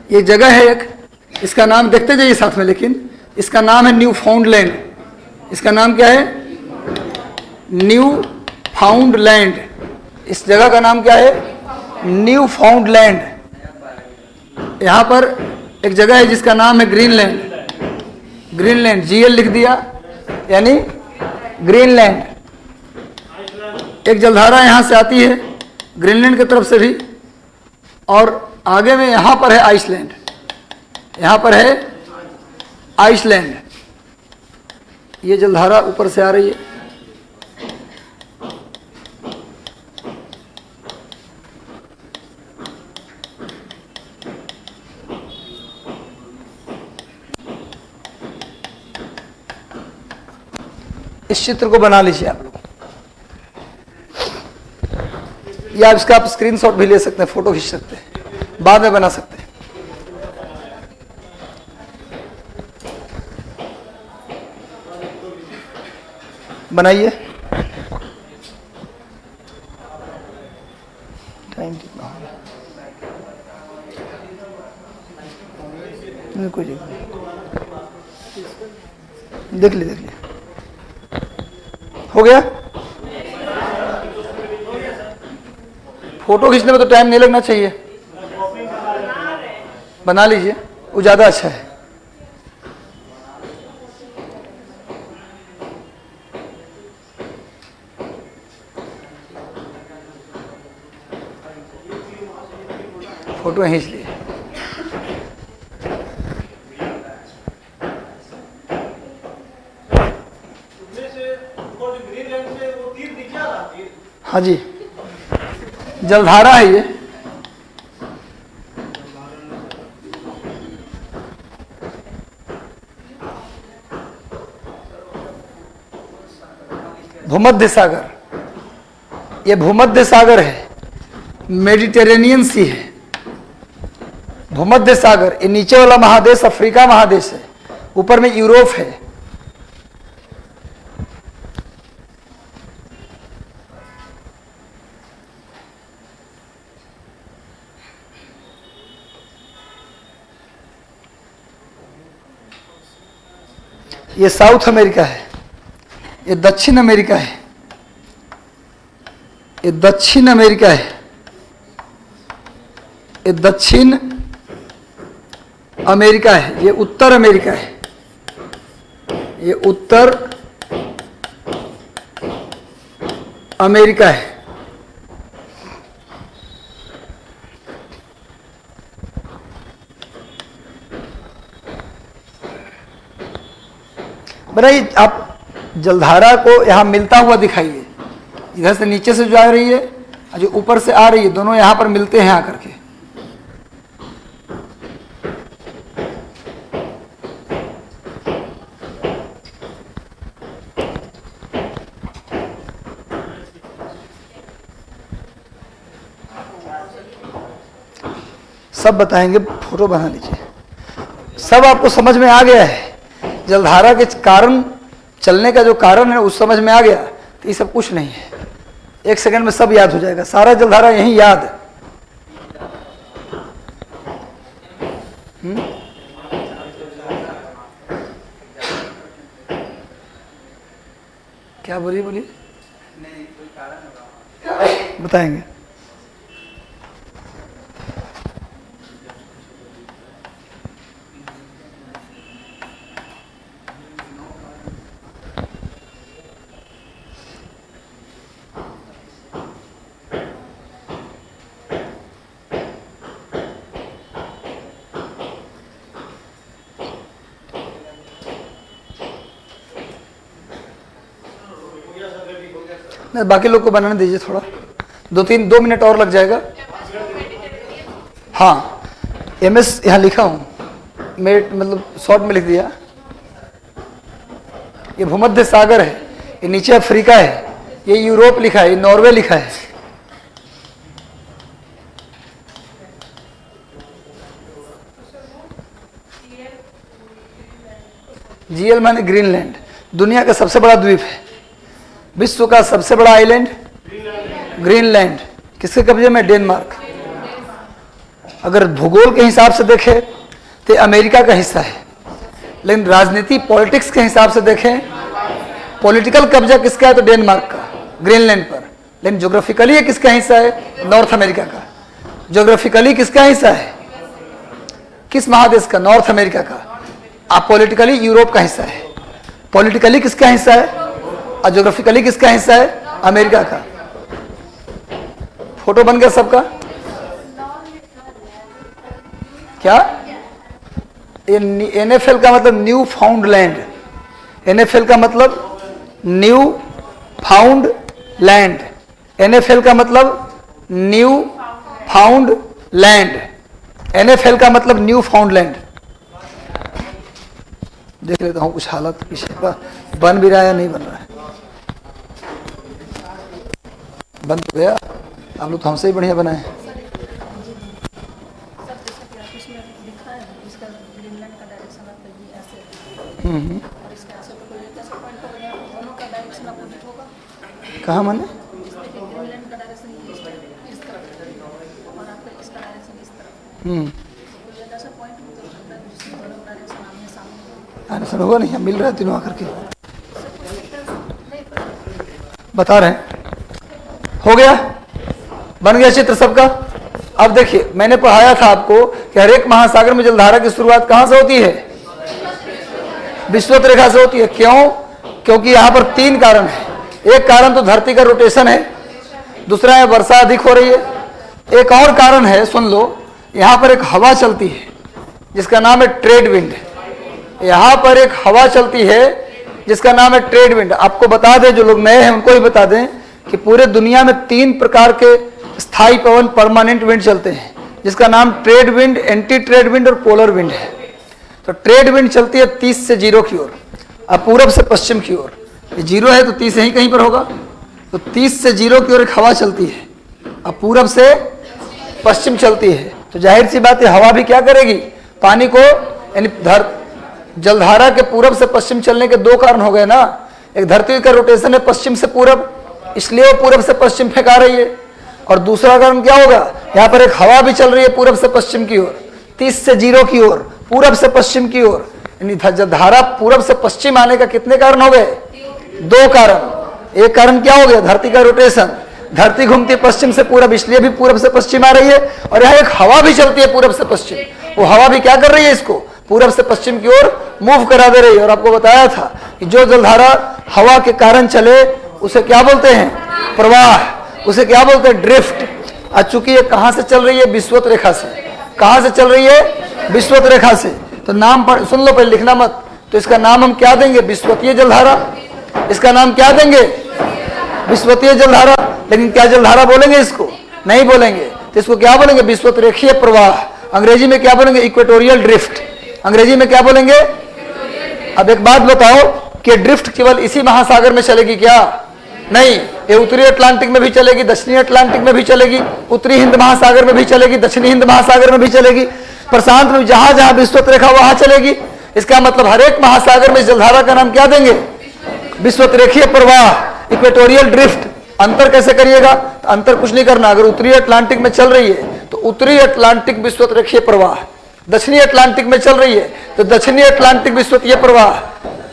ये जगह है एक, इसका नाम देखते जाइए साथ में, लेकिन इसका नाम है न्यू फाउंडलैंड। इसका नाम क्या है? न्यू फाउंडलैंड। इस जगह का नाम क्या है? न्यू फाउंडलैंड। यहाँ पर एक जगह है जिसका नाम है ग्रीनलैंड। ग्रीनलैंड, जीएल लिख दिया, यानी ग्रीनलैंड। एक जलधारा यहाँ से आती है ग्रीनलैंड की तरफ से भी, और आगे में यहाँ पर है आइसलैंड। यहाँ पर है आइसलैंड। ये जलधारा ऊपर से आ रही है। इस चित्र को बना लीजिए आप लोग, या इसका आप स्क्रीनशॉट भी ले सकते हैं, फोटो खींच सकते हैं, बाद में बना सकते हैं। बनाइए। टाइम कितना हो गया? कोई देख ली, देख ली, हो गया। फोटो खींचने में तो टाइम नहीं लगना चाहिए, बना लीजिए, वो ज्यादा अच्छा है। फोटो खींच लिए। हाँ जी, जलधारा है ये। भूमध्य सागर, ये भूमध्य सागर है, मेडिटेरेनियन सी है। भूमध्य सागर, ये नीचे वाला महादेश अफ्रीका महादेश है, ऊपर में यूरोप है। ये साउथ अमेरिका है, ये दक्षिण अमेरिका है, ये दक्षिण अमेरिका है, ये दक्षिण अमेरिका है, ये उत्तर अमेरिका है, ये उत्तर अमेरिका है। बताइए, आप जलधारा को यहां मिलता हुआ दिखाइए। इधर से नीचे से जो आ रही है और जो ऊपर से आ रही है, दोनों यहां पर मिलते हैं आकर के। सब बताएंगे, फोटो बना लीजिए। सब आपको समझ में आ गया है। जलधारा के कारण, चलने का जो कारण है उस समझ में आ गया, तो ये सब कुछ नहीं है। एक सेकंड में सब याद हो जाएगा, सारा जलधारा यहीं याद। क्या बोलिए बोलिए, बताएंगे। नहीं, बाकी लोग को बनाने दीजिए, थोड़ा 2 मिनट और लग जाएगा। हाँ, MS यहाँ लिखा हूँ, मैं मतलब शॉर्ट में लिख दिया। ये भूमध्य सागर है, ये नीचे अफ्रीका है, ये यूरोप लिखा है, ये नॉर्वे लिखा है। GL माने ग्रीनलैंड, दुनिया का सबसे बड़ा द्वीप है। विश्व का सबसे बड़ा आइलैंड ग्रीनलैंड, किसके कब्जे में? डेनमार्क। अगर भूगोल के हिसाब से देखें तो अमेरिका का हिस्सा है, लेकिन राजनीति पॉलिटिक्स के हिसाब से देखें, पॉलिटिकल कब्जा किसका है? तो डेनमार्क का, ग्रीनलैंड पर। लेकिन ज्योग्राफिकली ये किसका हिस्सा है? नॉर्थ अमेरिका का। ज्योग्राफिकली किसका हिस्सा है? किस महादेश का? नॉर्थ अमेरिका का। आप पॉलिटिकली यूरोप का हिस्सा है। पॉलिटिकली किसका हिस्सा है और ज्योग्राफिकली किसका हिस्सा है? अमेरिका का। फोटो बन गया सबका? क्या? ये NFL का मतलब न्यू फाउंड लैंड। NFL का मतलब न्यू फाउंड लैंड। NFL का मतलब न्यू फाउंड लैंड। NFL का मतलब न्यू फाउंड लैंड। देख लेता हूँ कुछ हालत पीछे का बन भी रहा है या नहीं बन रहा है। बन तो गया, आप लोग तो हमसे ही बढ़िया बनाए। कहाँ माने? आंसर होगा नहीं, मिल रहा है तीनों आकर के बता रहे हैं। हो गया, बन गया चित्र सबका। अब देखिए, मैंने पढ़ाया था आपको कि हर एक महासागर में जलधारा की शुरुआत कहां से होती है? विषुवत रेखा से होती है। क्यों? क्योंकि यहां पर 3 कारण है। एक कारण तो धरती का रोटेशन है, दूसरा है वर्षा अधिक हो रही है, एक और कारण है, सुन लो, यहां पर एक हवा चलती है जिसका नाम है ट्रेड विंड। यहां पर एक हवा चलती है जिसका नाम है ट्रेड विंड। आपको बता दें, जो लोग नए हैं उनको भी बता दें कि पूरे दुनिया में 3 प्रकार के स्थायी पवन परमानेंट विंड चलते हैं, जिसका नाम trade wind, anti trade wind और पोलर विंड है। तो ट्रेड विंड चलती है 30 से 0 की ओर, अब पूरब से पश्चिम की ओर। ये 0 है तो 30 यहीं कहीं पर होगा, तो 30 से 0 की ओर एक हवा चलती है, अब पूरब से पश्चिम चलती है। तो जाहिर सी बात है, हवा भी क्या करेगी? पानी को, यानी जलधारा के पूरब से पश्चिम चलने के 2 कारण हो गए ना। एक धरती का रोटेशन है पश्चिम से पूरब, इसलिए वो पूरब से पश्चिम फेंका रही है। और दूसरा कारण क्या होगा? यहाँ पर एक हवा भी चल रही है पूरब से पश्चिम की ओर, 30 से 0 की ओर, पूरब से पश्चिम की ओर। यानी धारा पूरब से पश्चिम आने का कितने कारण हो गए? 2 कारण। एक कारण क्या हो गया? धरती का रोटेशन, धरती घूमती है पश्चिम से पूरब, इसलिए भी पूरब से पश्चिम आ रही है। और यहाँ एक हवा भी चलती है पूरब से पश्चिम, वो हवा भी क्या कर रही है? इसको पूरब से पश्चिम की ओर मूव करा दे रही है। और आपको बताया था कि जो जलधारा हवा के कारण चले उसे क्या बोलते हैं? प्रवाह। उसे क्या बोलते हैं? ड्रिफ्ट। और चूंकि ये कहां से चल रही है? विषुवत रेखा से। कहां से चल रही है? विषुवत रेखा से। तो नाम पर सुन लो, पहले लिखना मत। तो इसका नाम हम क्या देंगे? विषुवतीय जलधारा। इसका नाम क्या देंगे? विषुवतीय जलधारा। लेकिन क्या जलधारा बोलेंगे इसको? नहीं बोलेंगे। तो इसको क्या बोलेंगे? विषुवत रेखीय प्रवाह। अंग्रेजी में क्या बोलेंगे? Equatorial drift. अंग्रेजी में क्या बोलेंगे? अब एक बात बताओ कि ड्रिफ्ट केवल इसी महासागर में चलेगी क्या? नहीं, ये उत्तरी अटलांटिक में भी चलेगी, दक्षिणी अटलांटिक में भी चलेगी, उत्तरी हिंद महासागर में भी चलेगी, दक्षिणी हिंद महासागर में भी चलेगी, प्रशांत में जहां जहां विषुवत रेखा वहां चलेगी। इसका मतलब हर एक महासागर में जलधारा का नाम क्या देंगे? विषुवत रेखीय प्रवाह, इक्वेटोरियल ड्रिफ्ट। अंतर कैसे करिएगा? तो अंतर कुछ नहीं करना। अगर उत्तरी अटलांटिक में चल रही है तो उत्तरी अटलांटिक विषुवत रेखीय प्रवाह, दक्षिणी अटलांटिक में चल रही है तो दक्षिणी अटलांटिक विषुवतीय प्रवाह,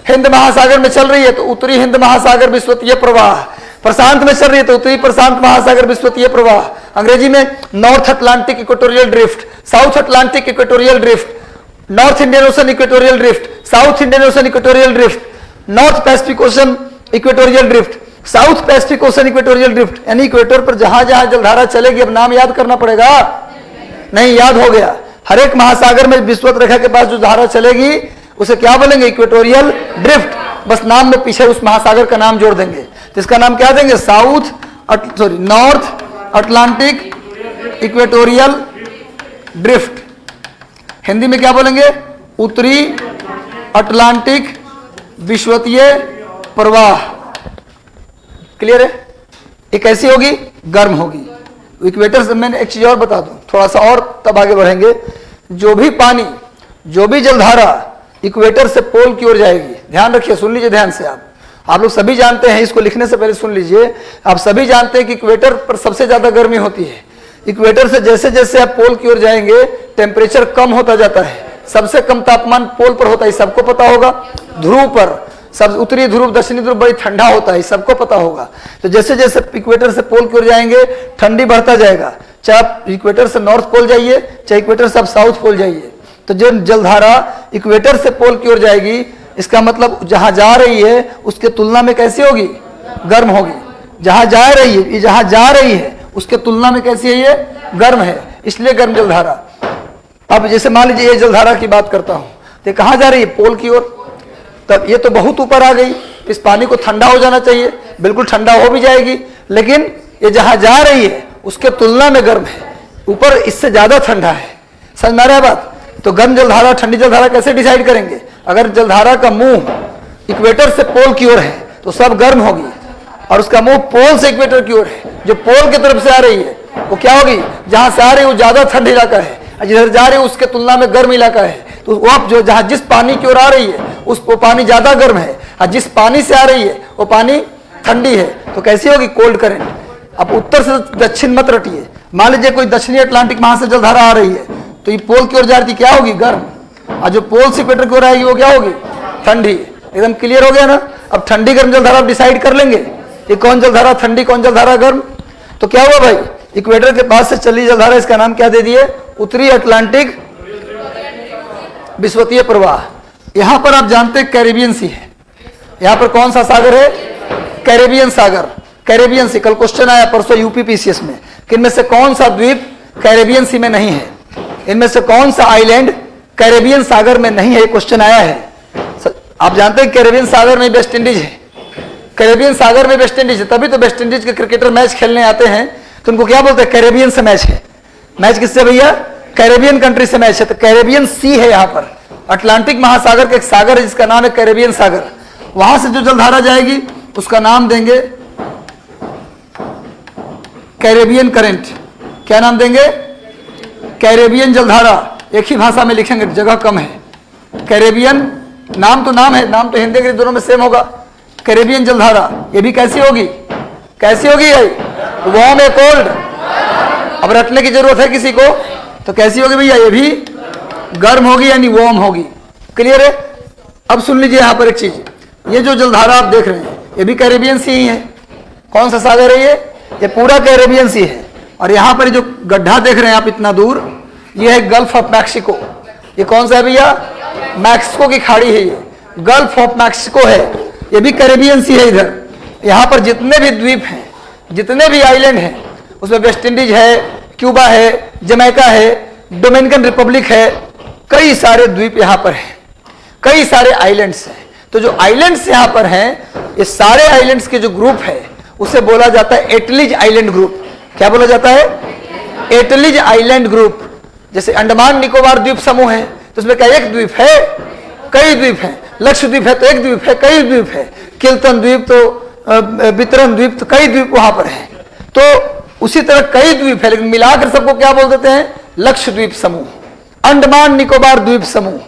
हिंद महासागर में चल रही है तो उत्तरी हिंद महासागर विश्वतीय प्रवाह, प्रशांत में चल रही है तो उत्तरी प्रशांत महासागर विश्वतीय प्रवाह, अंग्रेजी में north Atlantic equatorial drift, south Atlantic equatorial drift, north Indian ocean equatorial drift, south Indian ocean equatorial drift, north Pacific ocean equatorial drift, south Pacific ocean equatorial drift, यानी इक्वेटर पर जहां जहां जलधारा चलेगी, अब नाम याद करना पड़ेगा, नहीं याद हो गया। हर एक महासागर में विषुवत रेखा के पास जो धारा चलेगी उसे क्या बोलेंगे, इक्वेटोरियल ड्रिफ्ट, बस नाम में पीछे उस महासागर का नाम जोड़ देंगे, तो इसका नाम क्या देंगे, north Atlantic equatorial drift. Hindi में क्या बोलेंगे, उत्तरी अटलांटिक विश्वतीय प्रवाह। क्लियर है? ये कैसी होगी, गर्म होगी। इक्वेटर से मैंने एक चीज और बता दूं, थोड़ा सा और तब आगे बढ़ेंगे। जो भी पानी, जो भी जलधारा इक्वेटर से पोल की ओर जाएगी, ध्यान रखिए, सुन लीजिए ध्यान से। आप लोग सभी जानते हैं, इसको लिखने से पहले सुन लीजिए, आप सभी जानते हैं कि इक्वेटर पर सबसे ज्यादा गर्मी होती है। इक्वेटर से जैसे जैसे आप पोल की ओर जाएंगे टेम्परेचर कम होता जाता है। सबसे कम तापमान पोल पर होता है, सबको पता होगा। ध्रुव पर सब, उत्तरी ध्रुव दक्षिणी ध्रुव बड़ी ठंडा होता है, सबको पता होगा। तो जैसे जैसे इक्वेटर से पोल की ओर जाएंगे ठंडी बढ़ता जाएगा। चाहे आप इक्वेटर से नॉर्थ पोल जाइए, चाहे इक्वेटर से आप साउथ पोल जाइए, तो जो जलधारा इक्वेटर से पोल की ओर जाएगी, इसका मतलब जहां जा रही है उसके तुलना में कैसी होगी, गर्म होगी। जहां जा रही है, ये जहां जा रही है उसके तुलना में कैसी है, ये गर्म है, इसलिए गर्म जलधारा। अब जैसे मान लीजिए ये जलधारा की बात करता हूं, तो कहां जा रही है, पोल की ओर। तब ये तो बहुत ऊपर आ गई, इस पानी को ठंडा हो जाना चाहिए, बिल्कुल ठंडा हो भी जाएगी, लेकिन ये जहां जा रही है उसके तुलना में गर्म है, ऊपर इससे ज्यादा ठंडा है। समझ में आ रहा है बात? तो गर्म जलधारा ठंडी जलधारा कैसे डिसाइड करेंगे? अगर जलधारा का मुंह इक्वेटर से पोल की ओर है तो सब गर्म होगी, और उसका मुंह पोल से इक्वेटर की ओर है, जो पोल की तरफ से आ रही है वो क्या होगी, जहां से आ रही है वो ज्यादा ठंड इलाका है, जिधर जा रही है उसके तुलना में गर्म इलाका है। तो वो जो जहां जिस पानी की ओर आ रही है वो पानी ज्यादा गर्म है, और जिस पानी से आ रही है वो पानी ठंडी है। तो कैसी होगी, कोल्ड करंट। अब उत्तर से दक्षिण मत रटिए, मान लीजिए कोई दक्षिणी अटलांटिक वहां से जलधारा आ रही है, तो ये पोल की ओर जा रही थी, क्या होगी, गर्म, और जो पोल से इक्वेटर की ओर आएगी वो क्या होगी, ठंडी। एकदम क्लियर हो गया ना? अब ठंडी गर्म जलधारा आप डिसाइड कर लेंगे, ये कौन जलधारा ठंडी, कौन जलधारा गर्म। तो क्या हुआ भाई, इक्वेटर के पास से चली जलधारा, इसका नाम क्या दे दिए, उत्तरी अटलांटिक विश्वतीय प्रवाह। यहां पर आप जानते हैं कैरेबियन सी है, यहां पर कौन सा सागर है, कैरेबियन सागर, कैरेबियन सी। कल क्वेश्चन आया परसों यूपीपीसीएस में कि इनमें से कौन सा द्वीप कैरेबियन सी में नहीं है, इनमें से कौन सा आइलैंड कैरेबियन सागर में नहीं है, क्वेश्चन आया है। आप जानते हैं कैरेबियन सागर में वेस्ट इंडीज है, कैरेबियन सागर में वेस्ट इंडीज है, तभी तो वेस्ट इंडीज के क्रिकेटर मैच खेलने आते हैं तो उनको क्या बोलते हैं, कैरेबियन से मैच है। मैच किससे भैया, कैरेबियन कंट्री से मैच है। तो कैरेबियन सी है यहाँ पर, अटलांटिक महासागर का एक सागर है जिसका नाम है कैरेबियन सागर। वहां से जो जलधारा जाएगी उसका नाम देंगे कैरेबियन करंट। क्या नाम देंगे, कैरेबियन जलधारा। एक ही भाषा में लिखेंगे, जगह कम है। कैरेबियन नाम तो नाम है, नाम तो हिंदी अंग्रेजी दोनों में सेम होगा। कैरेबियन जलधारा, ये भी कैसी होगी, कैसी होगी भाई, वार्म या कोल्ड। अब रटने की जरूरत है किसी को, तो कैसी होगी भैया, ये भी गर्म होगी यानी वार्म होगी। क्लियर है? अब सुन लीजिए यहां पर एक चीज, ये जो जलधारा आप देख रहे हैं ये भी कैरेबियन सी ही है। कौन सा सागर है ये पूरा कैरेबियन सी है। और यहां पर जो गड्ढा देख रहे हैं आप इतना दूर, ये है गल्फ ऑफ मैक्सिको। ये कौन सा है भैया, मैक्सिको की खाड़ी है, ये गल्फ ऑफ मैक्सिको है, ये भी कैरेबियन सी है। इधर यहाँ पर जितने भी द्वीप हैं, जितने भी आइलैंड हैं, उसमें वेस्ट इंडीज है, क्यूबा है, जमैका है, डोमिनिकन रिपब्लिक है, कई सारे द्वीप यहाँ पर हैं, कई सारे आइलैंड्स हैं। तो जो आइलैंड्स यहाँ पर हैं, ये सारे आइलैंड्स के जो ग्रुप है उसे बोला जाता है एटलीज आइलैंड ग्रुप। क्या बोला जाता है, एटलीज आइलैंड ग्रुप। जैसे अंडमान निकोबार द्वीप समूह है तो उसमें क्या एक द्वीप है, कई द्वीप हैं। लक्षद्वीप है तो एक द्वीप है, कई द्वीप है। किल्तन द्वीप तो वितरण द्वीप तो कई द्वीप वहां पर है। तो उसी तरह कई द्वीप है, लेकिन मिलाकर सबको क्या बोल देते हैं, लक्षद्वीप समूह, अंडमान निकोबार द्वीप समूह,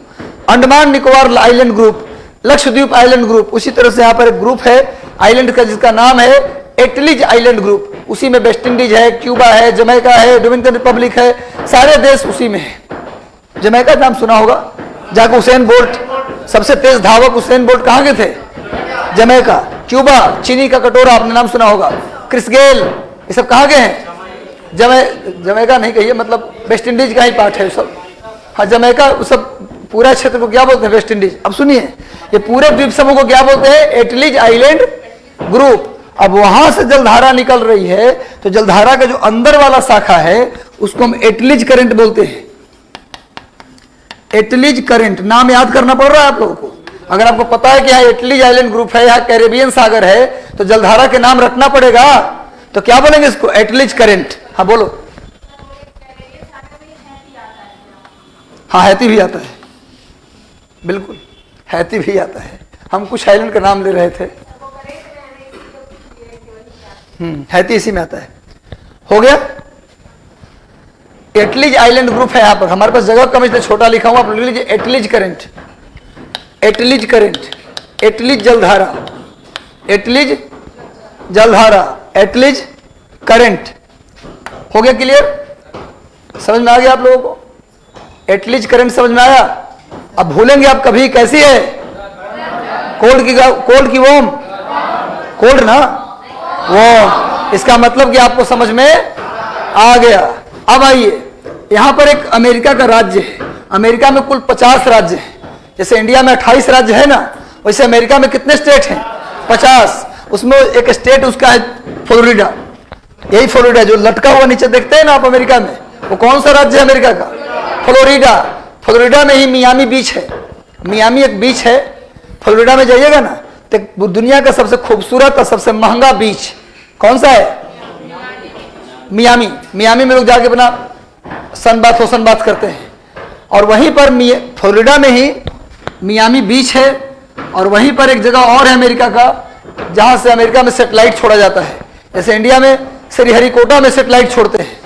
Andaman Nicobar island group, Lakshadweep island group. उसी तरह से यहाँ पर एक ग्रुप है आइलैंड का जिसका नाम है एटलीज आइलैंड ग्रुप। उसी में वेस्ट इंडीज है, क्यूबा है, जमैका है, डोमिनिकन रिपब्लिक है, सारे देश उसी में है। जमैका नाम सुना होगा, जहां हुसैन बोल्ट सबसे तेज धावक उसेन बोल्ट कहाँ के थे? जमैका। क्यूबा, चीनी का कटोरा आपने नाम सुना होगा। क्रिस गेल, ये सब कहाँ के हैं? जमैका नहीं कहिए, मतलब वेस्ट इंडीज का ही पार्ट है सब। हाँ, जमैका सब पूरा क्षेत्र को क्या बोलते हैं? West Indies. अब सुनिए, ये पूरे द्वीप समूह को क्या बोलते हैं? एटलीज आइलैंड ग्रुप। अब वहां से जलधारा निकल रही है, तो जलधारा का जो अंदर वाला शाखा है उसको हम एटलीज करंट बोलते हैं। एटलीज करंट नाम याद करना पड़ रहा है आप लोगों को। अगर आपको पता है कि यहाँ एटलीज आइलैंड ग्रुप है, यहाँ कैरेबियन सागर है, तो जलधारा के नाम रटना पड़ेगा। तो क्या बोलेंगे इसको? एटलीज करंट। हाँ बोलो। हाँ, हैती भी आता है, बिल्कुल हैती भी आता है। हम कुछ आइलैंड का नाम ले रहे थे। हैती इसी में आता है। हो गया। एटलीज आइलैंड ग्रुप है। यहां पर हमारे पास जगह कम इसलिए छोटा लिखा हुआ, आप लिख लीजिए एटलीज करंट। एटलीज करंट, एटलीज जलधारा, एटलीज जलधारा, एटलीज करंट। हो गया क्लियर? समझ में आ गया आप लोगों को? एटलीज करंट समझ में आया? अब भूलेंगे आप कभी? कैसी है? कोल्ड की वॉर्म, कोल्ड ना वो, इसका मतलब कि आपको समझ में आ गया। अब आइए, यहां पर एक अमेरिका का राज्य है। अमेरिका में कुल 50 राज्य हैं। जैसे इंडिया में 28 राज्य है ना, वैसे अमेरिका में कितने स्टेट हैं? 50। उसमें एक स्टेट उसका है फ्लोरिडा। यही फ्लोरिडा जो लटका हुआ नीचे देखते हैं ना आप अमेरिका में, वो कौन सा राज्य है अमेरिका का? फ्लोरिडा। फ्लोरिडा में ही मियामी बीच है। मियामी एक बीच है। फ्लोरिडा में जाइएगा ना तो दुनिया का सबसे खूबसूरत और सबसे महंगा बीच कौन सा है? मियामी। मियामी में लोग जाके अपना ओशन बात करते हैं। और वहीं पर फ्लोरिडा में ही मियामी बीच है। और वहीं पर एक जगह और है अमेरिका का, जहां से अमेरिका में सेटेलाइट छोड़ा जाता है। जैसे इंडिया में श्रीहरिकोटा में सेटेलाइट छोड़ते हैं।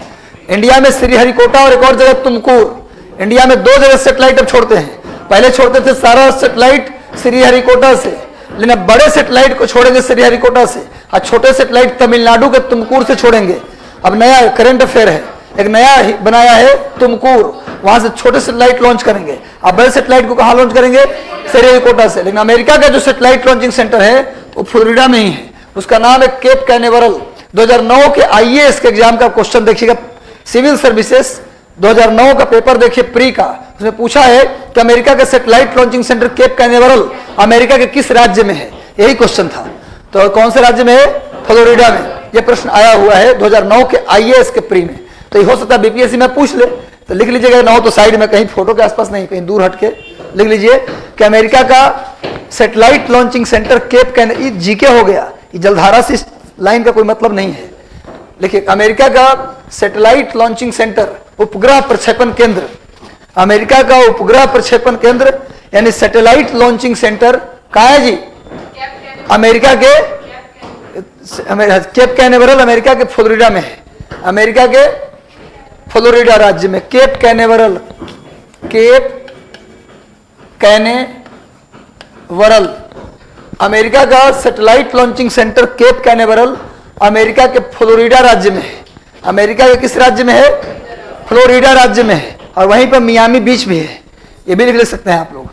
इंडिया में श्रीहरिकोटा और एक और जगह तुमकुर। इंडिया में 2 जगह सेटेलाइट अब छोड़ते हैं। पहले छोड़ते थे सारा सेटेलाइट श्रीहरिकोटा से, लेकिन अब बड़े सेटेलाइट को छोड़ेंगे श्रीहरिकोटा से, और छोटे सेटेलाइट तमिलनाडु के तुमकुर से छोड़ेंगे। अब नया करंट अफेयर है, एक नया बनाया है तुमकुर, वहां से छोटे सेटेलाइट लॉन्च करेंगे। अब बड़े सेटेलाइट को कहां लॉन्च करेंगे? श्रीहरिकोटा से। लेकिन अमेरिका का जो सेटेलाइट लॉन्चिंग सेंटर है वो फ्लोरिडा में ही है। उसका नाम है केप कैनेवरल। 2009 के आईएएस के एग्जाम का क्वेश्चन देखिएगा, सिविल सर्विसेज 2009 का पेपर देखिए प्री का, उसमें पूछा है कि अमेरिका का satellite launching center Cape Canaveral America के किस राज्य में है? यही क्वेश्चन था। तो कौन से राज्य में है? फ्लोरिडा में। यह प्रश्न आया हुआ है 2009 के आईएएस के प्री में। तो ये हो सकता है बीपीएससी में पूछ ले, तो लिख लीजिएगा। 9 तो साइड में कहीं फोटो के आसपास नहीं, कहीं दूर हटके लिख लीजिए कि अमेरिका का satellite launching center Cape Canaveral. GK हो गया, ये जलधारा से इस लाइन का कोई मतलब नहीं है। देखिए, अमेरिका का सैटेलाइट लॉन्चिंग सेंटर, उपग्रह प्रक्षेपण केंद्र, अमेरिका का उपग्रह प्रक्षेपण केंद्र यानी सैटेलाइट लॉन्चिंग सेंटर कहाँ है जी? अमेरिका के केप कैनेवरल अमेरिका के फ्लोरिडा में है। अमेरिका के फ्लोरिडा राज्य में Cape Canaveral, Cape Canaveral America का satellite launching center Cape Canaveral America के फ्लोरिडा राज्य में है। अमेरिका के किस राज्य में है? फ्लोरिडा राज्य में है। और वहीं पर मियामी बीच भी है, ये भी लिख सकते हैं आप लोग।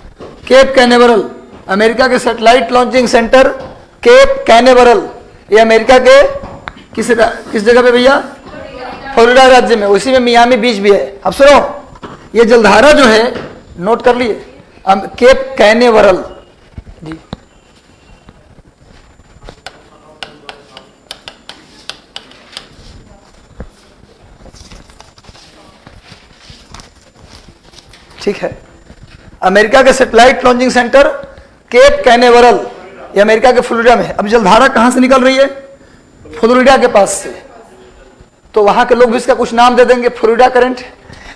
केप कैनेवरल अमेरिका के satellite launching center Cape Canaveral, ये अमेरिका के किस जगह पे भैया? फ्लोरिडा राज्य में, उसी में मियामी बीच भी है। अब सुनो, ये जलधारा जो है नोट कर लिए, केप कैनेवरल जी। ठीक है, अमेरिका के satellite launching center Cape Canaveral, ये अमेरिका के फ्लोरिडा में है। अब जलधारा कहां से निकल रही है? फ्लोरिडा के पास से। तो वहां के लोग भी इसका कुछ नाम दे देंगे, फ्लोरिडा करंट।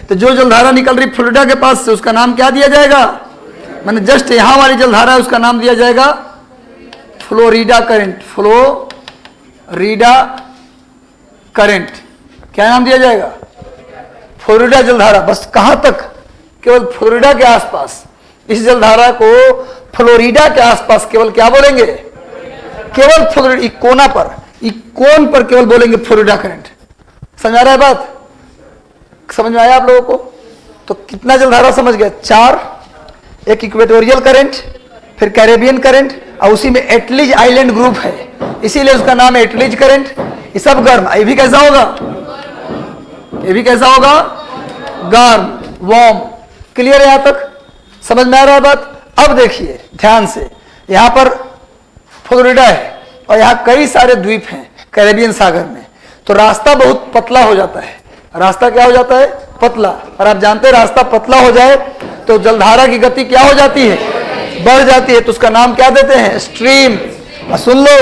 तो जो जलधारा निकल रही फ्लोरिडा के पास से, उसका नाम क्या दिया जाएगा? मैंने जस्ट यहां वाली जलधारा है, उसका नाम दिया जाएगा फ्लोरिडा करंट। फ्लोरिडा करंट क्या नाम दिया जाएगा? फ्लोरिडा जलधारा। बस कहां तक? केवल फ्लोरिडा के आसपास। इस जलधारा को फ्लोरिडा के आसपास केवल क्या बोलेंगे? केवल फ्लोरिडा, कोना पर, कोन पर केवल बोलेंगे फ्लोरिडा करंट। समझ आ रहा है बात? समझ में आया आप लोगों को? तो कितना जलधारा समझ गए? 4, एक इक्वेटोरियल करंट, फिर कैरेबियन करंट, और उसी में एटलीज आइलैंड ग्रुप है, इसीलिए उसका नाम है एटलीज करंट। ये सब गर्म। ये भी कैसा होगा? ये भी कैसा होगा? गर्म, वार्म। क्लियर है? यहां तक समझ में आ रहा है बात? अब देखिए ध्यान से, यहां पर फ्लोरिडा है और यहां कई सारे द्वीप हैं कैरेबियन सागर में, तो रास्ता बहुत पतला हो जाता है। रास्ता क्या हो जाता है? पतला। और आप जानते हैं रास्ता पतला हो जाए तो जलधारा की गति क्या हो जाती है? बढ़ जाती है। तो उसका नाम क्या देते हैं? स्ट्रीम। सुन लो,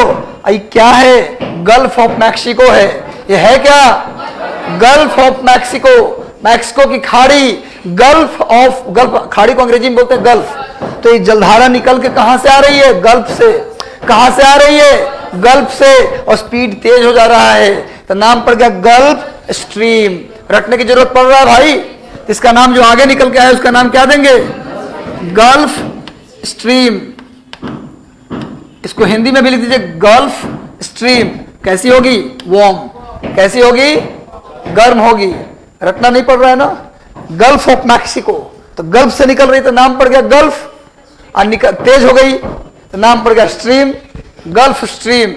ये क्या है? गल्फ ऑफ मैक्सिको है। ये है क्या? Gulf of Mexico. मैक्सिको की खाड़ी, गल्फ ऑफ, गल्फ खाड़ी को अंग्रेजी में बोलते हैं गल्फ। तो ये जलधारा निकल के कहां से आ रही है? गल्फ से। कहां से आ रही है? गल्फ से। और स्पीड तेज हो जा रहा है, तो नाम पड़ गया गल्फ स्ट्रीम। रटने की जरूरत पड़ रहा है भाई? इसका नाम जो आगे निकल के आया उसका नाम क्या देंगे? Gulf stream. इसको हिंदी में भी लिख दीजिए, गल्फ स्ट्रीम। कैसी होगी? वार्म। कैसी होगी? गर्म होगी। रटना नहीं पड़ रहा है ना? गल्फ ऑफ मैक्सिको, तो गल्फ से निकल रही तो नाम पड़ गया गल्फ, और निकल तेज हो गई तो नाम पड़ गया स्ट्रीम, गल्फ स्ट्रीम।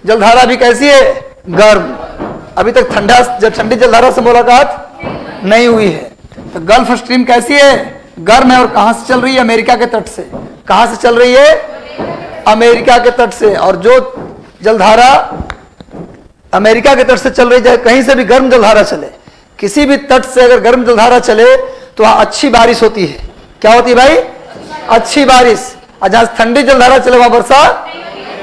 जलधारा भी कैसी है? गर्म। अभी तक ठंडी जलधारा से मुलाकात नहीं हुई है। तो गल्फ स्ट्रीम कैसी है? गर्म है। और कहां से चल रही है? अमेरिका के तट से। कहां से चल रही है? अमेरिका के तट से। और जो जलधारा अमेरिका के तट से चल रही है, कहीं से भी गर्म जलधारा चले, किसी भी तट से अगर गर्म जलधारा चले तो वहां अच्छी बारिश होती है। क्या होती है भाई? अच्छी बारिश। और जहां ठंडी जलधारा चले वहां वर्षा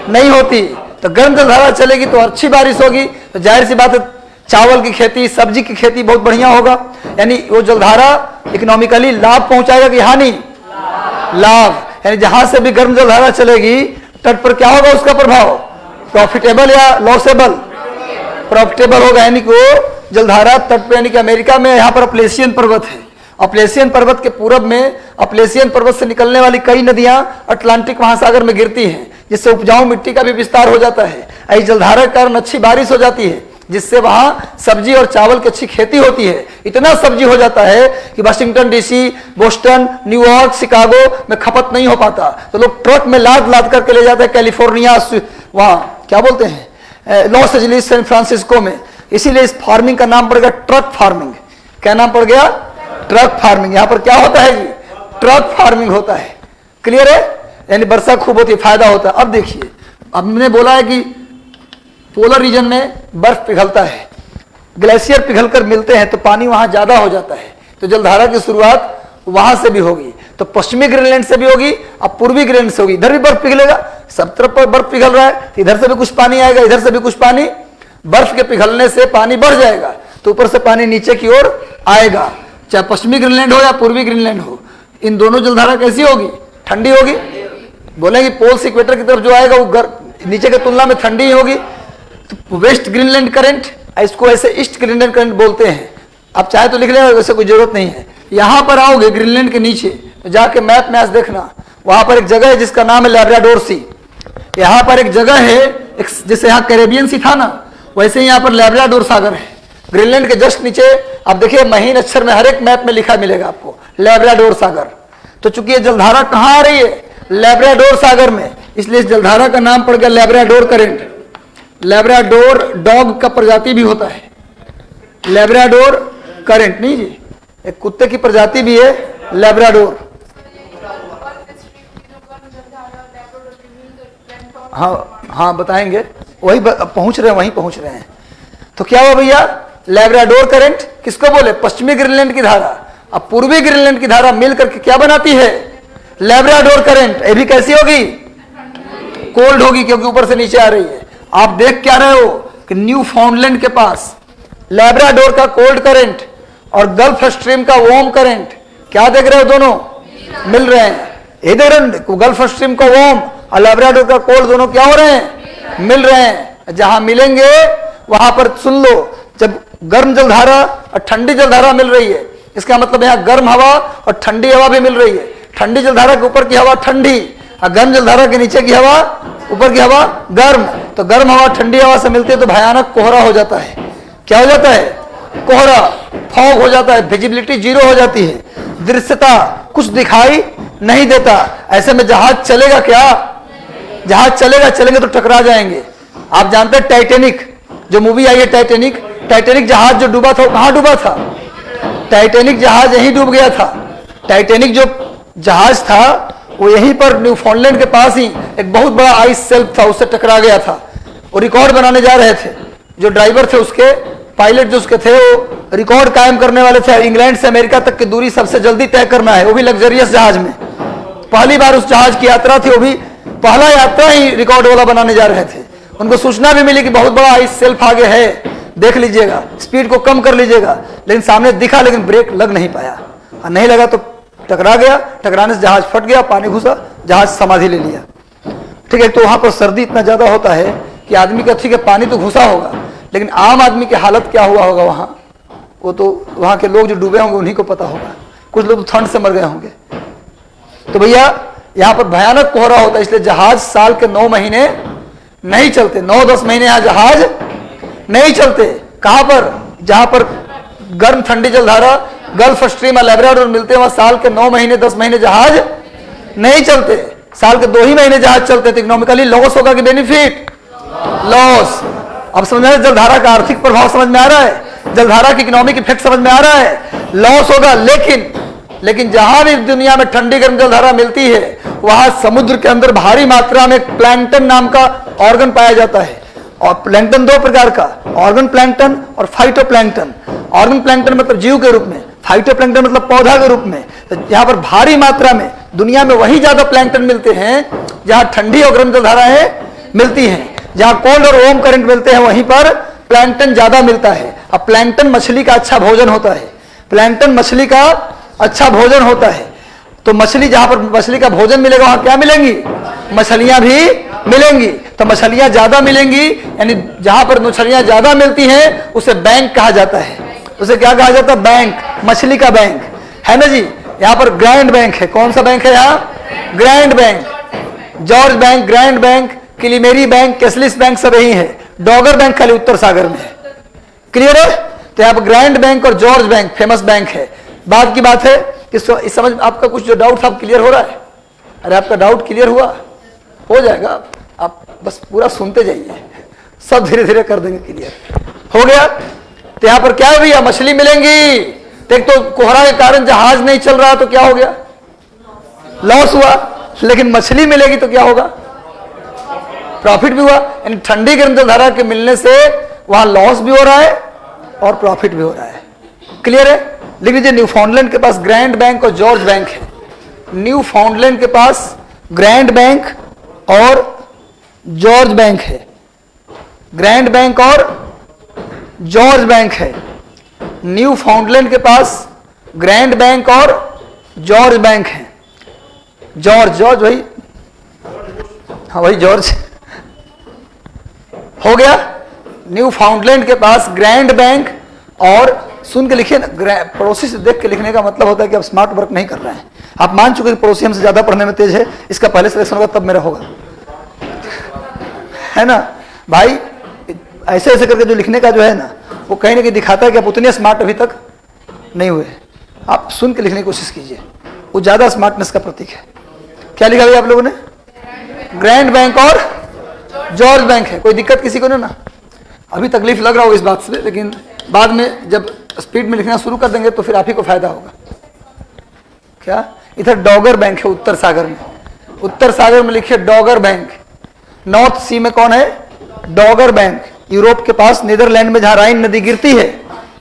नहीं होती। तो गर्म जलधारा चलेगी तो अच्छी बारिश होगी, तो जाहिर सी बात है चावल की खेती, सब्जी की खेती बहुत बढ़िया होगा। यानी वो जलधारा इकोनॉमिकली लाभ पहुंचाएगा कि हानि? लाभ। यानी जहां से भी गर्म जलधारा चलेगी तट पर क्या होगा उसका प्रभाव? प्रॉफिटेबल या लॉसेबल? प्रॉफिटेबल होगा। यानी कि वो जलधारा तट पे, यानी कि अमेरिका में यहाँ पर अपलेशियन पर्वत है। अपलेशियन पर्वत के पूरब में अपलेशियन पर्वत से निकलने वाली कई नदियां अटलांटिक महासागर में गिरती हैं, जिससे उपजाऊ मिट्टी का भी विस्तार हो जाता है। इस जलधारा के कारण अच्छी बारिश हो जाती है, जिससे वहां सब्जी और चावल की अच्छी खेती होती है। इतना सब्जी हो जाता है कि Washington DC, Boston, New York, Chicago में खपत नहीं हो पाता, तो लोग ट्रक में लाद लाद करके ले जाते हैं कैलिफोर्निया, वहां क्या बोलते हैं, लॉस एंजलिस, सैन फ्रांसिस्को में। इसीलिए इस फार्मिंग का नाम पड़ गया ट्रक फार्मिंग। क्या नाम पड़ गया? Truck farming. यहां पर क्या होता है जी? ट्रक फार्मिंग होता है। क्लियर है? यानी वर्षा खूब होती है, फायदा होता है। अब देखिए, अब हमने बोला है कि पोलर रीजन में बर्फ पिघलता है, ग्लेशियर पिघलकर मिलते हैं तो पानी वहां ज्यादा हो जाता है, तो जलधारा की शुरुआत वहां से भी होगी। तो पश्चिमी ग्रीनलैंड से भी होगी और पूर्वी ग्रीनलैंड से होगी। इधर भी बर्फ पिघलेगा, सब तरफ पर बर्फ पिघल रहा है, इधर से भी कुछ पानी आएगा, इधर से भी कुछ पानी। बर्फ के पिघलने से पानी बढ़ जाएगा तो ऊपर से पानी नीचे की ओर आएगा। चाहे पश्चिमी ग्रीनलैंड हो या पूर्वी ग्रीनलैंड हो, इन दोनों जलधारा कैसी होगी? ठंडी होगी। बोलेंगे पोल से इक्वेटर की तरफ जो आएगा वो नीचे की तुलना में ठंडी होगी। तो वेस्ट ग्रीनलैंड करंट, इसको ऐसे ईस्ट ग्रीनलैंड करंट बोलते हैं। आप चाहे तो लिख लेना, वैसे कोई जरूरत नहीं है। यहां पर आओगे ग्रीनलैंड के नीचे तो जाके मैप में आज देखना, वहां पर एक जगह है जिसका नाम है लैब्राडोर सी। यहां पर एक जगह है, जैसे यहाँ कैरेबियन सी था ना, वैसे ही यहाँ पर लैब्राडोर सागर है। ग्रीनलैंड के जस्ट नीचे आप देखिए महीन अक्षर में हर एक मैप में लिखा मिलेगा आपको लैब्राडोर सागर। तो चूंकि ये जलधारा कहाँ आ रही है? लैब्राडोर सागर में, इसलिए इस जलधारा का नाम पड़ गया लैब्राडोर करंट। लैब्राडोर डॉग का प्रजाति भी होता है, लैब्राडोर करंट नहीं जी, एक कुत्ते की प्रजाति भी है लैब्राडोर। हाँ हाँ बताएंगे, वही पहुंच रहे हैं, वहीं पहुंच रहे हैं। तो क्या हुआ भैया? लैब्राडोर करंट किसको बोले? पश्चिमी ग्रीनलैंड की धारा। अब पूर्वी ग्रीनलैंड की धारा मिलकर के क्या बनाती है? Labrador current. ये भी कैसी होगी? कोल्ड होगी, क्योंकि ऊपर से नीचे आ रही है। आप देख क्या रहे हो कि न्यू फाउंडलैंड के पास लैब्राडोर का कोल्ड करंट और गल्फ स्ट्रीम का वार्म करंट, क्या देख रहे हो? दोनों मिल रहे हैं। इधर गल्फ स्ट्रीम का वार्म और लैब्राडोर का कोल्ड, दोनों क्या हो रहे हैं? मिल रहे हैं। जहां मिलेंगे वहां पर सुन लो, जब गर्म जलधारा और ठंडी जलधारा मिल रही है, इसका मतलब यहाँ गर्म हवा और ठंडी हवा भी मिल रही है। ठंडी जलधारा के ऊपर की हवा ठंडी और गर्म जलधारा के नीचे की हवा, ऊपर की हवा गर्म। तो गर्म हवा ठंडी हवा से मिलती है तो भयानक कोहरा हो जाता है। क्या हो जाता है? कोहरा, फॉग हो जाता है, विजिबिलिटी जीरो हो जाती है। दृश्यता, कुछ दिखाई नहीं देता। ऐसे में जहाज चलेगा क्या? जहाज चलेगा, चलेंगे तो टकरा जाएंगे। आप जानते हैं टाइटैनिक, जो मूवी आई है टाइटैनिक, टाइटैनिक जहाज जो डूबा था वो कहां डूबा था? टाइटैनिक जहाज यहीं डूब गया था। टाइटैनिक जो जहाज था वो यहीं पर न्यूफाउंडलैंड के पास ही एक बहुत बड़ा आइस शेल्फ था, उससे टकरा गया था। वो रिकॉर्ड बनाने जा रहे थे, जो ड्राइवर थे उसके, पायलट जो उसके थे, वो रिकॉर्ड कायम करने वाले थे। इंग्लैंड से अमेरिका तक की दूरी सबसे जल्दी तय करना है, वो भी लग्जरियस जहाज में। पहली बार उस जहाज की यात्रा थी, वो भी पहला यात्रा ही रिकॉर्ड वाला बनाने जा रहे थे। उनको सूचना भी मिली कि बहुत बड़ा आइस शेल्फ आगे है, देख लीजिएगा, स्पीड को कम कर लीजिएगा। लेकिन सामने दिखा, लेकिन ब्रेक लग नहीं पाया, और नहीं लगा तो टकरा गया। टकराने से जहाज फट गया, पानी घुसा, जहाज समाधि ले लिया। ठीक है, तो वहां पर सर्दी इतना ज्यादा होता है कि आदमी का, ठीक है पानी तो घुसा होगा, लेकिन आम आदमी की हालत क्या हुआ होगा वहां, वो तो वहां के लोग जो डूबे होंगे उन्हीं को पता होगा। कुछ लोग तो ठंड से मर गए होंगे। तो भैया यहां पर भयानक कोहरा होता है, इसलिए जहाज साल के 9 महीने नहीं चलते। 9-10 महीने यहां जहाज नहीं चलते। कहां पर? जहां पर गर्म ठंडी जलधारा गल्फ स्ट्रीम और लैब्राडोर मिलते हैं, वहां साल के 9 महीने 10 महीने जहाज नहीं चलते। साल के 2 ही महीने जहाज चलते थे। इकोनॉमिकली लॉस होगा कि बेनिफिट? लॉस। अब समझ में आ रहा है? जलधारा का आर्थिक प्रभाव समझ में आ रहा है, जलधारा की इकोनॉमिक इफेक्ट समझ में आ रहा है। लॉस होगा, लेकिन जहां भी दुनिया में ठंडी गर्म जलधारा मिलती है, वहां समुद्र के अंदर भारी मात्रा में प्लैंकटन नाम का ऑर्गन पाया जाता है। और प्लैंकटन 2 प्रकार का, ऑर्गन प्लैंकटन और फाइटोप्लैंकटन। ऑर्गन प्लैंकटन मतलब जीव के रूप में, फाइटोप्लैंकटन मतलब पौधा के रूप में। तो यहाँ पर भारी मात्रा में दुनिया में वही ज्यादा प्लैंकटन मिलते हैं जहां ठंडी और गर्म जलधाराएं मिलती हैं। जहां कोल्ड और वार्म करंट मिलते हैं वहीं पर प्लैंकटन ज्यादा मिलता है। अब प्लैंकटन मछली का अच्छा भोजन होता है। प्लैंकटन मछली का अच्छा भोजन होता है। तो मछली, जहां पर मछली का भोजन मिलेगा वहां क्या मिलेंगी? मछलियां भी मिलेंगी। तो मछलियां ज्यादा मिलेंगी, यानी जहां पर मछलियां ज्यादा मिलती हैं उसे बैंक कहा जाता है। उसे क्या कहा जाता है? बैंक, मछली का बैंक है ना जी। यहां पर ग्रैंड बैंक है। कौन सा बैंक है यहाँ? Grand Bank, George Bank, Grand Bank, किलीमेरी बैंक, कैसलिस बैंक सब यही है। डॉगर बैंक खाली उत्तर सागर में है। क्लियर है? तो यहाँ पर ग्रैंड बैंक और जॉर्ज बैंक फेमस बैंक है। बात की बात है कि इस समझ आपका कुछ जो डाउट था क्लियर हो रहा है? अरे आपका डाउट क्लियर हुआ? हो जाएगा, आप बस पूरा सुनते जाइए, सब धीरे धीरे कर देंगे क्लियर। हो गया? तो यहां पर क्या है भैया? मछली मिलेंगी। देख, तो कोहरा के कारण जहाज नहीं चल रहा तो क्या हो गया? लॉस हुआ। लेकिन मछली मिलेगी तो क्या होगा? प्रॉफिट भी हुआ। यानी ठंडी गर्म जलधारा के मिलने से वहां लॉस भी हो रहा है और प्रॉफिट भी हो रहा है। क्लियर है? लिख लीजिए, न्यूफाउंडलैंड के पास ग्रैंड बैंक और जॉर्ज बैंक है। न्यूफाउंडलैंड के पास ग्रैंड बैंक और जॉर्ज बैंक है। ग्रैंड बैंक और जॉर्ज बैंक है। न्यूफाउंडलैंड के पास ग्रैंड बैंक और जॉर्ज बैंक है। जॉर्ज भाई, हाँ वही जॉर्ज। हो गया? न्यूफाउंडलैंड के पास ग्रैंड बैंक और, सुन के लिखिए ना, पड़ोसी से देख के लिखने का मतलब होता है कि आप स्मार्ट वर्क नहीं कर रहे हैं। आप मान चुके कि पड़ोसी हमसे ज्यादा पढ़ने में तेज है, इसका पहले सिलेक्शन होगा तब मेरा होगा, है ना भाई? ऐसे ऐसे करके जो लिखने का जो है ना, वो कहीं ना कहीं दिखाता है कि आप उतने स्मार्ट अभी तक नहीं हुए। आप सुन के लिखने की कोशिश कीजिए, वो ज्यादा स्मार्टनेस का प्रतीक है। क्या लिखा भैया आप लोगों ने? ग्रैंड बैंक और जॉर्ज बैंक है। कोई दिक्कत किसी को नहीं ना? अभी तकलीफ लग रहा हो इस बात से, लेकिन बाद में जब स्पीड में लिखना शुरू कर देंगे तो फिर आप ही को फायदा होगा। क्या? इधर डॉगर बैंक है उत्तर सागर में। उत्तर सागर में लिखिए डॉगर बैंक। नॉर्थ सी में कौन है? डॉगर बैंक। यूरोप के पास नीदरलैंड में जहां राइन नदी गिरती है,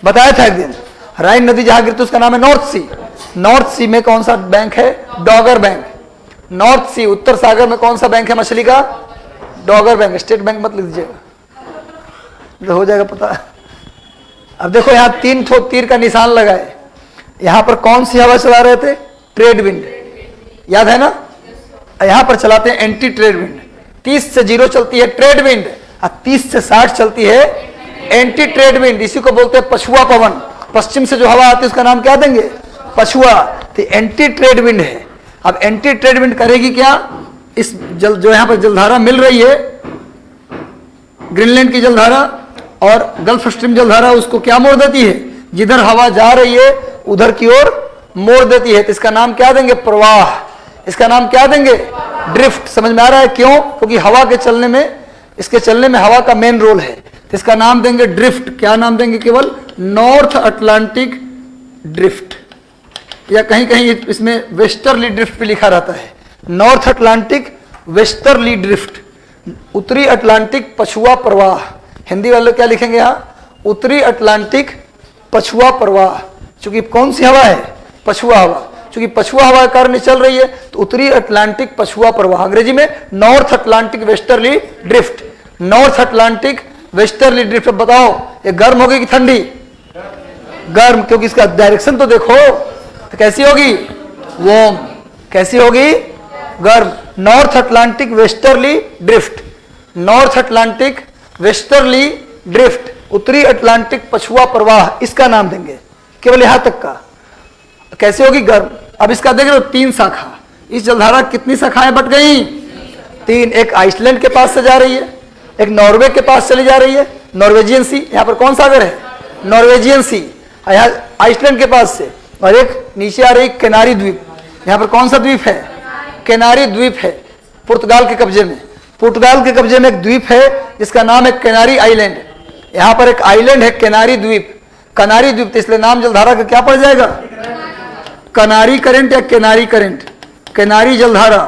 बताया था एक दिन, राइन नदी जहां गिरती है उसका नाम है नॉर्थ सी। नॉर्थ सी में कौन सा बैंक है? डॉगर बैंक। नॉर्थ सी, उत्तर सागर में कौन सा बैंक है मछली का? डॉगर बैंक। स्टेट बैंक मत लिख दीजिएगा, हो जाएगा पता। अब देखो यहां 3 ठो तीर का निशान लगा है। यहां पर कौन सी हवा चला रहे थे? ट्रेड विंड, याद है ना? यहां पर चलाते हैं एंटी ट्रेड विंड। 30 से 0 चलती है ट्रेड विंड और 30 से 60 चलती है एंटी ट्रेड विंड। इसी को बोलते हैं पछुआ पवन। पश्चिम से जो हवा आती है उसका नाम क्या देंगे? पछुआ। तो एंटी ट्रेड विंड है। अब एंटी ट्रेड विंड करेगी क्या? इस जल जो यहां पर जलधारा मिल रही है, ग्रीनलैंड की जलधारा और गल्फ स्ट्रीम जलधारा, उसको क्या मोड़ देती है? जिधर हवा जा रही है उधर की ओर मोड़ देती है, तो इसका नाम क्या देंगे? प्रवाह। इसका नाम क्या देंगे? ड्रिफ्ट। समझ में आ रहा है क्यों? क्योंकि हवा के चलने में, इसके चलने में हवा का मेन रोल है, तो इसका नाम देंगे ड्रिफ्ट। क्या नाम देंगे? केवल नॉर्थ अटलांटिक ड्रिफ्ट, या कहीं कहीं इसमें वेस्टर्ली ड्रिफ्ट भी लिखा रहता है। नॉर्थ अटलांटिक वेस्टर्ली ड्रिफ्ट, उत्तरी अटलांटिक पछुआ प्रवाह। हिंदी वाले क्या लिखेंगे यहाँ? उत्तरी अटलांटिक पछुआ प्रवाह। चूंकि कौन सी हवा है? पछुआ हवा। चूंकि पछुआ हवा के कारण चल रही है, तो उत्तरी अटलांटिक पछुआ प्रवाह, अंग्रेजी में north Atlantic westerly drift. North Atlantic westerly drift. अब बताओ ये गर्म होगी कि ठंडी? गर्म, क्योंकि इसका डायरेक्शन तो देखो, तो कैसी होगी? वार्म। कैसी होगी? गर्म। North Atlantic westerly drift, north Atlantic westerly drift, उत्तरी अटलांटिक पछुआ प्रवाह, इसका नाम देंगे। केवल यहां तक का। कैसे होगी? गर्म। अब इसका देख लो 3 शाखा। इस जलधारा कितनी शाखाएं बट गई? 3। एक आइसलैंड के पास से जा रही है, एक नॉर्वे के पास चली जा रही है, नॉर्वेजियन सी। यहां पर कौन सागर है? नॉर्वेजियन सी, यहां आइसलैंड के पास से। और एक नीचे आ रही कैनारी द्वीप। यहां पर कौन सा द्वीप है? कैनारी द्वीप है, पुर्तगाल के कब्जे में। पुर्तगाल के कब्जे में एक द्वीप है जिसका नाम है कैनारी आइलैंड। यहां पर एक आइलैंड है कैनारी द्वीप, कनारी द्वीप। इसलिए नाम जलधारा का क्या पड़ जाएगा? कनारी करंट या कैनारी करंट। कैनारी जलधारा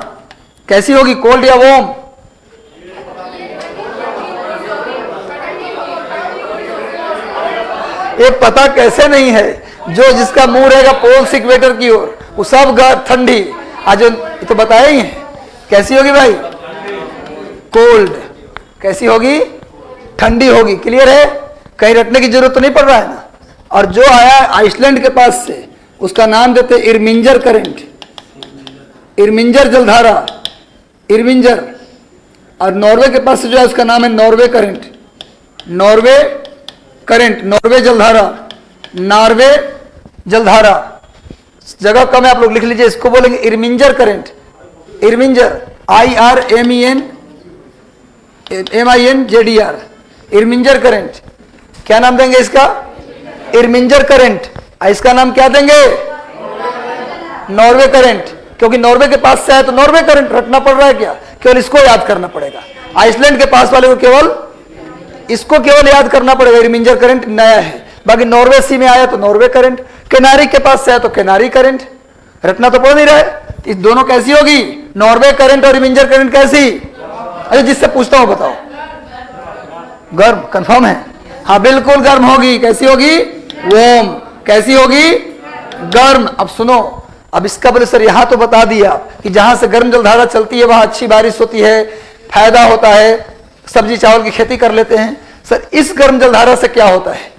कैसी होगी? कोल्ड या वार्म? ये पता कैसे नहीं है? जो जिसका मुंह रहेगा पोल से इक्वेटर की ओर, वो सब ठंडी। आज तो बताया ही है। कैसी होगी भाई? कोल्ड। कैसी होगी? ठंडी होगी। क्लियर है? कहीं रटने की जरूरत तो नहीं पड़ रहा है ना। और जो आया आइसलैंड के पास से, उसका नाम देते इरमिंजर करंट, इरमिंजर जलधारा, इरमिंजर। और नॉर्वे के पास से जो है उसका नाम है Norway current, Norway current, Norway जलधारा, नॉर्वे जलधारा। जगह कम है, आप लोग लिख लीजिए। इसको बोलेंगे इरमिंजर करंट, इरमिंजर, IRMINJDR, इरमिंजर करंट। क्या नाम देंगे इसका? इरमिंजर करंट। इसका नाम क्या देंगे? Norway current. क्योंकि नॉर्वे के पास से आया तो नॉर्वे करंट रटना पड़ रहा है क्या? केवल इसको याद करना पड़ेगा। आइसलैंड के पास वाले को केवल इसको केवल याद करना पड़ेगा। इरमिंजर करंट नया है। बाकी नॉर्वे सी में आया तो नॉर्वे करंट, कैनारी के पास से आया तो कैनारी करंट। रटना तो पड़ नहीं रहा है। इस दोनों कैसी होगी? नॉर्वे करंट और इरमिंजर करंट कैसी? अरे जिससे पूछता हूं बताओ। गर्म कंफर्म है? हाँ बिल्कुल गर्म होगी। कैसी होगी? वार्म। कैसी होगी? गर्म। अब सुनो, अब इसका बोले सर यहां तो बता दिया कि जहां से गर्म जलधारा चलती है वहां अच्छी बारिश होती है, फायदा होता है, सब्जी चावल की खेती कर लेते हैं। सर इस गर्म जलधारा से क्या होता है?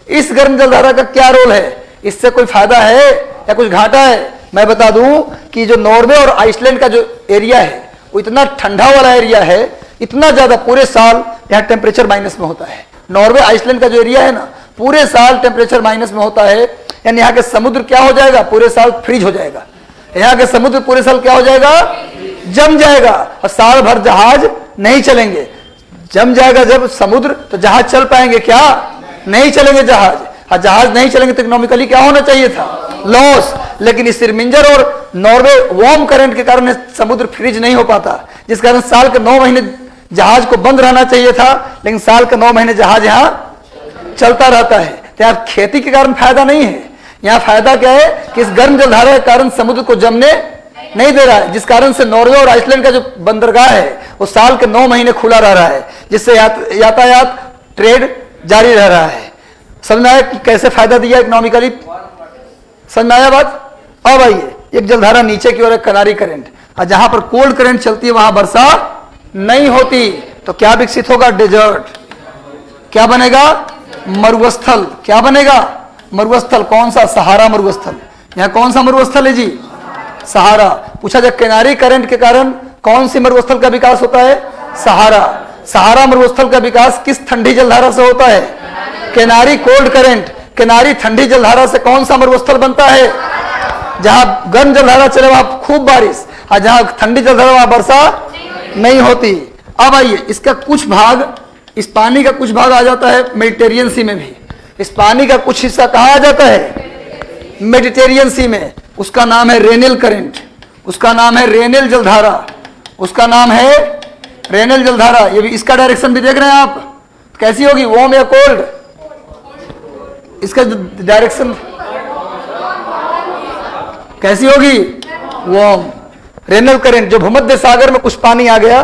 इस गर्म जलधारा का क्या रोल है? इससे कोई फायदा है या कुछ घाटा है? मैं बता दूं कि जो नॉर्वे और आइसलैंड का जो एरिया है वो इतना ठंडा वाला एरिया है, इतना ज्यादा पूरे साल यहाँ टेम्परेचर माइनस में होता है। नॉर्वे आइसलैंड का जो एरिया है ना, पूरे साल टेम्परेचर माइनस में होता है। यानी यहाँ के समुद्र क्या हो जाएगा? पूरे साल फ्रीज हो जाएगा। यहाँ के समुद्र पूरे साल क्या हो जाएगा? जम जाएगा। और साल भर जहाज नहीं चलेंगे। जम जाएगा जब समुद्र, तो जहाज चल पाएंगे क्या? नहीं चलेंगे जहाज। और जहाज नहीं चलेंगे तो इकोनॉमिकली क्या होना चाहिए था? लॉस। लेकिन इस इरमिंजर और नॉर्वे वार्म करंट के कारण समुद्र फ्रीज नहीं हो पाता, जिस कारण साल के 9 महीने जहाज को बंद रहना चाहिए था, लेकिन साल के 9 महीने जहाज यहाँ चलता रहता है। तो यहाँ खेती के कारण फायदा नहीं है। यहाँ फायदा क्या है कि इस गर्म जलधारा के कारण समुद्र को जमने नहीं दे रहा है, जिस कारण से नॉर्वे और आइसलैंड का जो बंदरगाह है वो साल के 9 महीने खुला रह रहा है, जिससे यातायात ट्रेड जारी रह रहा है। समझ में आया कि कैसे फायदा दिया इकोनॉमिकली? समझ में आया बात? अब आइए, एक जलधारा नीचे की ओर है कनारी करंट, और जहां पर कोल्ड करंट चलती है वहां वर्षा नहीं होती, तो क्या विकसित होगा? डेजर्ट। क्या बनेगा? मरुस्थल। क्या बनेगा? मरुस्थल। कौन सा? सहारा मरुस्थल। यहाँ कौन सा मरुस्थल है जी? सहारा। पूछा जाए किनारी करंट के कारण कौन सी मरुस्थल का विकास होता है? सहारा। सहारा मरुस्थल का विकास किस ठंडी जलधारा से होता है? किनारी कोल्ड करंट। किनारी ठंडी जलधारा से कौन सा मरुस्थल बनता है? जहां गर्म जलधारा चले वहां खूब बारिश, और जहां ठंडी जलधारा वहां वर्षा नहीं होती। अब आइए, इसका कुछ भाग, इस पानी का कुछ भाग आ जाता है मेडिटेरियन सी में भी। इस पानी का कुछ हिस्सा कहाँ आ जाता है? मेडिटेरियन सी में, उसका नाम है रेनेल करंट, उसका नाम है रेनेल जलधारा, उसका नाम है रेनेल जलधारा। ये भी इसका डायरेक्शन भी देख रहे हैं आप, कैसी होगी, वार्म या कोल्ड? इसका डायरेक्शन कैसी होगी, वार्म। रेनल करंट, जो भूमध्य सागर में कुछ पानी आ गया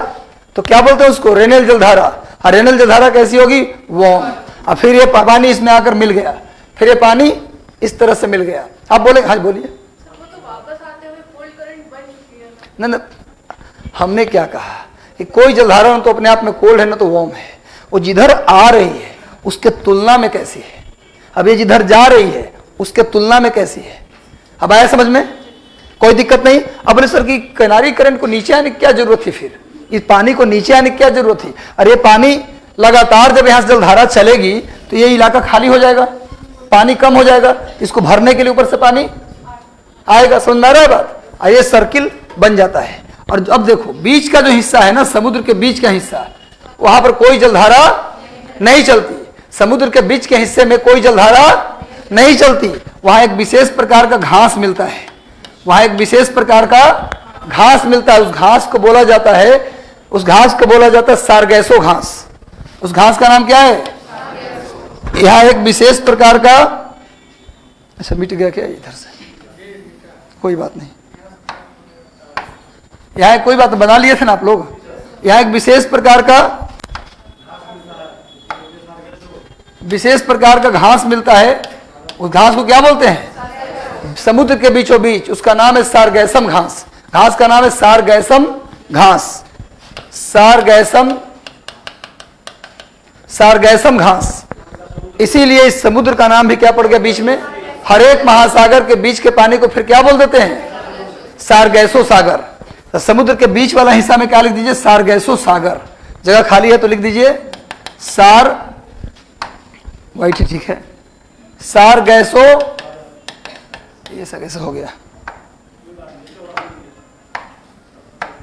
तो क्या बोलते हैं उसको, रेनल जलधारा। और रेनल जलधारा कैसी होगी, वार्म। और फिर ये पानी इसमें आकर मिल गया, फिर ये पानी इस तरह से मिल गया। आप बोले, हाँ बोलिए। नहीं नहीं, हमने क्या कहा कि कोई जलधारा न तो अपने आप में कोल्ड है ना तो वार्म है, वो जिधर आ रही है उसके तुलना में कैसी है। अब ये जिधर जा रही है उसके तुलना में कैसी है। अब आया समझ में, कोई दिक्कत नहीं। अपने सर की किनारी करंट को नीचे आने की क्या जरूरत थी, फिर इस पानी को नीचे आने की क्या जरूरत थी। अरे पानी लगातार जब यहां से जलधारा चलेगी तो ये इलाका खाली हो जाएगा, पानी कम हो जाएगा, इसको भरने के लिए ऊपर से पानी आएगा। समझ में आ रहा है बात। और ये सर्किल बन जाता है। और अब देखो बीच का जो हिस्सा है ना, समुद्र के बीच का हिस्सा, वहां पर कोई जलधारा नहीं चलती। समुद्र के बीच के हिस्से में कोई जलधारा नहीं चलती। वहां एक विशेष प्रकार का घास मिलता है, वहां एक विशेष प्रकार का घास मिलता है। उस घास को बोला जाता है, उस घास को बोला जाता है सारगैसो घास। उस घास का नाम क्या है, यहां एक विशेष प्रकार का, अच्छा मिट गया क्या इधर से, कोई बात नहीं, यहां कोई बात बना लिए थे ना आप लोग। यहां एक विशेष प्रकार का घास मिलता है। उस घास को क्या बोलते हैं, समुद्र के बीचों बीच, उसका नाम है सारगैसम घास। घास का नाम है सारगैसम घास, सारगैसम घास। इसीलिए इस समुद्र का नाम भी क्या पड़ गया बीच में। हर एक महासागर के बीच के पानी को फिर क्या बोल देते हैं, सारगैसो सागर। तो समुद्र के बीच वाला हिस्सा में क्या लिख दीजिए, सारगैसो सागर। जगह खाली है तो लिख दीजिए सार, वाइट ठीक है, सारगैसो, ये सब कैसे हो गया,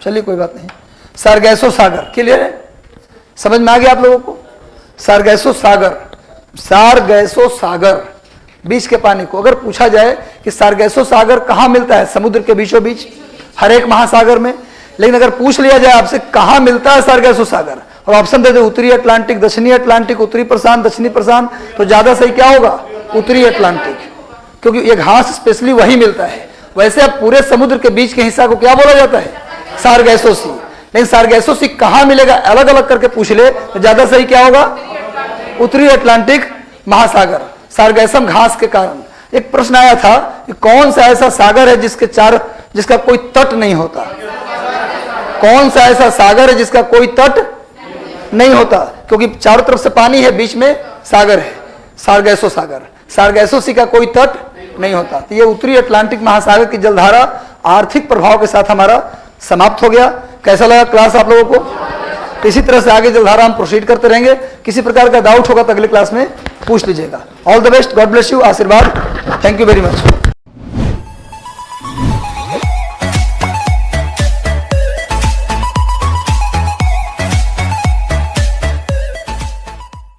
चलिए कोई बात नहीं। सारगैसो सागर, क्लियर है, समझ में आ गया आप लोगों को। सारगैसो सागर, सारगैसो सागर, बीच के पानी को अगर पूछा जाए कि सारगैसो सागर कहाँ मिलता है, समुद्र के बीचों बीच हर एक महासागर में। लेकिन अगर पूछ लिया जाए आपसे कहाँ मिलता है सारगैसो सागर, और ऑप्शन दे दे उत्तरी अटलांटिक, दक्षिणी अटलांटिक, उत्तरी प्रशांत, दक्षिणी प्रशांत, तो ज्यादा सही क्या होगा, उत्तरी अटलांटिक, क्योंकि ये घास स्पेशली वही मिलता है। वैसे अब पूरे समुद्र के बीच के हिस्सा को क्या बोला जाता है, सारगैसो सी। लेकिन सारगैसो सी कहाँ मिलेगा, अलग अलग करके पूछ ले तो ज्यादा सही क्या होगा, उत्तरी अटलांटिक महासागर, सारगैसम घास के कारण। एक प्रश्न आया था कि कौन सा ऐसा सागर है जिसका कोई तट नहीं होता, कौन सा ऐसा सागर है जिसका कोई तट नहीं होता, क्योंकि चारों तरफ से पानी है, बीच में सागर है, सारगैसो सागर। सारगैसो सी का कोई तट नहीं होता। तो ये उत्तरी अटलांटिक महासागर की जलधारा आर्थिक प्रभाव के साथ हमारा समाप्त हो गया। कैसा लगा क्लास आप लोगों को। तो इसी तरह से आगे जलधारा हम प्रोसीड करते रहेंगे। किसी प्रकार का डाउट होगा तो अगले क्लास में पूछ लीजिएगा। All the best, God bless you, आशीर्वाद, थैंक यू वेरी मच।